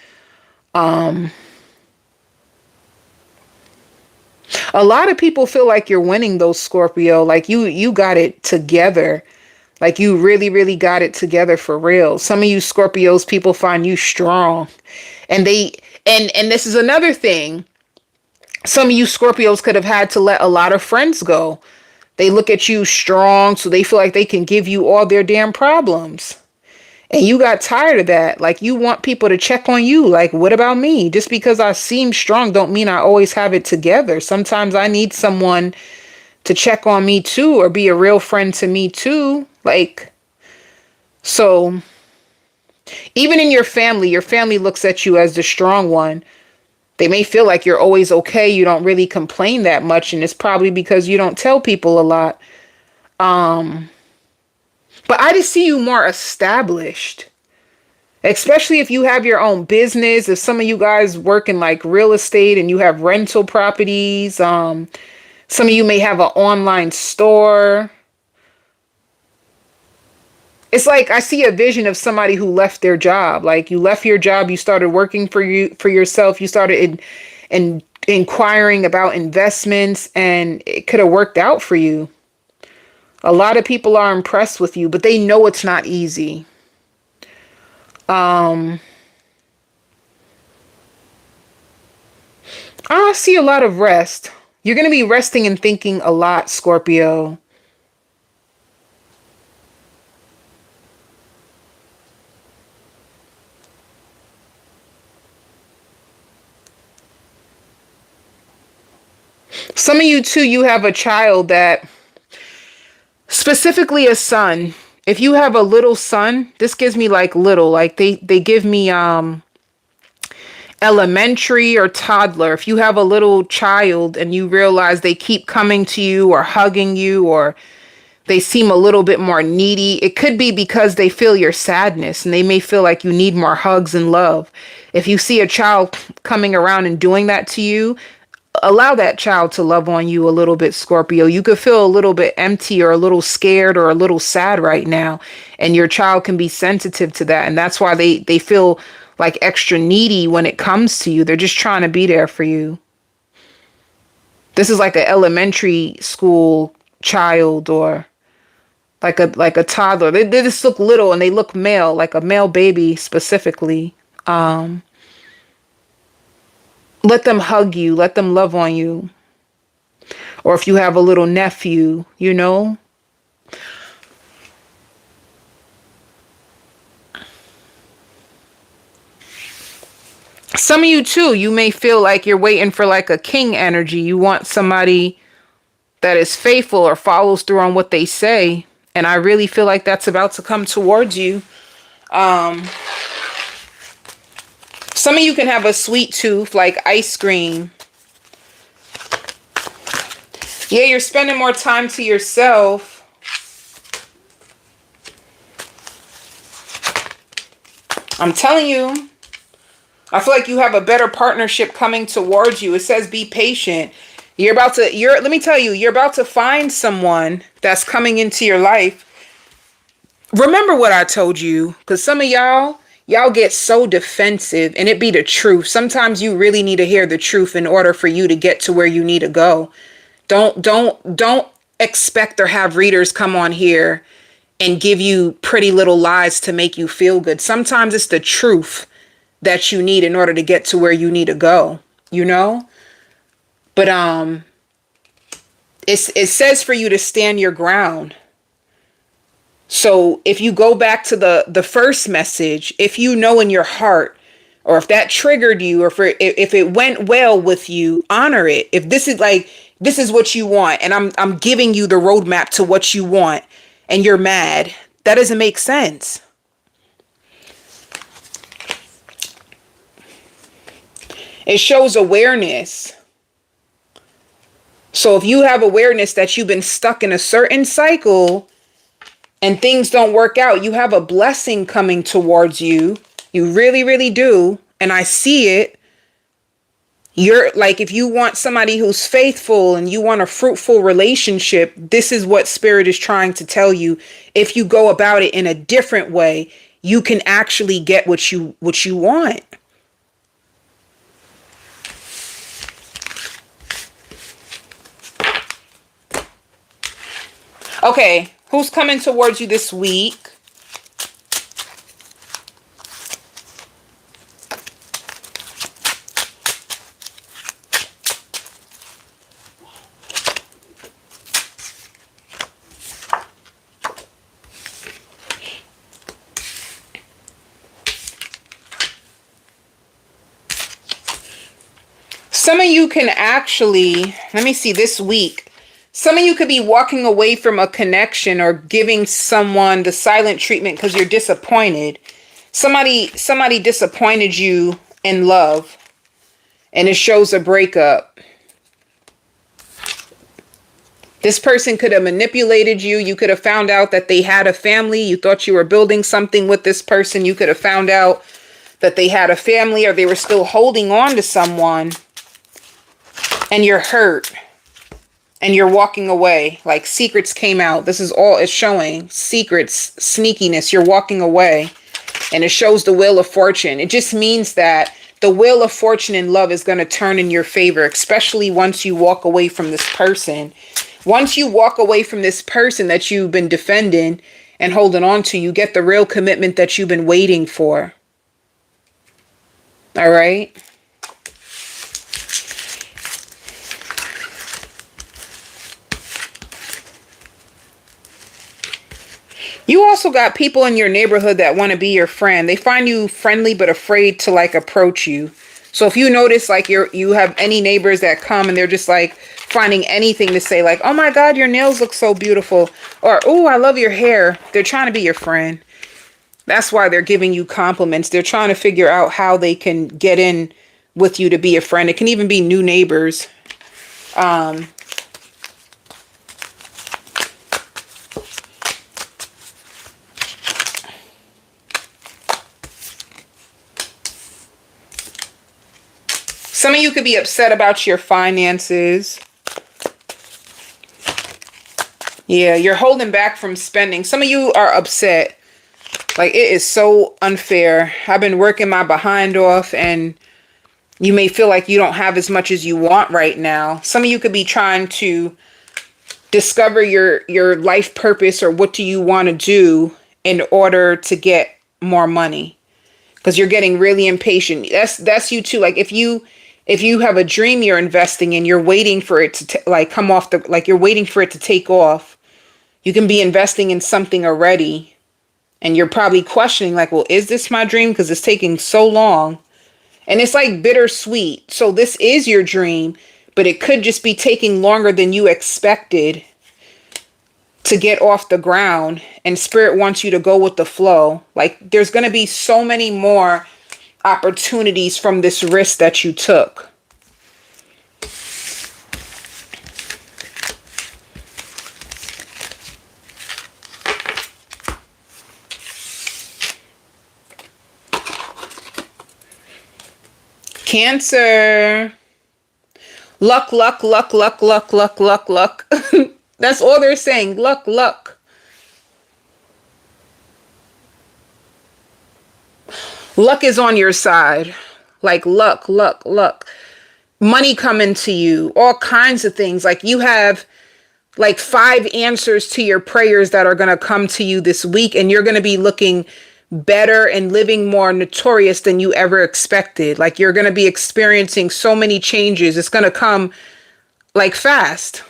A lot of people feel like you're winning those, Scorpio. Like, you got it together. Like, you really, really got it together for real. Some of you Scorpios, people find you strong. And and this is another thing. Some of you Scorpios could have had to let a lot of friends go. They look at you strong, so they feel like they can give you all their damn problems. And you got tired of that. Like, you want people to check on you. Like, what about me? Just because I seem strong don't mean I always have it together. Sometimes I need someone to check on me too, or be a real friend to me too. Like, so even in your family looks at you as the strong one. They may feel like you're always okay. You don't really complain that much. And it's probably because you don't tell people a lot. But I just see you more established, especially if you have your own business. If some of you guys work in like real estate and you have rental properties, some of you may have an online store. It's like I see a vision of somebody who left their job. Like, you left your job, you started working for yourself, you started inquiring about investments, and it could have worked out for you. A lot of people are impressed with you, but they know it's not easy. I see a lot of rest. You're going to be resting and thinking a lot, Scorpio. Some of you too, you have a child that, specifically a son. If you have a little son, this gives me like little, like they give me elementary or toddler. If you have a little child and you realize they keep coming to you or hugging you, or they seem a little bit more needy, it could be because they feel your sadness and they may feel like you need more hugs and love. If you see a child coming around and doing that to you, allow that child to love on you a little bit, Scorpio. You could feel a little bit empty or a little scared or a little sad right now, and your child can be sensitive to that. And that's why they feel like extra needy when it comes to you. They're just trying to be there for you. This is like an elementary school child or like a toddler. They just look little and they look male, like a male baby specifically. Let them hug you. Let them love on you. Or if you have a little nephew, you know. Some of you too, you may feel like you're waiting for like a king energy. You want somebody that is faithful or follows through on what they say. And I really feel like that's about to come towards you. Some of you can have a sweet tooth, like ice cream. Yeah, you're spending more time to yourself. I'm telling you, I feel like you have a better partnership coming towards you. It says be patient. Let me tell you, you're about to find someone that's coming into your life. Remember what I told you, because some of y'all get so defensive, and it be the truth. Sometimes you really need to hear the truth in order for you to get to where you need to go. Don't expect or have readers come on here and give you pretty little lies to make you feel good. Sometimes it's the truth that you need in order to get to where you need to go, you know? But it says for you to stand your ground. So if you go back to the first message, if you know in your heart, or if that triggered you, or if it went well with you, honor it. If this is what you want, and I'm giving you the roadmap to what you want, and you're mad, that doesn't make sense. It shows awareness. So if you have awareness that you've been stuck in a certain cycle and things don't work out, you have a blessing coming towards you. You really, really do. And I see it. You're like, if you want somebody who's faithful and you want a fruitful relationship, this is what Spirit is trying to tell you. If you go about it in a different way, you can actually get what you want. Okay, who's coming towards you this week? Some of you can actually, let me see, this week. Some of you could be walking away from a connection or giving someone the silent treatment because you're disappointed. Somebody disappointed you in love, and it shows a breakup. This person could have manipulated you. You could have found out that they had a family. You thought you were building something with this person. You could have found out that they had a family, or they were still holding on to someone, and you're hurt. And you're walking away, like secrets came out. This is all it's showing. Secrets, sneakiness, you're walking away. And it shows the wheel of fortune. It just means that the wheel of fortune in love is going to turn in your favor, especially once you walk away from this person. Once you walk away from this person that you've been defending and holding on to, you get the real commitment that you've been waiting for. All right? You also got people in your neighborhood that want to be your friend. They find you friendly but afraid to approach you. So if you notice you have any neighbors that come and they're just finding anything to say like, oh my God, your nails look so beautiful. Or, oh, I love your hair. They're trying to be your friend. That's why they're giving you compliments. They're trying to figure out how they can get in with you to be a friend. It can even be new neighbors. Some of you could be upset about your finances. Yeah, you're holding back from spending. Some of you are upset. Like, it is so unfair. I've been working my behind off, and you may feel like you don't have as much as you want right now. Some of you could be trying to discover your life purpose, or what do you want to do in order to get more money, because you're getting really impatient. That's you too. Like, if you have a dream you're investing in, you're waiting for it to come off you're waiting for it to take off. You can be investing in something already, and you're probably questioning like, well, is this my dream? Because it's taking so long. And it's like bittersweet. So this is your dream, but it could just be taking longer than you expected to get off the ground. And Spirit wants you to go with the flow. Like, there's going to be so many more opportunities from this risk that you took. Cancer. Luck, luck, luck, luck, luck, luck, luck, luck. That's all they're saying. Luck, luck. Luck is on your side. Like, luck, luck, luck. Money coming to you. All kinds of things. Like, you have like 5 answers to your prayers that are going to come to you this week. And you're going to be looking better and living more notorious than you ever expected. Like, you're going to be experiencing so many changes. It's going to come like fast.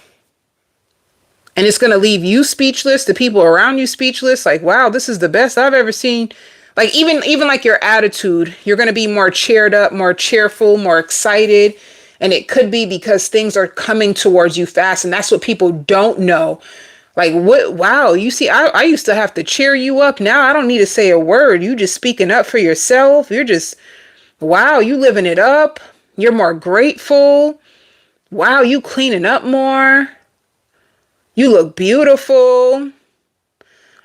And it's going to leave you speechless, the people around you speechless. Like, wow, this is the best I've ever seen. Like, even like your attitude, you're going to be more cheered up, more cheerful, more excited. And it could be because things are coming towards you fast. And that's what people don't know. Like, what? Wow, you see, I used to have to cheer you up. Now I don't need to say a word. You just speaking up for yourself. You're just, wow, you living it up. You're more grateful. Wow, you cleaning up more. You look beautiful.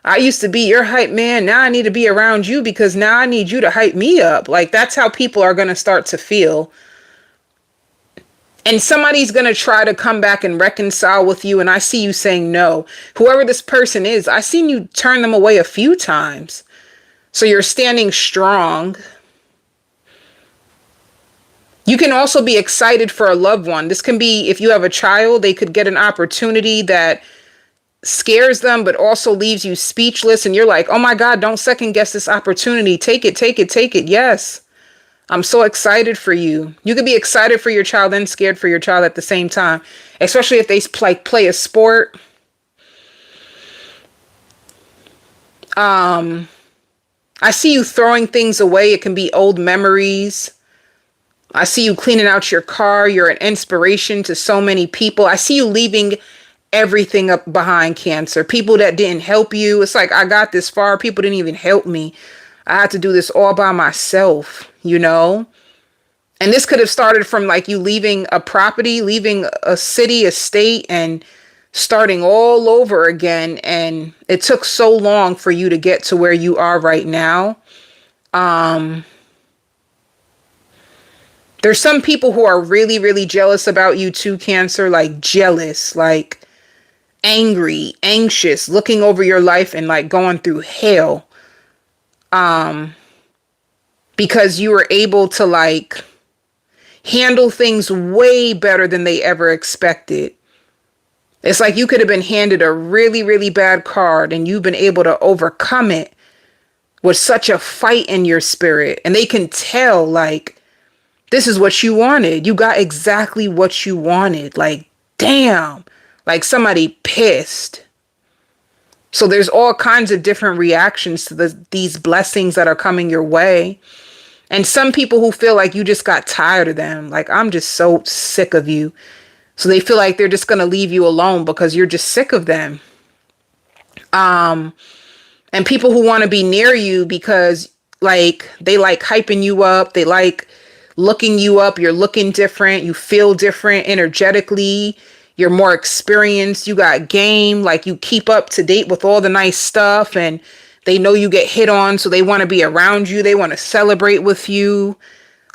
I used to be your hype man. Now I need to be around you because now I need you to hype me up. Like, that's how people are going to start to feel. And somebody's going to try to come back and reconcile with you. And I see you saying no. Whoever this person is, I've seen you turn them away a few times. So you're standing strong. You can also be excited for a loved one. This can be, if you have a child, they could get an opportunity that scares them, but also leaves you speechless. And you're like, oh my God, don't second guess this opportunity. Take it, take it, take it. Yes. I'm so excited for you. You could be excited for your child and scared for your child at the same time, especially if they play a sport. I see you throwing things away. It can be old memories. I see you cleaning out your car. You're an inspiration to so many people. I see you leaving everything up behind, Cancer. People that didn't help you. It's like, I got this far. People didn't even help me. I had to do this all by myself, you know? And this could have started from like you leaving a property, leaving a city, a state, and starting all over again. And it took so long for you to get to where you are right now. There's some people who are really, really jealous about you too, Cancer, like jealous, like angry, anxious, looking over your life and like going through hell. Because you were able to like handle things way better than they ever expected. It's like you could have been handed a really, really bad card and you've been able to overcome it with such a fight in your spirit. And they can tell like, this is what you wanted. You got exactly what you wanted. Like, damn, like somebody pissed. So there's all kinds of different reactions to these blessings that are coming your way. And some people who feel like you just got tired of them. Like, I'm just so sick of you. So they feel like they're just going to leave you alone because you're just sick of them. And people who want to be near you because like they like hyping you up, they like looking you up, you're looking different, you feel different energetically, you're more experienced, you got game, like you keep up to date with all the nice stuff, and they know you get hit on, so they want to be around you, they want to celebrate with you.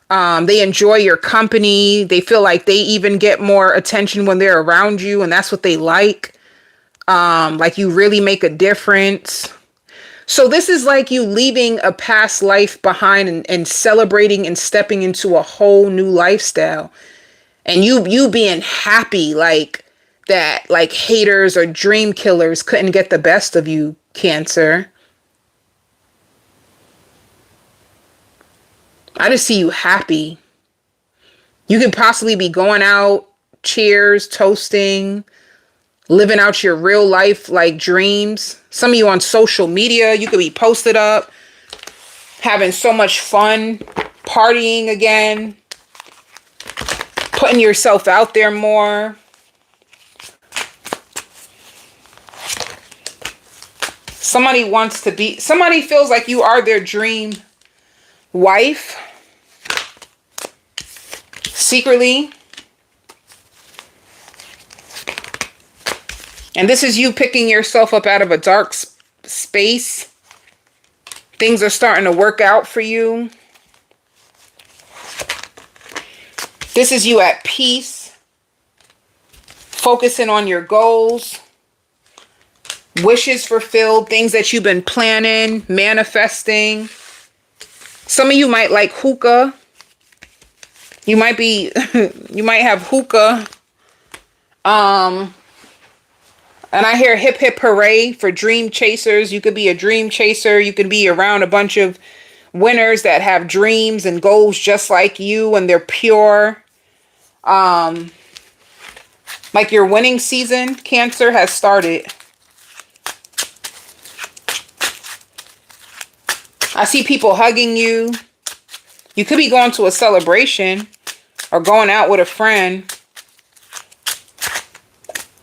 They enjoy your company, they feel like they even get more attention when they're around you, and that's what they like you really make a difference. So this is like you leaving a past life behind and celebrating and stepping into a whole new lifestyle. And you being happy like that, like haters or dream killers couldn't get the best of you, Cancer. I just see you happy. You could possibly be going out, cheers, toasting, living out your real life like dreams. Some of you on social media, you could be posted up, having so much fun, partying again, putting yourself out there more. Somebody feels like you are their dream wife, secretly. And this is you picking yourself up out of a dark space. Things are starting to work out for you. This is you at peace, focusing on your goals, wishes fulfilled, things that you've been planning, manifesting. Some of you might like hookah. You might have hookah. And I hear hip hip hooray for dream chasers. You could be a dream chaser. You could be around a bunch of winners that have dreams and goals just like you, and they're pure. Like your winning season, Cancer, has started. I see people hugging you. You could be going to a celebration or going out with a friend.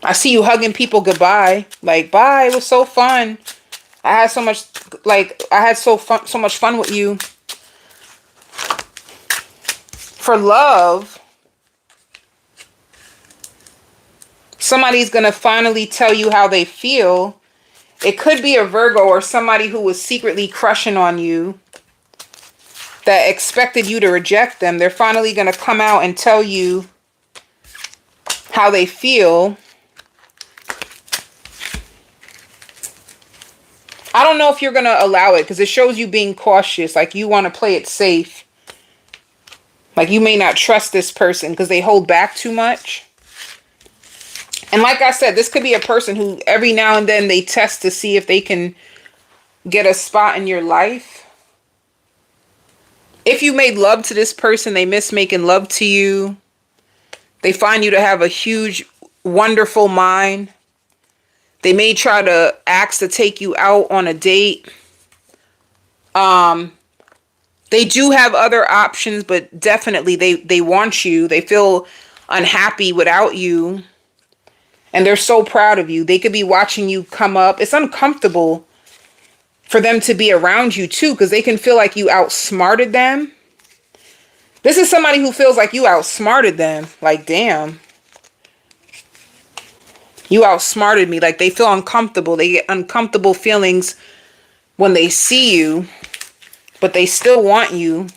I see you hugging people goodbye. Like, bye, it was so fun. I had so much fun with you. For love, somebody's going to finally tell you how they feel. It could be a Virgo or somebody who was secretly crushing on you that expected you to reject them. They're finally going to come out and tell you how they feel. I don't know if you're going to allow it because it shows you being cautious. Like you want to play it safe. Like you may not trust this person because they hold back too much. And like I said, this could be a person who every now and then they test to see if they can get a spot in your life. If you made love to this person, they miss making love to you. They find you to have a huge, wonderful mind. They may try to ask to take you out on a date. They do have other options, but definitely they want you. They feel unhappy without you. And they're so proud of you. They could be watching you come up. It's uncomfortable for them to be around you too, because they can feel like you outsmarted them. This is somebody who feels like you outsmarted them. Like, damn. You outsmarted me. Like they feel uncomfortable. They get uncomfortable feelings when they see you, but they still want you.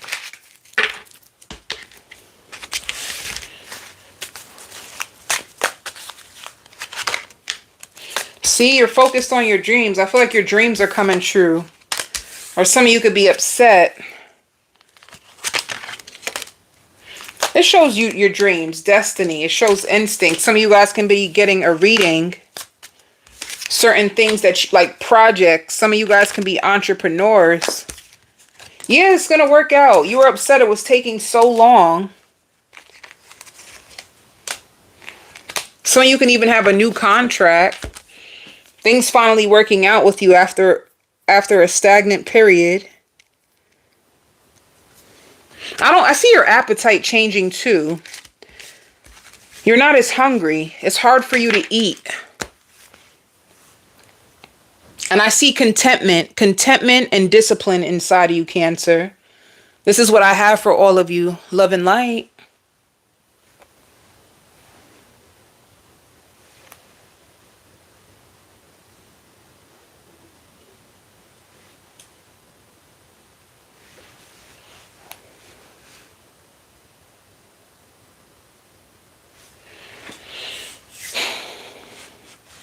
See, you're focused on your dreams. I feel like your dreams are coming true. Or some of you could be upset. It shows you your dreams, destiny. It shows instinct. Some of you guys can be getting a reading. Certain things that like projects. Some of you guys can be entrepreneurs. Yeah, it's going to work out. You were upset it was taking so long. Some of you can even have a new contract. Things finally working out with you after a stagnant period. I see your appetite changing too. You're not as hungry. It's hard for you to eat. And I see contentment and discipline inside of you, Cancer. This is what I have for all of you. Love and light.